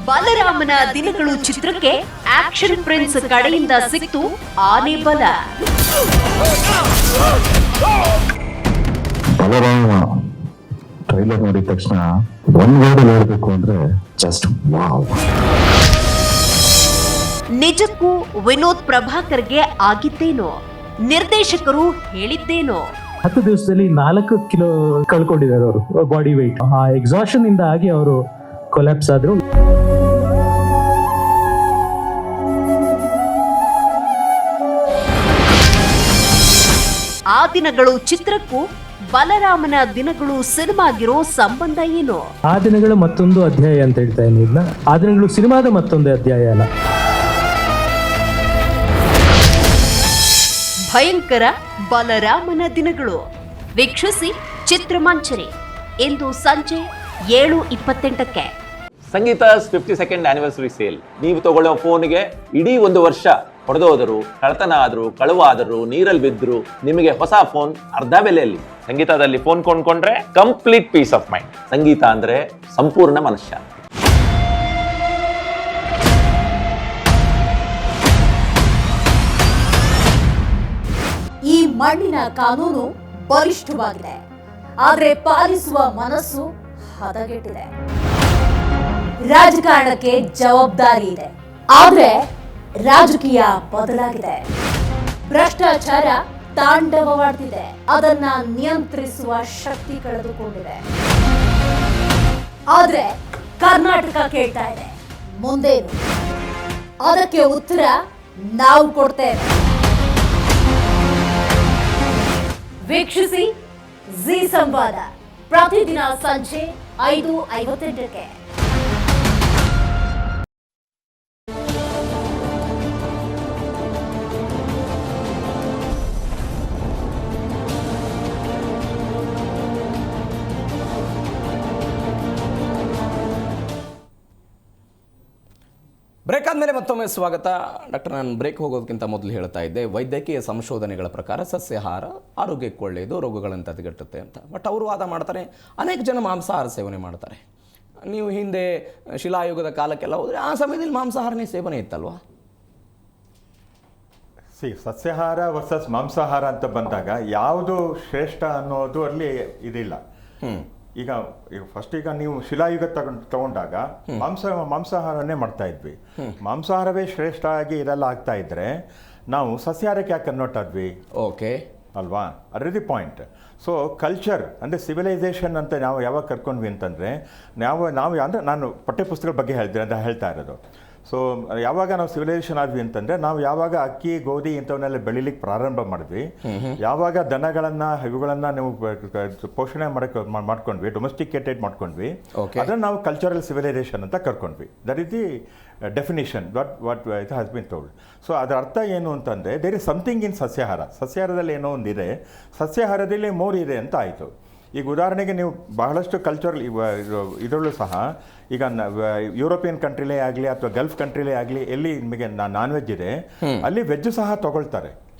ಬಾಲರಾಮನ ದಿನಗಳು ಚಿತ್ರಕ್ಕೆ ಆಕ್ಷನ್ ಪ್ರಿನ್ಸ್ ಕಡೆಯಿಂದ ಸಿಕ್ತು ಆನೆ ಬಲ. ಬಾಲರಾಮ ಟ್ರೈಲರ್ ನೋಡಿದ ತಕ್ಷಣ ಒಂದ್ ವರ್ಡ್ ಹೇಳ್ಬೇಕು ಅಂದ್ರೆ ಜಸ್ಟ್ ವಾವ್. ನಿಜಕ್ಕೂ ವಿನೋದ್ ಪ್ರಭಾಕರ್ಗೆ ಆಗಿದ್ದೇನೋ? ನಿರ್ದೇಶಕರು ಹೇಳಿದ್ದೇನೋ. 10 ದಿವಸದಲ್ಲಿ 4 ಕಿಲೋ ಕಳ್ಕೊಂಡಿದ್ದಾರೆ ಅವರು ಬಾಡಿ ವೆಯ್ಟ್. ಆ ಎಕ್ಸಾಷನ್ ಇಂದ ಆಗಿ ಅವರು ಕೊಲ್ಯಾಪ್ಸ್ ಆದ್ರು. ಆ ದಿನಗಳು ಚಿತ್ರಕ್ಕೂ ಬಲರಾಮನ ದಿನಗಳು ಸಿನಿಮಾಗಿರೋ ಸಂಬಂಧ ಏನು? ಆ ದಿನಗಳು ಮತ್ತೊಂದು ಅಧ್ಯಾಯ ಅಂತ ಹೇಳ್ತಾ ಇದನ್ನ. ಆ ದಿನಗಳು ಸಿನಿಮಾದ ಮತ್ತೊಂದು ಅಧ್ಯಾಯ ಅಲ್ಲ. ಭಯಂಕರ ಬಲರಾಮನ ದಿನಗಳು ವೀಕ್ಷಿಸಿ ಚಿತ್ರಮಂಚರಿ ಇಂದು ಸಂಜೆ 7:28ಕ್ಕೆ. ಸಂಗೀತಾಸ್ 52nd ಆನಿವರ್ಸರಿ ಸೇಲ್. ನೀವು ತಗೊಳ್ಳೋ ಫೋನ್ಗೆ ಇಡೀ 1 ವರ್ಷ ಹೊಡೆದೋದರು, ಕಳ್ತನ ಆದ್ರು, ಕಳುವಾದರು, ನೀರಲ್ಲಿ ಬಿದ್ರು ನಿಮಗೆ ಹೊಸ ಫೋನ್ ಅರ್ಧ ಬೆಲೆಯಲ್ಲಿ. ಸಂಗೀತದಲ್ಲಿ ಫೋನ್ ಕೊಂಡ್ಕೊಂಡ್ರೆ ಕಂಪ್ಲೀಟ್ ಪೀಸ್ ಆಫ್ ಮೈಂಡ್. ಸಂಗೀತ ಅಂದ್ರೆ ಸಂಪೂರ್ಣ ಮನುಷ್ಯ. ಈ ಮಣ್ಣಿನ ಕಾನೂನು ಬಲಿಷ್ಠವಾಗಿದೆ, ಆದರೆ ಪಾಲಿಸುವ ಮನಸ್ಸು ಹದಗೆಟ್ಟಿದೆ. ರಾಜಕಾರಣಕ್ಕೆ ಜವಾಬ್ದಾರಿ ಇದೆ, ಆದ್ರೆ ರಾಜಕೀಯ ಬದಲಾಗಿದೆ. ಭ್ರಷ್ಟಾಚಾರ ತಾಂಡವವಾಡ್ತಿದೆ, ಅದನ್ನ ನಿಯಂತ್ರಿಸುವ ಶಕ್ತಿ ಕಳೆದುಕೊಂಡಿದೆ. ಆದ್ರೆ ಕರ್ನಾಟಕ ಕೇಳ್ತಾ ಇದೆ, ಮುಂದೇನು? ಅದಕ್ಕೆ ಉತ್ತರ ನಾವು ಕೊಡ್ತೇವೆ. ವೀಕ್ಷಿಸಿ ಜಿ ಸಂವಾದ ಪ್ರತಿದಿನ ಸಂಜೆ 5:58ಕ್ಕೆ. ಬ್ರೇಕ್ ಆದಮೇಲೆ ಮತ್ತೊಮ್ಮೆ ಸ್ವಾಗತ. ಡಾಕ್ಟರ್, ನಾನು ಬ್ರೇಕ್ ಹೋಗೋದಕ್ಕಿಂತ ಮೊದಲು ಹೇಳ್ತಾ ಇದ್ದೆ, ವೈದ್ಯಕೀಯ ಸಂಶೋಧನೆಗಳ ಪ್ರಕಾರ ಸಸ್ಯಾಹಾರ ಆರೋಗ್ಯಕ್ಕೆ ಒಳ್ಳೆಯದು, ರೋಗಗಳನ್ನು ತಡೆಗಟ್ಟುತ್ತೆ ಅಂತ. ಬಟ್ ಅವರು ವಾದ ಮಾಡ್ತಾರೆ, ಅನೇಕ ಜನ ಮಾಂಸಾಹಾರ ಸೇವನೆ ಮಾಡ್ತಾರೆ. ನೀವು ಹಿಂದೆ ಶಿಲಾಯುಗದ ಕಾಲಕ್ಕೆಲ್ಲ ಹೋದರೆ ಆ ಸಮಯದಲ್ಲಿ ಮಾಂಸಾಹಾರನೇ ಸೇವನೆ ಇತ್ತಲ್ವಾ? ಸಸ್ಯಾಹಾರ ವರ್ಸಸ್ ಮಾಂಸಾಹಾರ ಅಂತ ಬಂದಾಗ ಯಾವುದು ಶ್ರೇಷ್ಠ ಅನ್ನೋದು ಅಲ್ಲಿ ಇದಿಲ್ಲ. ಈಗ ಫಸ್ಟ್ ಈಗ ನೀವು ಶಿಲಾಯುಗ ತಗೊಂಡಾಗ ಮಾಂಸಾಹಾರನೇ ಮಾಡ್ತಾ ಇದ್ವಿ. ಮಾಂಸಾಹಾರವೇ ಶ್ರೇಷ್ಠ ಆಗಿ ಇದೆಲ್ಲ ಆಗ್ತಾ ಇದ್ರೆ ನಾವು ಸಸ್ಯಾಹಾರಕ್ಕೆ ಯಾಕೆ ಕನ್ವರ್ಟ್ ಆದ್ವಿ? ಓಕೆ ಅಲ್ವಾ? ಅದೇ ಪಾಯಿಂಟ್. ಸೊ ಕಲ್ಚರ್ ಅಂದರೆ ಸಿವಿಲೈಸೇಷನ್ ಅಂತ ನಾವು ಯಾವಾಗ ಕರ್ಕೊಂಡ್ವಿ ಅಂತಂದರೆ ನಾವು ಅಂದರೆ ನಾನು ಪಠ್ಯಪುಸ್ತಕಗಳ ಬಗ್ಗೆ ಹೇಳ್ತಾ ಇರೋದು. ಸೊ ಯಾವಾಗ ನಾವು ಸಿವಿಲೈಸೇಷನ್ ಆದ್ವಿ ಅಂತಂದರೆ ನಾವು ಯಾವಾಗ ಅಕ್ಕಿ ಗೋಧಿ ಇಂಥವನ್ನೆಲ್ಲ ಬೆಳಿಲಿಕ್ಕೆ ಪ್ರಾರಂಭ ಮಾಡಿದ್ವಿ, ಯಾವಾಗ ದನಗಳನ್ನು ಇವುಗಳನ್ನು ನೀವು ಪೋಷಣೆ ಮಾಡ್ಕೊಂಡ್ವಿ, ಡೊಮೆಸ್ಟಿಕೇಟೆಡ್ ಮಾಡ್ಕೊಂಡ್ವಿ, ಅದನ್ನು ನಾವು ಕಲ್ಚರಲ್ ಸಿವಿಲೈಸೇಷನ್ ಅಂತ ಕರ್ಕೊಂಡ್ವಿ. That is the definition what it has been told. So ಅದರ ಅರ್ಥ ಏನು ಅಂತಂದರೆ ದೇರ್ ಇಸ್ ಸಮಥಿಂಗ್ ಇನ್ ಸಸ್ಯಾಹಾರದಲ್ಲಿ ಏನೋ ಒಂದಿದೆ, ಸಸ್ಯಾಹಾರದಲ್ಲಿ ಮೋರ್ ಇದೆ ಅಂತ ಆಯಿತು. ಈಗ ಉದಾಹರಣೆಗೆ ನೀವು ಬಹಳಷ್ಟು ಕಲ್ಚರಲ್ ಇದರಲ್ಲೂ ಸಹ ಈಗ ಯುರೋಪಿಯನ್ ಕಂಟ್ರಿಲೇ ಆಗಲಿ ಅಥವಾ ಗಲ್ಫ್ ಕಂಟ್ರಿಲೇ ಆಗಲಿ ಎಲ್ಲಿ ನಿಮಗೆ ನಾನ್ ವೆಜ್ ಇದೆ ಅಲ್ಲಿ ವೆಜ್ ಸಹ ತಗೊಳ್ತಾರೆ.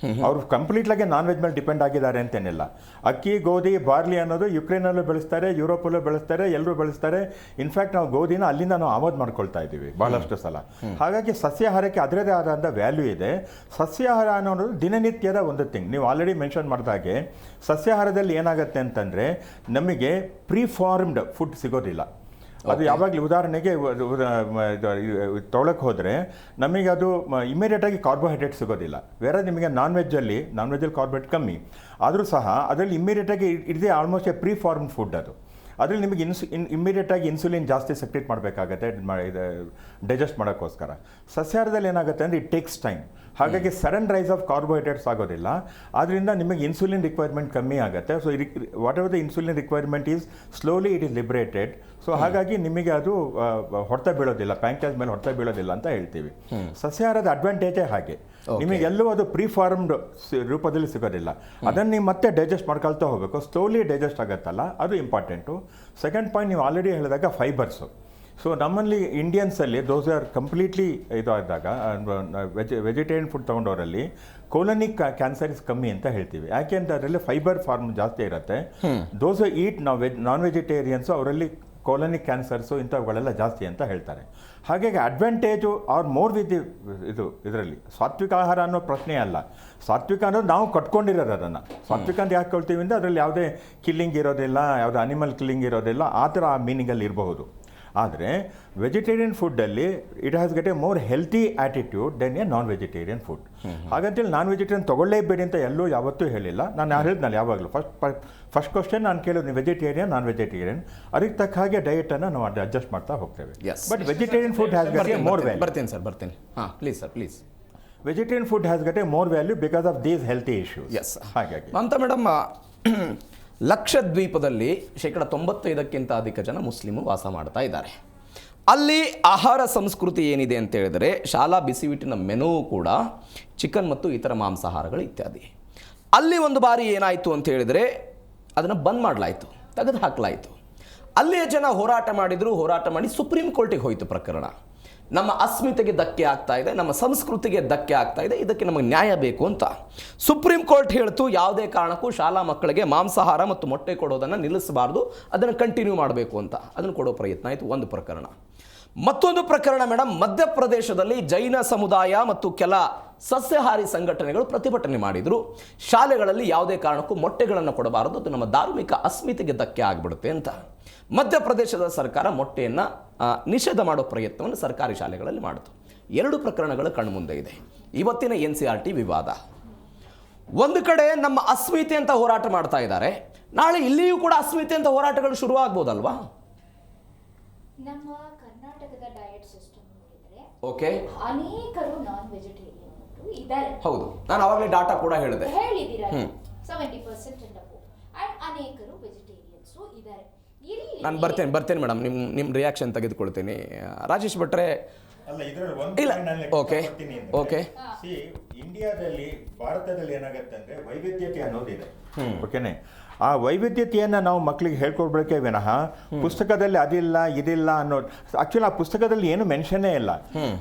ಅವರು ಕಂಪ್ಲೀಟ್ಲಾಗೆ ನಾನ್ ವೆಜ್ ಮೇಲೆ ಡಿಪೆಂಡ್ ಆಗಿದ್ದಾರೆ ಅಂತೇನಿಲ್ಲ. ಅಕ್ಕಿ ಗೋಧಿ ಬಾರ್ಲಿ ಅನ್ನೋದು ಯುಕ್ರೇನಲ್ಲೂ ಬೆಳೆಸ್ತಾರೆ, ಯುರೋಪಲ್ಲೂ ಬೆಳೆಸ್ತಾರೆ, ಎಲ್ಲರೂ ಬೆಳೆಸ್ತಾರೆ. ಇನ್ಫ್ಯಾಕ್ಟ್ ನಾವು ಗೋಧಿನ ಅಲ್ಲಿಂದ ನಾವು ಆಮದು ಮಾಡ್ಕೊಳ್ತಾ ಇದ್ದೀವಿ ಬಹಳಷ್ಟು ಸಲ. ಹಾಗಾಗಿ ಸಸ್ಯಾಹಾರಕ್ಕೆ ಅದರದೇ ಆದಂಥ ವ್ಯಾಲ್ಯೂ ಇದೆ. ಸಸ್ಯಾಹಾರ ಅನ್ನೋದು ದಿನನಿತ್ಯದ ಒಂದು ಥಿಂಗ್. ನೀವು ಆಲ್ರೆಡಿ ಮೆನ್ಷನ್ ಮಾಡಿದಾಗೆ ಸಸ್ಯಾಹಾರದಲ್ಲಿ ಏನಾಗುತ್ತೆ ಅಂತಂದರೆ ನಮಗೆ ಪ್ರೀಫಾರ್ಮ್ಡ್ ಫುಡ್ ಸಿಗೋದಿಲ್ಲ. ಅದು ಯಾವಾಗಲೂ ಉದಾಹರಣೆಗೆ ತೊಗೊಳಕ್ಕೆ ಹೋದರೆ ನಮಗೆ ಅದು ಇಮಿಡಿಯೇಟಾಗಿ ಕಾರ್ಬೋಹೈಡ್ರೇಟ್ ಸಿಗೋದಿಲ್ಲ. ಬೇರೆ ನಿಮಗೆ ನಾನ್ ವೆಜ್ಜಲ್ಲಿ ಕಾರ್ಬೋಹೈಡ್ರೇಟ್ ಕಮ್ಮಿ ಆದರೂ ಸಹ ಅದರಲ್ಲಿ ಇಮಿಡಿಯೇಟಾಗಿ ಇದೇ almost a pre form food. ಅದು ಅದರಲ್ಲಿ ನಿಮಗೆ ಇಮಿಡಿಯೇಟಾಗಿ ಇನ್ಸುಲಿನ್ ಜಾಸ್ತಿ ಸೆಕ್ರೇಟ್ ಮಾಡಬೇಕಾಗತ್ತೆ ಡೈಜೆಸ್ಟ್ ಮಾಡೋಕ್ಕೋಸ್ಕರ. ಸಸ್ಯಾಹಾರದಲ್ಲಿ ಏನಾಗುತ್ತೆ ಅಂದರೆ ಇಟ್ ಟೇಕ್ಸ್ ಟೈಮ್. ಹಾಗಾಗಿ ಸಡನ್ ರೈಸ್ ಆಫ್ ಕಾರ್ಬೋಹೈಡ್ರೇಟ್ಸ್ ಆಗೋದಿಲ್ಲ. ಆದ್ದರಿಂದ ನಿಮಗೆ ಇನ್ಸುಲಿನ್ ರಿಕ್ವೈರ್ಮೆಂಟ್ ಕಮ್ಮಿ ಆಗುತ್ತೆ. So whatever the insulin requirement is slowly it is liberated. So ಹಾಗಾಗಿ ನಿಮಗೆ ಅದು ಹೊಡೆತ ಬೀಳೋದಿಲ್ಲ, ಪ್ಯಾಂಕ್ರಿಯಾಸ್ ಮೇಲೆ ಹೊಡೆತ ಬೀಳೋದಿಲ್ಲ ಅಂತ ಹೇಳ್ತೀವಿ. ಸಸ್ಯಾಹಾರದ ಅಡ್ವಾಂಟೇಜೇ ಹಾಗೆ, ನಿಮಗೆಲ್ಲೂ ಅದು ಪ್ರೀಫಾರ್ಮ್ಡ್ ರೂಪದಲ್ಲಿ ಸಿಗೋದಿಲ್ಲ. ಅದನ್ನು ನೀವು ಮತ್ತೆ ಡೈಜೆಸ್ಟ್ ಮಾಡ್ಕೊಳ್ತಾ ಹೋಗಬೇಕು. ಸ್ಲೋಲಿ ಡೈಜೆಸ್ಟ್ ಆಗುತ್ತಲ್ಲ, ಅದು ಇಂಪಾರ್ಟೆಂಟು. ಸೆಕೆಂಡ್ ಪಾಯಿಂಟ್, ನೀವು ಆಲ್ರೆಡಿ ಹೇಳಿದಾಗ ಫೈಬರ್ಸು. ಸೊ ನಮ್ಮಲ್ಲಿ ಇಂಡಿಯನ್ಸಲ್ಲಿ ದೋಸ್ ಆರ್ ಕಂಪ್ಲೀಟ್ಲಿ ಇದಾದಾಗ ವೆಜಿಟೇರಿಯನ್ ಫುಡ್ ತೊಗೊಂಡವರಲ್ಲಿ ಕೋಲನಿಕ್ ಕ್ಯಾನ್ಸರ್ಸ್ ಕಮ್ಮಿ ಅಂತ ಹೇಳ್ತೀವಿ. ಯಾಕೆ ಅಂತ ಅದರಲ್ಲಿ ಫೈಬರ್ ಫಾರ್ಮ್ ಜಾಸ್ತಿ ಇರುತ್ತೆ. ದೋಸ್ ಈಟ್ ನಾನ್ ವೆಜಿಟೇರಿಯನ್ಸು ಅವರಲ್ಲಿ ಕೋಲನಿಕ್ ಕ್ಯಾನ್ಸರ್ಸು ಇಂಥವುಗಳೆಲ್ಲ ಜಾಸ್ತಿ ಅಂತ ಹೇಳ್ತಾರೆ. ಹಾಗಾಗಿ ಅಡ್ವಾಂಟೇಜು ಆರ್ ಮೋರ್ ವಿತ್ ಇದರಲ್ಲಿ ಸಾತ್ವಿಕ ಆಹಾರ ಅನ್ನೋ ಪ್ರಶ್ನೆ ಅಲ್ಲ. ಸಾತ್ವಿಕ ಅನ್ನೋದು ನಾವು ಕಟ್ಕೊಂಡಿರೋದು. ಅದನ್ನು ಸಾತ್ವಿಕ ಅಂತ ಯಾಕೆ ಕೊಳ್ತೀವಿ ಅಂದರೆ ಅದರಲ್ಲಿ ಯಾವುದೇ ಕಿಲ್ಲಿಂಗ್ ಇರೋದಿಲ್ಲ, ಯಾವುದೇ ಅನಿಮಲ್ ಕಿಲ್ಲಿಂಗ್ ಇರೋದಿಲ್ಲ, ಆ ಥರ ಆ ಮೀನಿಂಗಲ್ಲಿ ಇರಬಹುದು. ಆದರೆ ವೆಜಿಟೇರಿಯನ್ ಫುಡ್ಡಲ್ಲಿ it has get a more healthy attitude than a non vegetarian food. ಹಾಗಂತೇಳಿ ನಾನ್ ವೆಜಿಟೇರಿಯನ್ ತೊಗೊಳ್ಳೇಬೇಡಿ ಅಂತ ಎಲ್ಲೂ ಯಾವತ್ತೂ ಹೇಳಿಲ್ಲ. ನಾನು ಹೇಳಿದ್ನಲ್ಲ ಯಾವಾಗಲೂ ಫಸ್ಟ್ ಕ್ವಶನ್ ನಾನು ಕೇಳೋದು ನೀವು ವೆಜಿಟೇರಿಯನ್ ನಾನ್ ವೆಜಿಟೇರಿಯನ್, ಅದಕ್ಕೆ ತಕ್ಕ ಹಾಗೆ ಡಯಟನ್ನು ನಾವು ಅಡ್ಜಸ್ಟ್ ಮಾಡ್ತಾ ಹೋಗ್ತೇವೆ. But vegetarian food has get a more value. ಬರ್ತೀನಿ ಸರ್, ಬರ್ತೀನಿ. ಹಾಂ please sir, please. Vegetarian food has get a more value because of these healthy issues. Yes, ಹಾಗಾಗಿ ಅಂತ ಮೇಡಮ್, ಲಕ್ಷದ್ವೀಪದಲ್ಲಿ 95% ಅಧಿಕ ಜನ ಮುಸ್ಲಿಮು ವಾಸ ಮಾಡ್ತಾ ಇದ್ದಾರೆ. ಅಲ್ಲಿ ಆಹಾರ ಸಂಸ್ಕೃತಿ ಏನಿದೆ ಅಂತ ಹೇಳಿದರೆ ಶಾಲಾ ಬಿಸಿಯೂಟಿನ ಮೆನು ಕೂಡ ಚಿಕನ್ ಮತ್ತು ಇತರ ಮಾಂಸಾಹಾರಗಳು ಇತ್ಯಾದಿ. ಅಲ್ಲಿ ಒಂದು ಬಾರಿ ಏನಾಯಿತು ಅಂತ ಹೇಳಿದರೆ ಅದನ್ನು ಬಂದ್ ಮಾಡಲಾಯಿತು, ತೆಗೆದು ಹಾಕಲಾಯಿತು. ಅಲ್ಲಿಯ ಜನ ಹೋರಾಟ ಮಾಡಿದರು, ಹೋರಾಟ ಮಾಡಿ ಸುಪ್ರೀಂ ಕೋರ್ಟಿಗೆ ಹೋಯಿತು ಪ್ರಕರಣ. ನಮ್ಮ ಅಸ್ಮಿತೆಗೆ ಧಕ್ಕೆ ಆಗ್ತಾ ಇದೆ, ನಮ್ಮ ಸಂಸ್ಕೃತಿಗೆ ಧಕ್ಕೆ ಆಗ್ತಾ ಇದೆ, ಇದಕ್ಕೆ ನಮಗೆ ನ್ಯಾಯ ಬೇಕು ಅಂತ ಸುಪ್ರೀಂ ಕೋರ್ಟ್ ಹೇಳ್ತು. ಯಾವುದೇ ಕಾರಣಕ್ಕೂ ಶಾಲಾ ಮಕ್ಕಳಿಗೆ ಮಾಂಸಾಹಾರ ಮತ್ತು ಮೊಟ್ಟೆ ಕೊಡೋದನ್ನು ನಿಲ್ಲಿಸಬಾರ್ದು, ಅದನ್ನು ಕಂಟಿನ್ಯೂ ಮಾಡಬೇಕು ಅಂತ ಅದನ್ನು ಕೊಡೋ ಪ್ರಯತ್ನ ಆಯಿತು. ಒಂದು ಪ್ರಕರಣ. ಮತ್ತೊಂದು ಪ್ರಕರಣ ಮೇಡಮ್, ಮಧ್ಯಪ್ರದೇಶದಲ್ಲಿ ಜೈನ ಸಮುದಾಯ ಮತ್ತು ಕೆಲ ಸಸ್ಯಾಹಾರಿ ಸಂಘಟನೆಗಳು ಪ್ರತಿಭಟನೆ ಮಾಡಿದರು. ಶಾಲೆಗಳಲ್ಲಿ ಯಾವುದೇ ಕಾರಣಕ್ಕೂ ಮೊಟ್ಟೆಗಳನ್ನು ಕೊಡಬಾರದು, ಅದು ನಮ್ಮ ಧಾರ್ಮಿಕ ಅಸ್ಮಿತೆಗೆ ಧಕ್ಕೆ ಆಗಿಬಿಡುತ್ತೆ ಅಂತ ಮಧ್ಯಪ್ರದೇಶದ ಸರ್ಕಾರ ಮೊಟ್ಟೆಯನ್ನು ನಿಷೇಧ ಮಾಡೋ ಪ್ರಯತ್ನವನ್ನು ಸರ್ಕಾರಿ ಶಾಲೆಗಳಲ್ಲಿ ಮಾಡಿತು. 2 ಪ್ರಕರಣಗಳು ಕಣ್ಮುಂದೆ ಇದೆ. ಇವತ್ತಿನ NCERT ವಿವಾದ. ಒಂದು ಕಡೆ ನಮ್ಮ ಅಸ್ಮಿತೆ ಅಂತ ಹೋರಾಟ ಮಾಡ್ತಾ ಇದ್ದಾರೆ, ನಾಳೆ ಇಲ್ಲಿಯೂ ಕೂಡ ಅಸ್ಮಿತೆ ಅಂತ ಹೋರಾಟಗಳು ಶುರು ಆಗ್ಬೋದಲ್ವಾ? ನಮ್ಮ ಕರ್ನಾಟಕದ ಡಯಟ್ ಸಿಸ್ಟಮ್ ನೋಡಿದ್ರೆ ಓಕೆ, ಅನೇಕರು ನಾನ್ ವೆಜಿಟೇರಿಯನ್ ಇದ್ದಾರೆ. ಹೌದು, ನಾನು ಅವಾಗಲೇ ಡಾಟಾ ಕೂಡ ಹೇಳಿದ್ದೀರಾ 70% ಅಂಡ್ ಅನೇಕರು ವೆಜಿಟೇರಿಯನ್ಸ್ ಇದ್ದಾರೆ. ನಾನು ಬರ್ತೇನೆ ಮೇಡಮ್, ನಿಮ್ಮ ರಿಯಾಕ್ಷನ್ ತೆಗೆದುಕೊಳ್ತೇನೆ. ರಾಜೇಶ್ ಭಟ್ರೆ, ಇಲ್ಲ, ಓಕೆ ಓಕೆ. ಇಂಡಿಯಾದಲ್ಲಿ, ಭಾರತದಲ್ಲಿ ಏನಾಗುತ್ತೆ ಅಂದರೆ ವೈವಿಧ್ಯತೆ ಅನ್ನೋದಿದೆ, ಓಕೆನೆ. ಆ ವೈವಿಧ್ಯತೆಯನ್ನು ನಾವು ಮಕ್ಕಳಿಗೆ ಹೇಳ್ಕೊಡ್ಬೇಕೇ ವಿನಃ ಪುಸ್ತಕದಲ್ಲಿ ಅದಿಲ್ಲ ಇದಿಲ್ಲ ಅನ್ನೋದು. ಆ್ಯಕ್ಚುಲಿ ಆ ಪುಸ್ತಕದಲ್ಲಿ ಏನು ಮೆನ್ಷನ್ನೇ ಇಲ್ಲ.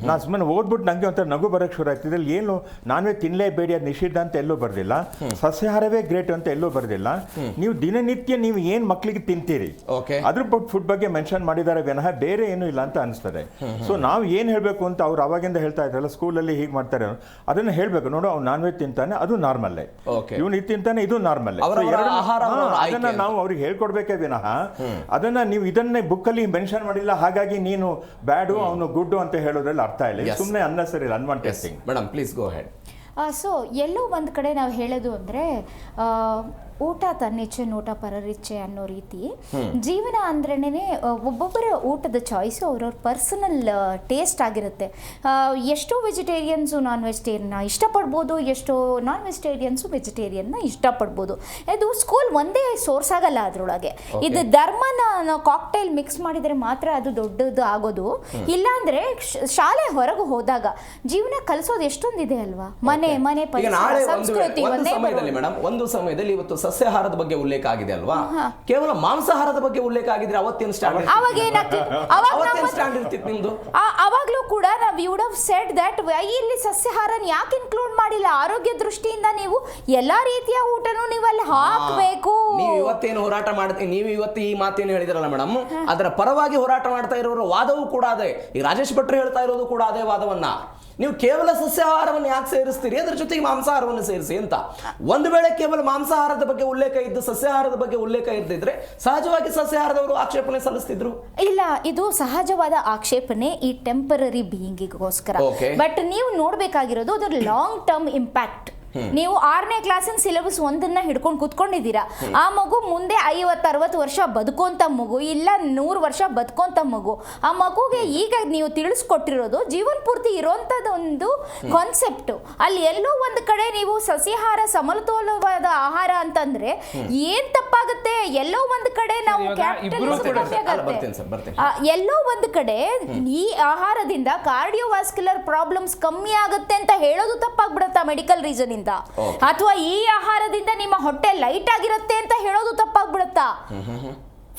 ನಾನು ಸುಮ್ಮನೆ ಓದ್ಬಿಟ್ಟು ನನಗೆ ಒಂಥರ ನಗು ಬರೋಕ್ಕೆ ಶುರು ಆಗ್ತಿದೆ. ಇಲ್ಲಿ ಏನು ನಾನ್ ವೆಜ್ ತಿನ್ನಲೇಬೇಡಿ, ಅದು ನಿಷಿದ್ಧ ಅಂತ ಎಲ್ಲೂ ಬರೆದಿಲ್ಲ, ಸಸ್ಯಾಹಾರವೇ ಗ್ರೇಟ್ ಅಂತ ಎಲ್ಲೂ ಬರೆದಿಲ್ಲ. ನೀವು ದಿನನಿತ್ಯ ನೀವು ಏನು ಮಕ್ಕಳಿಗೆ ತಿಂತೀರಿ ಅದ್ರ ಫುಡ್ ಬಗ್ಗೆ ಮೆನ್ಷನ್ ಮಾಡಿದ್ದಾರೆ ವಿನಃ ಬೇರೆ ಏನೂ ಇಲ್ಲ ಅಂತ ಅನಿಸ್ತದೆ. ಸೊ ನಾವು ಏನು ಹೇಳಬೇಕು ಅಂತ ಅವ್ರು ಅವಾಗಿಂದ ಹೇಳ್ತಾ ಇದ್ರಲ್ಲ, ಸ್ಕೂಲಲ್ಲಿ ಹೀಗೆ ಮಾಡ್ತಾರೆ, ಅದನ್ನು ಹೇಳಬೇಕು. ನೋಡು, ಅವ್ನು ನಾನ್ ವೆಜ್ ತಿಂತಾನೆ, ಅದು ನಾರ್ಮಲ್ಲೇ, ಇವನು ಇದು ತಿಂತಾನೆ, ಇದು ನಾರ್ಮಲ್ಲೇ. ಅದನ್ನ ನಾವು ಅವ್ರಿಗೆ ಹೇಳ್ಕೊಡ್ಬೇಕೇ ವಿನಃ ಅದನ್ನ ನೀವು ಇದನ್ನೇ ಬುಕ್ಕಲ್ಲಿ ಮೆನ್ಷನ್ ಮಾಡಿಲ್ಲ ಹಾಗಾಗಿ ನೀನು ಬ್ಯಾಡು ಅವನು ಗುಡ್ಡು ಅಂತ ಹೇಳೋದ್ರಲ್ಲಿ ಅರ್ಥ ಇಲ್ಲ. ಸುಮ್ಮನೆ unnecessary unwanted thing. Madam please go ahead. So ಎಲ್ಲೋ ಒಂದು ಕಡೆ ನಾವು ಹೇಳೋದು ಅಂದರೆ ಊಟ ತನ್ನಿಚ್ಛೆ ನೋಟ ಪರರಿಚ್ಛೆ ಅನ್ನೋ ರೀತಿ ಜೀವನ ಅಂದ್ರೇ ಒಬ್ಬೊಬ್ಬರ ಊಟದ ಚಾಯ್ಸು ಅವ್ರವ್ರ ಪರ್ಸನಲ್ ಟೇಸ್ಟ್ ಆಗಿರುತ್ತೆ. ಎಷ್ಟೋ ವೆಜಿಟೇರಿಯನ್ಸು ನಾನ್ ವೆಜಿಟೇರಿಯನ್ನ ಇಷ್ಟಪಡ್ಬೋದು, ಎಷ್ಟೋ ನಾನ್ ವೆಜಿಟೇರಿಯನ್ಸು ವೆಜಿಟೇರಿಯನ್ನ ಇಷ್ಟಪಡ್ಬೋದು. ಇದು ಸ್ಕೂಲ್ ಒಂದೇ ಸೋರ್ಸ್ ಆಗಲ್ಲ. ಅದರೊಳಗೆ ಇದು ಧರ್ಮನ ನಾವು ಕಾಕ್ಟೈಲ್ ಮಿಕ್ಸ್ ಮಾಡಿದರೆ ಮಾತ್ರ ಅದು ದೊಡ್ಡದು ಆಗೋದು. ಇಲ್ಲಾಂದರೆ ಶಾಲೆ ಹೊರಗೆ ಹೋದಾಗ ಜೀವನ ಕಲಿಸೋದು ಎಷ್ಟೊಂದಿದೆ ಅಲ್ವಾ. ಮನೆ ಸಂಸ್ಕೃತಿ ಒಂದು ಸಮಯದಲ್ಲಿ ಇವತ್ತು ಸಸ್ಯಾಹಾರದ ಬಗ್ಗೆ ಉಲ್ಲೇಖ ಆಗಿದೆ ಅಲ್ವಾ, ಕೇವಲ ಮಾಂಸಾಹಾರದ ಬಗ್ಗೆ ಉಲ್ಲೇಖ ಆಗಿದ್ರೆ ಅವತ್ತೇನು ಸ್ಟ್ಯಾಂಡರ್ಡ್ ಇರ್ತಿತ್ತು ನಿಮ್ದು? ಅವಾಗ್ಲೂ ಕೂಡ ನಾವು ವುಡ್ ಹ್ಯಾವ್ ಸೆಡ್ ದಟ್ ಇಲ್ಲಿ ಸಸ್ಯಾಹಾರನ ಯಾಕೆ ಇನ್ಕ್ಲೂಡ್ ಮಾಡಿಲ್ಲ? ಆರೋಗ್ಯ ದೃಷ್ಟಿಯಿಂದ ನೀವು ಎಲ್ಲಾ ರೀತಿಯ ಊಟನೂ ನೀವು ಅಲ್ಲಿ ಹಾಕಬೇಕು. ನೀವು ಇವತ್ತೇನು ಹೋರಾಟ ಮಾಡ್ತೀವಿ, ನೀವು ಇವತ್ತು ಈ ಮಾತೇನು ಹೇಳಿದ್ರಲ್ಲ ಮೇಡಮ್, ಅದರ ಪರವಾಗಿ ಹೋರಾಟ ಮಾಡ್ತಾ ಇರೋರು ವಾದವೂ ಕೂಡ ಅದೇ. ಈ ರಾಜೇಶ್ ಭಟ್ರು ಹೇಳ್ತಾ ಇರೋದು ಕೂಡ ಅದೇ ವಾದವನ್ನ. ನೀವು ಕೇವಲ ಸಸ್ಯಾಹಾರವನ್ನು ಯಾಕೆ ಸೇರಿಸ್ತೀರಿ, ಅದರ ಜೊತೆಗೆ ಮಾಂಸಾಹಾರವನ್ನು ಸೇರಿಸಿ ಅಂತ. ಒಂದು ವೇಳೆ ಕೇವಲ ಮಾಂಸಾಹಾರದ ಬಗ್ಗೆ ಉಲ್ಲೇಖ ಇದ್ದು ಸಸ್ಯಾಹಾರದ ಬಗ್ಗೆ ಉಲ್ಲೇಖ ಇರ್ದಿದ್ರೆ ಸಹಜವಾಗಿ ಸಸ್ಯಾಹಾರದವರು ಆಕ್ಷೇಪಣೆ ಸಲ್ಲಿಸ್ತಿದ್ರು. ಇಲ್ಲ, ಇದು ಸಹಜವಾದ ಆಕ್ಷೇಪಣೆ ಈ ಟೆಂಪರರಿ ಬೀಯಿಂಗಿಗೋಸ್ಕರ. ಬಟ್ ನೀವು ನೋಡ್ಬೇಕಾಗಿರೋದು ಅದರ ಲಾಂಗ್ ಟರ್ಮ್ ಇಂಪ್ಯಾಕ್ಟ್. ನೀವು 6ನೇ ಕ್ಲಾಸಿನ ಸಿಲೆಬಸ್ ಒಂದನ್ನ ಹಿಡ್ಕೊಂಡು ಕುತ್ಕೊಂಡಿದ್ದೀರಾ. ಆ ಮಗು ಮುಂದೆ 50-60 ವರ್ಷ ಬದುಕೋಂತ ಮಗು, ಇಲ್ಲ 100 ವರ್ಷ ಬದುಕೋಂತ ಮಗು. ಆ ಮಗುಗೆ ಈಗ ನೀವು ತಿಳಿಸ್ಕೊಟ್ಟಿರೋದು ಜೀವನ ಪೂರ್ತಿ ಇರೋಂಥದ್ದು ಒಂದು ಕಾನ್ಸೆಪ್ಟ್. ಅಲ್ಲಿ ಎಲ್ಲೋ ಒಂದು ಕಡೆ ನೀವು ಸಸ್ಯಾಹಾರ ಸಮತೋಲನವಾದ ಆಹಾರ ಅಂತಂದ್ರೆ ಏನ್ ತಪ್ಪಾಗುತ್ತೆ? ಎಲ್ಲೋ ಒಂದು ಕಡೆ ನಾವು ಎಲ್ಲೋ ಒಂದು ಕಡೆ ಈ ಆಹಾರದಿಂದ ಕಾರ್ಡಿಯೋವಾಸ್ಕ್ಯುಲರ್ ಪ್ರಾಬ್ಲಮ್ಸ್ ಕಮ್ಮಿ ಆಗುತ್ತೆ ಅಂತ ಹೇಳೋದು ತಪ್ಪಾಗ್ಬಿಡುತ್ತಾ ಮೆಡಿಕಲ್ ರೀಸನ್ ಇಂದ? ಅಥವಾ ಈ ಆಹಾರದಿಂದ ನಿಮ್ಮ ಹೊಟ್ಟೆ ಲೈಟ್ ಆಗಿರುತ್ತೆ ಅಂತ ಹೇಳೋದು ತಪ್ಪಾಗ್ಬಿಡುತ್ತಾ?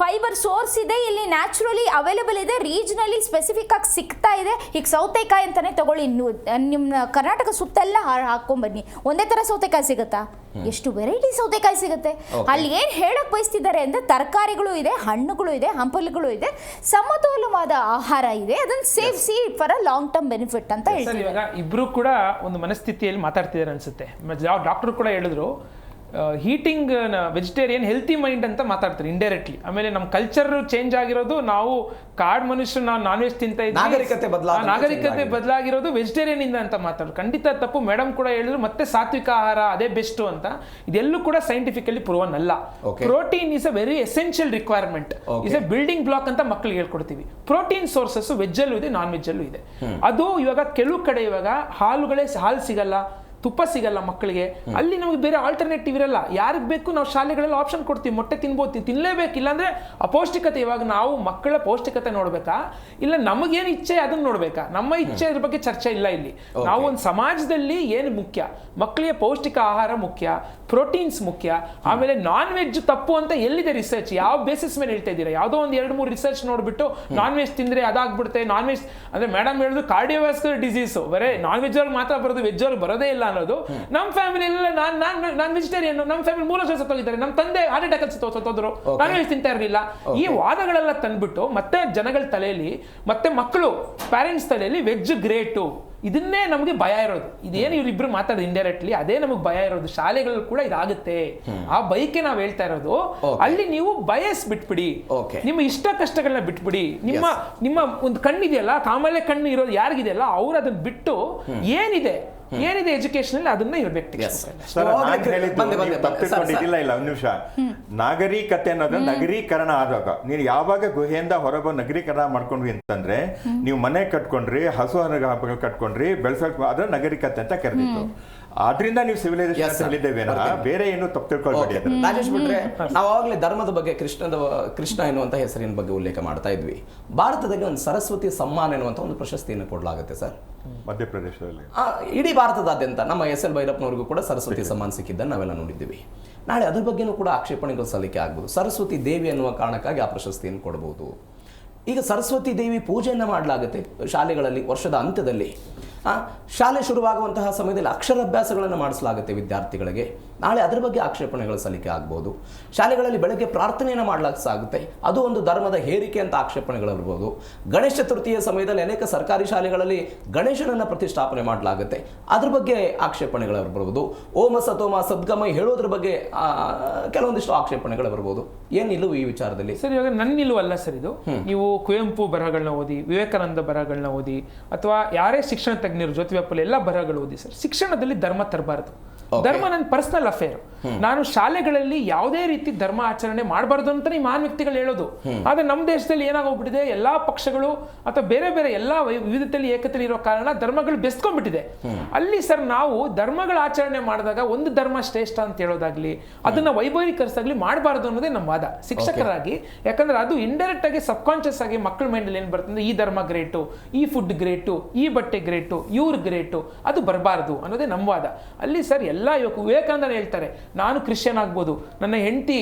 ಫೈಬರ್ ಸೋರ್ಸ್ ಇದೆ, ಇಲ್ಲಿ ನ್ಯಾಚುರಲಿ ಅವೈಲೇಬಲ್ ಇದೆ, ರೀಜನಲಿ ಸ್ಪೆಸಿಫಿಕ್ ಆಗಿ ಸಿಗ್ತಾ ಇದೆ. ಈಗ ಸೌತೆಕಾಯಿ ಅಂತಾನೆ ತಗೊಳ್ಳಿ, ನಿಮ್ಮ ಕರ್ನಾಟಕ ಸುತ್ತೆಲ್ಲ ಹಾಕೊಂಡ್ಬನ್ನಿ, ಒಂದೇ ತರ ಸೌತೆಕಾಯಿ ಸಿಗುತ್ತಾ? ಎಷ್ಟು ವೆರೈಟಿ ಸೌತೆಕಾಯಿ ಸಿಗುತ್ತೆ. ಅಲ್ಲಿ ಏನ್ ಹೇಳಕ್ ಬಯಸ್ತಿದ್ದಾರೆ ಅಂದ್ರೆ ತರಕಾರಿಗಳು ಇದೆ, ಹಣ್ಣುಗಳು ಇದೆ, ಹಂಪಲುಗಳು ಇದೆ, ಸಮತೋಲನವಾದ ಆಹಾರ ಇದೆ, ಅದನ್ನ ಸೇವಿಸಿ for a long term benefit ಅಂತ ಹೇಳ್ತಾರೆ. ಇವಾಗ ಇಬ್ರು ಕೂಡ ಒಂದು ಮನಸ್ಥಿತಿಯಲ್ಲಿ ಮಾತಾಡ್ತಿದ್ದಾರೆ ಅನ್ಸುತ್ತೆ. ಡಾಕ್ಟರ್ ಕೂಡ ಹೇಳಿದ್ರು ಹೀಟಿಂಗ್ ವೆಜಿಟೇರಿಯನ್ ಹೆಲ್ತಿ ಮೈಂಡ್ ಅಂತ ಮಾತಾಡ್ತಾರೆ ಇಂಡೈರೆಕ್ಟ್ಲಿ. ಆಮೇಲೆ ನಮ್ಮ ಕಲ್ಚರ್ ಚೇಂಜ್ ಆಗಿರೋದು, ನಾವು ಕಾಡ್ ಮನುಷ್ಯರು ನಾವು ನಾನ್ ವೆಜ್ ತಿಂತ ಇದ್ವಿ, ನಾಗರಿಕತೆ ಬದಲಾಗಿರೋದು ವೆಜಿಟೇರಿಯನ್ ಇಂದ ಅಂತ ಮಾತಾಡೋದು ಖಂಡಿತ ತಪ್ಪು. ಮೇಡಮ್ ಕೂಡ ಹೇಳಿದ್ರು ಮತ್ತೆ ಸಾತ್ವಿಕ ಆಹಾರ ಅದೇ ಬೆಸ್ಟ್ ಅಂತ. ಇದೆಲ್ಲೂ ಕೂಡ ಸೈಂಟಿಫಿಕಲಿ ಪ್ರೂವನ್ ಅಲ್ಲ. Protein is a very essential requirement, is a building block ಅಂತ ಮಕ್ಕಳಿಗೆ ಹೇಳ್ಕೊಡ್ತೀವಿ. ಪ್ರೋಟೀನ್ ಸೋರ್ಸಸ್ ವೆಜ್ ಅಲ್ಲೂ ಇದೆ, ನಾನ್ ವೆಜ್ ಅಲ್ಲೂ ಇದೆ. ಅದು ಇವಾಗ ಕೆಲವು ಕಡೆ ಇವಾಗ ಹಾಲು ಸಿಗಲ್ಲ, ತುಪ್ಪ ಸಿಗಲ್ಲ ಮಕ್ಕಳಿಗೆ, ಅಲ್ಲಿ ನಮಗೆ ಬೇರೆ ಆಲ್ಟರ್ನೇಟಿವ್ ಇರಲ್ಲ. ಯಾರಿಗೆ ಬೇಕು ನಾವು ಶಾಲೆಗಳಲ್ಲಿ ಆಪ್ಷನ್ ಕೊಡ್ತೀವಿ, ಮೊಟ್ಟೆ ತಿನ್ಬೋದು, ತಿನ್ಲೇಬೇಕು. ಇಲ್ಲಾಂದ್ರೆ ಅಪೌಷ್ಟಿಕತೆ. ಇವಾಗ ನಾವು ಮಕ್ಕಳ ಪೌಷ್ಟಿಕತೆ ನೋಡ್ಬೇಕಾ, ಇಲ್ಲ ನಮಗೇನು ಇಚ್ಛೆ ಅದನ್ನ ನೋಡ್ಬೇಕಾ? ನಮ್ಮ ಇಚ್ಛೆ ಅದ್ರ ಬಗ್ಗೆ ಚರ್ಚೆ ಇಲ್ಲ ಇಲ್ಲಿ. ನಾವು ಒಂದು ಸಮಾಜದಲ್ಲಿ ಏನು ಮುಖ್ಯ, ಮಕ್ಕಳಿಗೆ ಪೌಷ್ಟಿಕ ಆಹಾರ ಮುಖ್ಯ, ಪ್ರೋಟೀನ್ಸ್ ಮುಖ್ಯ. ಆಮೇಲೆ ನಾನ್ ವೆಜ್ ತಪ್ಪು ಅಂತ ಎಲ್ಲಿದೆ ರಿಸರ್ಚ್? ಯಾವ ಬೇಸಿಸ್ ಮೇಲೆ ಹೇಳ್ತಾ ಇದ್ದೀರಾ? ಯಾವುದೋ ಒಂದು 2-3 ರಿಸರ್ಚ್ ನೋಡ್ಬಿಟ್ಟು ನಾನ್ ವೆಜ್ ತಿಂದ್ರೆ ಅದಾಗ್ಬಿಡುತ್ತೆ, ನಾನ್ ವೆಜ್ ಅಂದ್ರೆ ಮೇಡಮ್ ಹೇಳಿದ್ರು ಕಾರ್ಡಿಯೋವ್ಯಾಸ್ಕ್ಯುಲರ್ ಡಿಸೀಸ್ ಬರೇ ನಾನ್ ವೆಜ್ ಅವ್ರಿಗೆ ಮಾತ್ರ ಬರೋದು, ವೆಜ್ ಅವ್ರಿಗೆ ಬರೋದೇ ಇಲ್ಲ ಅನ್ನೋದು. ನಮ್ಮ ಫ್ಯಾಮಿಲಿ ಎಲ್ಲ ನಾನ್ ವೆಜಿಟೇರಿಯನ್, ನಮ್ಮ ಫ್ಯಾಮಿಲಿ 3 ವರ್ಷ ಸತ್ತೋಗಿದ್ದಾರೆ, ನಮ್ಮ ತಂದೆ ಹಾರ್ಟ್ ಅಟ್ಯಾಕ್ ಸತ್ತೋದ್ರು, ನಾನ್ ವೆಜ್ ತಿಂತಾ ಇರಲಿಲ್ಲ. ಈ ವಾದಗಳೆಲ್ಲ ತಂದ್ಬಿಟ್ಟು ಮತ್ತೆ ಜನಗಳ ತಲೆಯಲ್ಲಿ, ಮತ್ತೆ ಮಕ್ಕಳು ಪೇರೆಂಟ್ಸ್ ತಲೆಯಲ್ಲಿ ವೆಜ್ ಗ್ರೇಟು, ಇದನ್ನೇ ನಮಗೆ ಭಯ ಇರೋದು. ಇದೇನು ಇವರಿಬ್ರು ಮಾತಾಡೋದು ಇಂಡೈರೆಕ್ಟ್ಲಿ, ಅದೇ ನಮಗೆ ಭಯ ಇರೋದು. ಶಾಲೆಗಳು ಕೂಡ ಇದಾಗುತ್ತೆ, ಆ ಬೈಕೆ ನಾವು ಹೇಳ್ತಾ ಇರೋದು. ಅಲ್ಲಿ ನೀವು ಬಯಸ್ ಬಿಟ್ಬಿಡಿ, ನಿಮ್ಮ ಇಷ್ಟ ಕಷ್ಟಗಳನ್ನ ಬಿಟ್ಬಿಡಿ. ನಿಮ್ಮ ಒಂದು ಕಣ್ಣಿದೆಯಲ್ಲ, ಕಾಮಲೆ ಕಣ್ಣು ಇರೋದು ಯಾರಿಗಿದೆಯಲ್ಲ, ಅವ್ರು ಅದನ್ನ ಬಿಟ್ಟು ಏನಿದೆ ಎಜುಕೇಶನ್ ಅದನ್ನ ಇರಬೇಕು. ಇಲ್ಲ ಒಂದು ನಿಮಿಷ. ನಾಗರಿಕತೆ ಅನ್ನೋದು ನಗರೀಕರಣ ಆದಾಗ, ನೀವು ಯಾವಾಗ ಗುಹೆಯಿಂದ ಹೊರಗೆ ನಗರೀಕರಣ ಮಾಡ್ಕೊಂಡ್ವಿ ಅಂತಂದ್ರೆ, ನೀವು ಮನೆ ಕಟ್ಕೊಂಡ್ರಿ, ಹಸು ಕಟ್ಕೊಂಡ್ರಿ, ಬೆಳೆಸೋಕೆ, ಅದ್ರ ನಗರಿಕತೆ ಅಂತ ಕರೆದಿತ್ತು. ಆದ್ರಿಂದ ನೀವು ಸಿವಿಲೈಸೇಷನ್ ಬೇರೆ ಏನು ತಪ್ಪು ತಿಳ್ಕೊಳ್ಬೇಡಿ. ರಾಜೇಶ್ ಬಿಟ್ರೆ, ನಾವು ಆವಾಗಲೇ ಧರ್ಮದ ಬಗ್ಗೆ ಕೃಷ್ಣ ಎನ್ನುವಂತ ಹೆಸರಿನ ಬಗ್ಗೆ ಉಲ್ಲೇಖ ಮಾಡ್ತಾ ಇದ್ವಿ. ಭಾರತದಲ್ಲಿ ಒಂದು ಸರಸ್ವತಿ ಸಮ್ಮಾನ ಎನ್ನುವಂತ ಒಂದು ಪ್ರಶಸ್ತಿಯನ್ನು ಕೊಡಲಾಗುತ್ತೆ ಸರ್, ಮಧ್ಯಪ್ರದೇಶದಲ್ಲಿ. ಇಡೀ ಭಾರತದಾದ್ಯಂತ ನಮ್ಮ SL ಭೈರಪ್ಪನವರಿಗೂ ಕೂಡ ಸರಸ್ವತಿ ಸಮ್ಮಾನ ಸಿಕ್ಕಿದ್ದನ್ನು ನಾವೆಲ್ಲ ನೋಡಿದ್ದೀವಿ. ನಾಳೆ ಅದ್ರ ಬಗ್ಗೆನೂ ಕೂಡ ಆಕ್ಷೇಪಣೆಗಳು ಸಲ್ಲಿಕೆ ಆಗ್ಬೋದು. ಸರಸ್ವತಿ ದೇವಿ ಅನ್ನುವ ಕಾರಣಕ್ಕಾಗಿ ಆ ಪ್ರಶಸ್ತಿಯನ್ನು ಕೊಡಬಹುದು. ಈಗ ಸರಸ್ವತಿ ದೇವಿ ಪೂಜೆಯನ್ನು ಮಾಡಲಾಗುತ್ತೆ ಶಾಲೆಗಳಲ್ಲಿ ವರ್ಷದ ಅಂತ್ಯದಲ್ಲಿ. ಶಾಲೆ ಶುರುವಾಗುವಂತಹ ಸಮಯದಲ್ಲಿ ಅಕ್ಷರಾಭ್ಯಾಸಗಳನ್ನು ಮಾಡಿಸಲಾಗುತ್ತೆ ವಿದ್ಯಾರ್ಥಿಗಳಿಗೆ. ನಾಳೆ ಅದರ ಬಗ್ಗೆ ಆಕ್ಷೇಪಣೆಗಳು ಸಲ್ಲಿಕೆ ಆಗ್ಬೋದು. ಶಾಲೆಗಳಲ್ಲಿ ಬೆಳಗ್ಗೆ ಪ್ರಾರ್ಥನೆಯನ್ನು ಮಾಡಲಾಗುತ್ತೆ, ಅದು ಒಂದು ಧರ್ಮದ ಹೇರಿಕೆ ಅಂತ ಆಕ್ಷೇಪಣೆಗಳಿರ್ಬೋದು. ಗಣೇಶ ಚತುರ್ಥಿಯ ಸಮಯದಲ್ಲಿ ಅನೇಕ ಸರ್ಕಾರಿ ಶಾಲೆಗಳಲ್ಲಿ ಗಣೇಶನನ್ನು ಪ್ರತಿಷ್ಠಾಪನೆ ಮಾಡಲಾಗುತ್ತೆ, ಅದ್ರ ಬಗ್ಗೆ ಆಕ್ಷೇಪಣೆಗಳಿರ್ಬೋದು. ಓಮ ಸತೋಮ ಸದ್ಗಮಯ ಹೇಳೋದ್ರ ಬಗ್ಗೆ ಕೆಲವೊಂದಿಷ್ಟು ಆಕ್ಷೇಪಣೆಗಳು ಬರ್ಬೋದು. ಏನು ನಿಲುವು ಈ ವಿಚಾರದಲ್ಲಿ? ಸರ್, ಇವಾಗ ನನ್ನ ನಿಲುವಲ್ಲ ಸರ್ ಇದು. ನೀವು ಕುವೆಂಪು ಬರಹಗಳನ್ನ ಓದಿ, ವಿವೇಕಾನಂದ ಬರಹಗಳನ್ನ ಓದಿ, ಅಥವಾ ಯಾರೇ ಶಿಕ್ಷಣ ತಜ್ಞರು ಜ್ಯೋತಿಬಾಪುಲೆ ಎಲ್ಲ ಬರಹಗಳು ಓದಿ ಸರ್. ಶಿಕ್ಷಣದಲ್ಲಿ ಧರ್ಮ ತರಬಾರದು. ಧರ್ಮ ನನ್ನ ಪರ್ಸನಲ್ ಅಫೇರ್. ನಾನು ಶಾಲೆಗಳಲ್ಲಿ ಯಾವುದೇ ರೀತಿ ಧರ್ಮ ಆಚರಣೆ ಮಾಡಬಾರ್ದು ಅಂತ ಮಹಾನ್ ವ್ಯಕ್ತಿಗಳು ಹೇಳೋದು. ಆದ್ರೆ ನಮ್ಮ ದೇಶದಲ್ಲಿ ಏನಾಗೋಗ್ಬಿಟ್ಟಿದೆ, ಎಲ್ಲಾ ಪಕ್ಷಗಳು ಅಥವಾ ಬೇರೆ ಬೇರೆ ಎಲ್ಲಾ ವಿವಿಧತೆಯಲ್ಲಿ ಏಕತೆಯಲ್ಲಿ ಇರೋ ಕಾರಣ ಧರ್ಮಗಳು ಬೆಸ್ಕೊಂಡ್ಬಿಟ್ಟಿದೆ. ಅಲ್ಲಿ ಸರ್ ನಾವು ಧರ್ಮಗಳ ಆಚರಣೆ ಮಾಡಿದಾಗ ಒಂದು ಧರ್ಮ ಶ್ರೇಷ್ಠ ಅಂತ ಹೇಳೋದಾಗ್ಲಿ, ಅದನ್ನ ವೈಭವೀಕರಿಸಾಗ್ಲಿ ಮಾಡಬಾರ್ದು ಅನ್ನೋದೇ ನಮ್ಮ ವಾದ ಶಿಕ್ಷಕರಾಗಿ. ಯಾಕಂದ್ರೆ ಅದು ಇಂಡೈರೆಕ್ಟ್ ಆಗಿ ಸಬ್ ಕಾನ್ಶಿಯಸ್ ಆಗಿ ಮಕ್ಕಳ ಮೈಂಡಲ್ಲಿ ಏನ್ ಬರ್ತಂದ್ರೆ, ಈ ಧರ್ಮ ಗ್ರೇಟು, ಈ ಫುಡ್ ಗ್ರೇಟು, ಈ ಬಟ್ಟೆ ಗ್ರೇಟು, ಇವ್ರು ಗ್ರೇಟು, ಅದು ಬರಬಾರ್ದು ಅನ್ನೋದೇ ನಮ್ಮ ವಾದ. ಅಲ್ಲಿ ಸರ್ ಎಲ್ಲ ವಿವೇಕಾನಂದ ಹೇಳ್ತಾರೆ, ನಾನು ಕ್ರಿಶ್ಚಿಯನ್ ಆಗ್ಬೋದು, ನನ್ನ ಹೆಂಡತಿ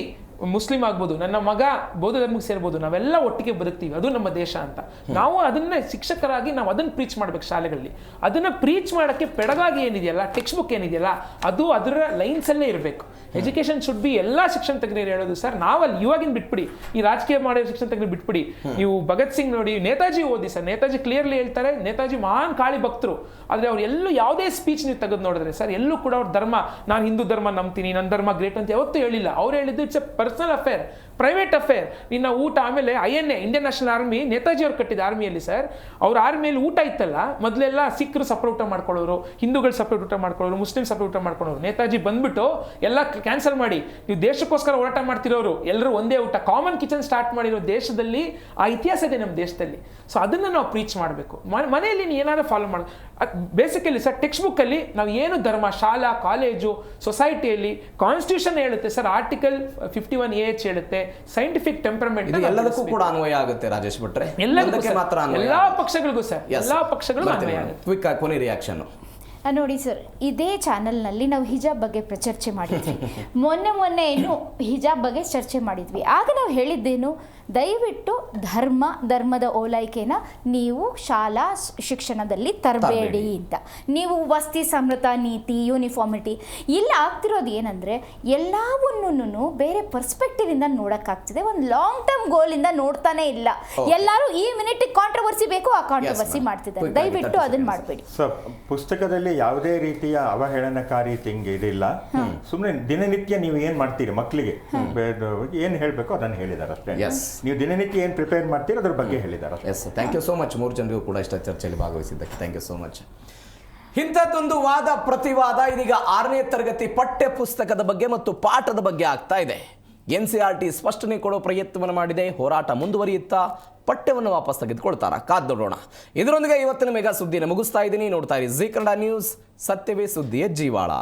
ಮುಸ್ಲಿಂ ಆಗ್ಬೋದು, ನನ್ನ ಮಗ ಬೌದ್ಧ ಧರ್ಮಕ್ಕೆ ಸೇರ್ಬೋದು, ನಾವೆಲ್ಲ ಒಟ್ಟಿಗೆ ಬದುಕ್ತೀವಿ, ಅದು ನಮ್ಮ ದೇಶ ಅಂತ. ನಾವು ಅದನ್ನೇ ಶಿಕ್ಷಕರಾಗಿ ನಾವು ಅದನ್ನ ಪ್ರೀಚ್ ಮಾಡ್ಬೇಕು ಶಾಲೆಗಳಲ್ಲಿ. ಅದನ್ನ ಪ್ರೀಚ್ ಮಾಡಕ್ಕೆ ಪೆಡಗಾಗಿ ಏನಿದೆಯಲ್ಲ, ಟೆಕ್ಸ್ಟ್ ಬುಕ್ ಏನಿದೆಯಲ್ಲ, ಅದು ಅದರ ಲೈನ್ಸ್ ಅಲ್ಲೇ ಇರಬೇಕು. ಎಜುಕೇಶನ್ ಶುಡ್ ಬಿ ಎಲ್ಲ ಶಿಕ್ಷಣ ತಜ್ಞರು ಹೇಳೋದು ಸರ್. ನಾವಲ್ಲಿ ಇವಾಗಿನ ಬಿಟ್ಬಿಡಿ, ಈ ರಾಜಕೀಯ ಮಾಡಿರೋ ಶಿಕ್ಷಣ ತಜ್ಞರು ಬಿಟ್ಬಿಡಿ. ನೀವು ಭಗತ್ ಸಿಂಗ್ ನೋಡಿ, ನೇತಾಜಿ ಓದಿ ಸರ್. ನೇತಾಜಿ ಕ್ಲಿಯರ್ಲಿ ಹೇಳ್ತಾರೆ, ನೇತಾಜಿ ಮಹಾನ್ ಕಾಳಿ ಭಕ್ತರು. ಆದ್ರೆ ಅವ್ರು ಎಲ್ಲೂ ಯಾವುದೇ ಸ್ಪೀಚ್ ನೀವು ತೆಗೆದು ನೋಡಿದ್ರೆ ಸರ್, ಎಲ್ಲೂ ಕೂಡ ಅವ್ರ ಧರ್ಮ, ನಾನು ಹಿಂದೂ ಧರ್ಮ ನಂಬ್ತೀನಿ, ನನ್ನ ಧರ್ಮ ಗ್ರೇಟ್ ಅಂತ ಯಾವತ್ತೂ ಹೇಳಿಲ್ಲ. ಅವ್ರು ಹೇಳಿದ್ದು it's A personal affair, private affair. ನಿನ್ನ ಊಟ, ಆಮೇಲೆ INA Indian national army, Netaji ಅವ್ರು ಕಟ್ಟಿದ ಆರ್ಮಿಯಲ್ಲಿ ಸರ್, ಅವ್ರ ಆರ್ಮಿಯಲ್ಲಿ ಊಟ ಇತ್ತಲ್ಲ, ಮೊದಲೆಲ್ಲ ಸಿಖ್ರು ಸಪ್ರೇಟ್ ಊಟ ಮಾಡ್ಕೊಳ್ಳೋರು, ಹಿಂದೂಗಳು ಸಪ್ರೇಟ್ ಊಟ ಮಾಡ್ಕೊಳ್ಳೋರು, ಮುಸ್ಲಿಂ ಸಪ್ರೇಟ್ ಊಟ ಮಾಡ್ಕೊಳ್ಳೋರು. ನೇತಾಜಿ ಬಂದ್ಬಿಟ್ಟು ಎಲ್ಲ ಕ್ಯಾನ್ಸಲ್ ಮಾಡಿ, ನೀವು ದೇಶಕ್ಕೋಸ್ಕರ ಹೋರಾಟ ಮಾಡ್ತಿರೋರು ಎಲ್ಲರೂ ಒಂದೇ ಊಟ, ಕಾಮನ್ ಕಿಚನ್ ಸ್ಟಾರ್ಟ್ ಮಾಡಿರೋ ದೇಶದಲ್ಲಿ ಆ ಇತಿಹಾಸ ಇದೆ ನಮ್ಮ ದೇಶದಲ್ಲಿ. ಸೊ ಅದನ್ನು ನಾವು ಪ್ರೀಚ್ ಮಾಡಬೇಕು. ಮನೆಯಲ್ಲಿ ನೀವು ಏನಾದ್ರು ಫಾಲೋ ಮಾಡಿ. ಬೇಸಿಕಲಿ ಸರ್, ಟೆಕ್ಸ್ಟ್ ಬುಕ್ ಅಲ್ಲಿ ನಾವು ಏನು ಧರ್ಮ, ಶಾಲಾ ಕಾಲೇಜು ಸೊಸೈಟಿಯಲ್ಲಿ ಕಾನ್ಸ್ಟಿಟ್ಯೂಷನ್ ಹೇಳುತ್ತೆ ಸರ್, ಆರ್ಟಿಕಲ್ 51AH ಹೇಳುತ್ತೆ, ಸೈಂಟಿಫಿಕ್ ಟೆಂಪರಮೆಂಟ್ ಎಲ್ಲದಕ್ಕೂ ಕೂಡ ಅನ್ವಯ ಆಗುತ್ತೆ. ರಾಜೇಶ್ ಭಟ್ರೆ, ಎಲ್ಲದಕ್ಕೆ ಮಾತ್ರ ಎಲ್ಲಾ ಪಕ್ಷಗಳಿಗೂ ಸರ್, ಎಲ್ಲಾ ಪಕ್ಷಗಳಿಗೂ ಅನ್ವಯ ಆಗುತ್ತೆ. ಕ್ವಿಕ್ ಆಗಿ ಕೊನೆ ರಿಯಾಕ್ಷನ್ ನೋಡಿ ಸರ್, ಇದೇ ಚಾನಲ್ನಲ್ಲಿ ನಾವು ಹಿಜಾಬ್ ಬಗ್ಗೆ ಚರ್ಚೆ ಮಾಡಿದ್ವಿ. ಮೊನ್ನೆ ಏನು ಹಿಜಾಬ್ ಬಗ್ಗೆ ಚರ್ಚೆ ಮಾಡಿದ್ವಿ. ಆಗ ನಾವು ಹೇಳಿದ್ದೇನು, ದಯವಿಟ್ಟು ಧರ್ಮದ ಓಲೈಕೆನ ನೀವು ಶಾಲಾ ಶಿಕ್ಷಣದಲ್ಲಿ ತರಬೇಡಿ ಅಂತ. ನೀವು ವಸ್ತಿ ಸಮೃತ ನೀತಿ, ಯೂನಿಫಾರ್ಮಿಟಿ ಇಲ್ಲಿ ಆಗ್ತಿರೋದು ಏನಂದರೆ ಎಲ್ಲವನ್ನೂ ಬೇರೆ ಪರ್ಸ್ಪೆಕ್ಟಿವ್ ಇಂದ ನೋಡೋಕ್ಕಾಗ್ತಿದೆ. ಒಂದು ಲಾಂಗ್ ಟರ್ಮ್ ಗೋಲಿಂದ ನೋಡ್ತಾನೆ ಇಲ್ಲ. ಎಲ್ಲರೂ ಈ ಮಿನಿಟಿಗೆ ಕಾಂಟ್ರವರ್ಸಿ ಬೇಕು, ಆ ಕಾಂಟ್ರವರ್ಸಿ ಮಾಡ್ತಿದ್ದಾರೆ. ದಯವಿಟ್ಟು ಅದನ್ನ ಮಾಡಬೇಡಿ. ಪುಸ್ತಕದಲ್ಲಿ ಯಾವುದೇ ರೀತಿಯ ಅವಹೇಳನಕಾರಿ ಥಿಂಗ್ ಇದಿಲ್ಲ. ಸುಮ್ಮನೆ ದಿನನಿತ್ಯ ನೀವು ಏನ್ ಮಾಡ್ತೀರಿ ಮಕ್ಕಳಿಗೆ ಏನ್ ಹೇಳ್ಬೇಕು ಅದನ್ನು ಹೇಳಿದ್ದಾರೆ ಅಷ್ಟೇ. ನೀವು ದಿನನಿತ್ಯ ಏನ್ ಪ್ರಿಪೇರ್ ಮಾಡ್ತೀರಿ ಅದ್ರ ಬಗ್ಗೆ ಹೇಳಿದ್ದಾರೆ. Thank you so much. 3 ಜನರಿಗೂ ಕೂಡ ಇಷ್ಟ ಚರ್ಚೆಯಲ್ಲಿ ಭಾಗವಹಿಸಿದ್ದಕ್ಕೆ ಥ್ಯಾಂಕ್ ಯು ಸೋ ಮಚ್. ಇಂಥದ್ದೊಂದು ವಾದ ಪ್ರತಿವಾದ ಇದೀಗ 6ನೇ ತರಗತಿ ಪಠ್ಯ ಪುಸ್ತಕದ ಬಗ್ಗೆ ಮತ್ತು ಪಾಠದ ಬಗ್ಗೆ ಆಗ್ತಾ ಇದೆ. NCERT ಸ್ಪಷ್ಟನೆ ಕೊಡೋ ಪ್ರಯತ್ನವನ್ನು ಮಾಡಿದೆ. ಹೋರಾಟ ಮುಂದುವರಿಯುತ್ತಾ? ಪಠ್ಯವನ್ನು ವಾಪಸ್ ತೆಗೆದುಕೊಳ್ತಾರಾ? ಕಾದ್ ನೋಡೋಣ. ಇದರೊಂದಿಗೆ ಇವತ್ತಿನ ಮೆಗಾ ಸುದ್ದಿನ ಮುಗಿಸ್ತಾ ಇದ್ದೀನಿ. ನೋಡ್ತಾ ಇರಿ ಜೀ ಕನ್ನಡ ನ್ಯೂಸ್, ಸತ್ಯವೇ ಸುದ್ದಿಯ ಜೀವಾಳ.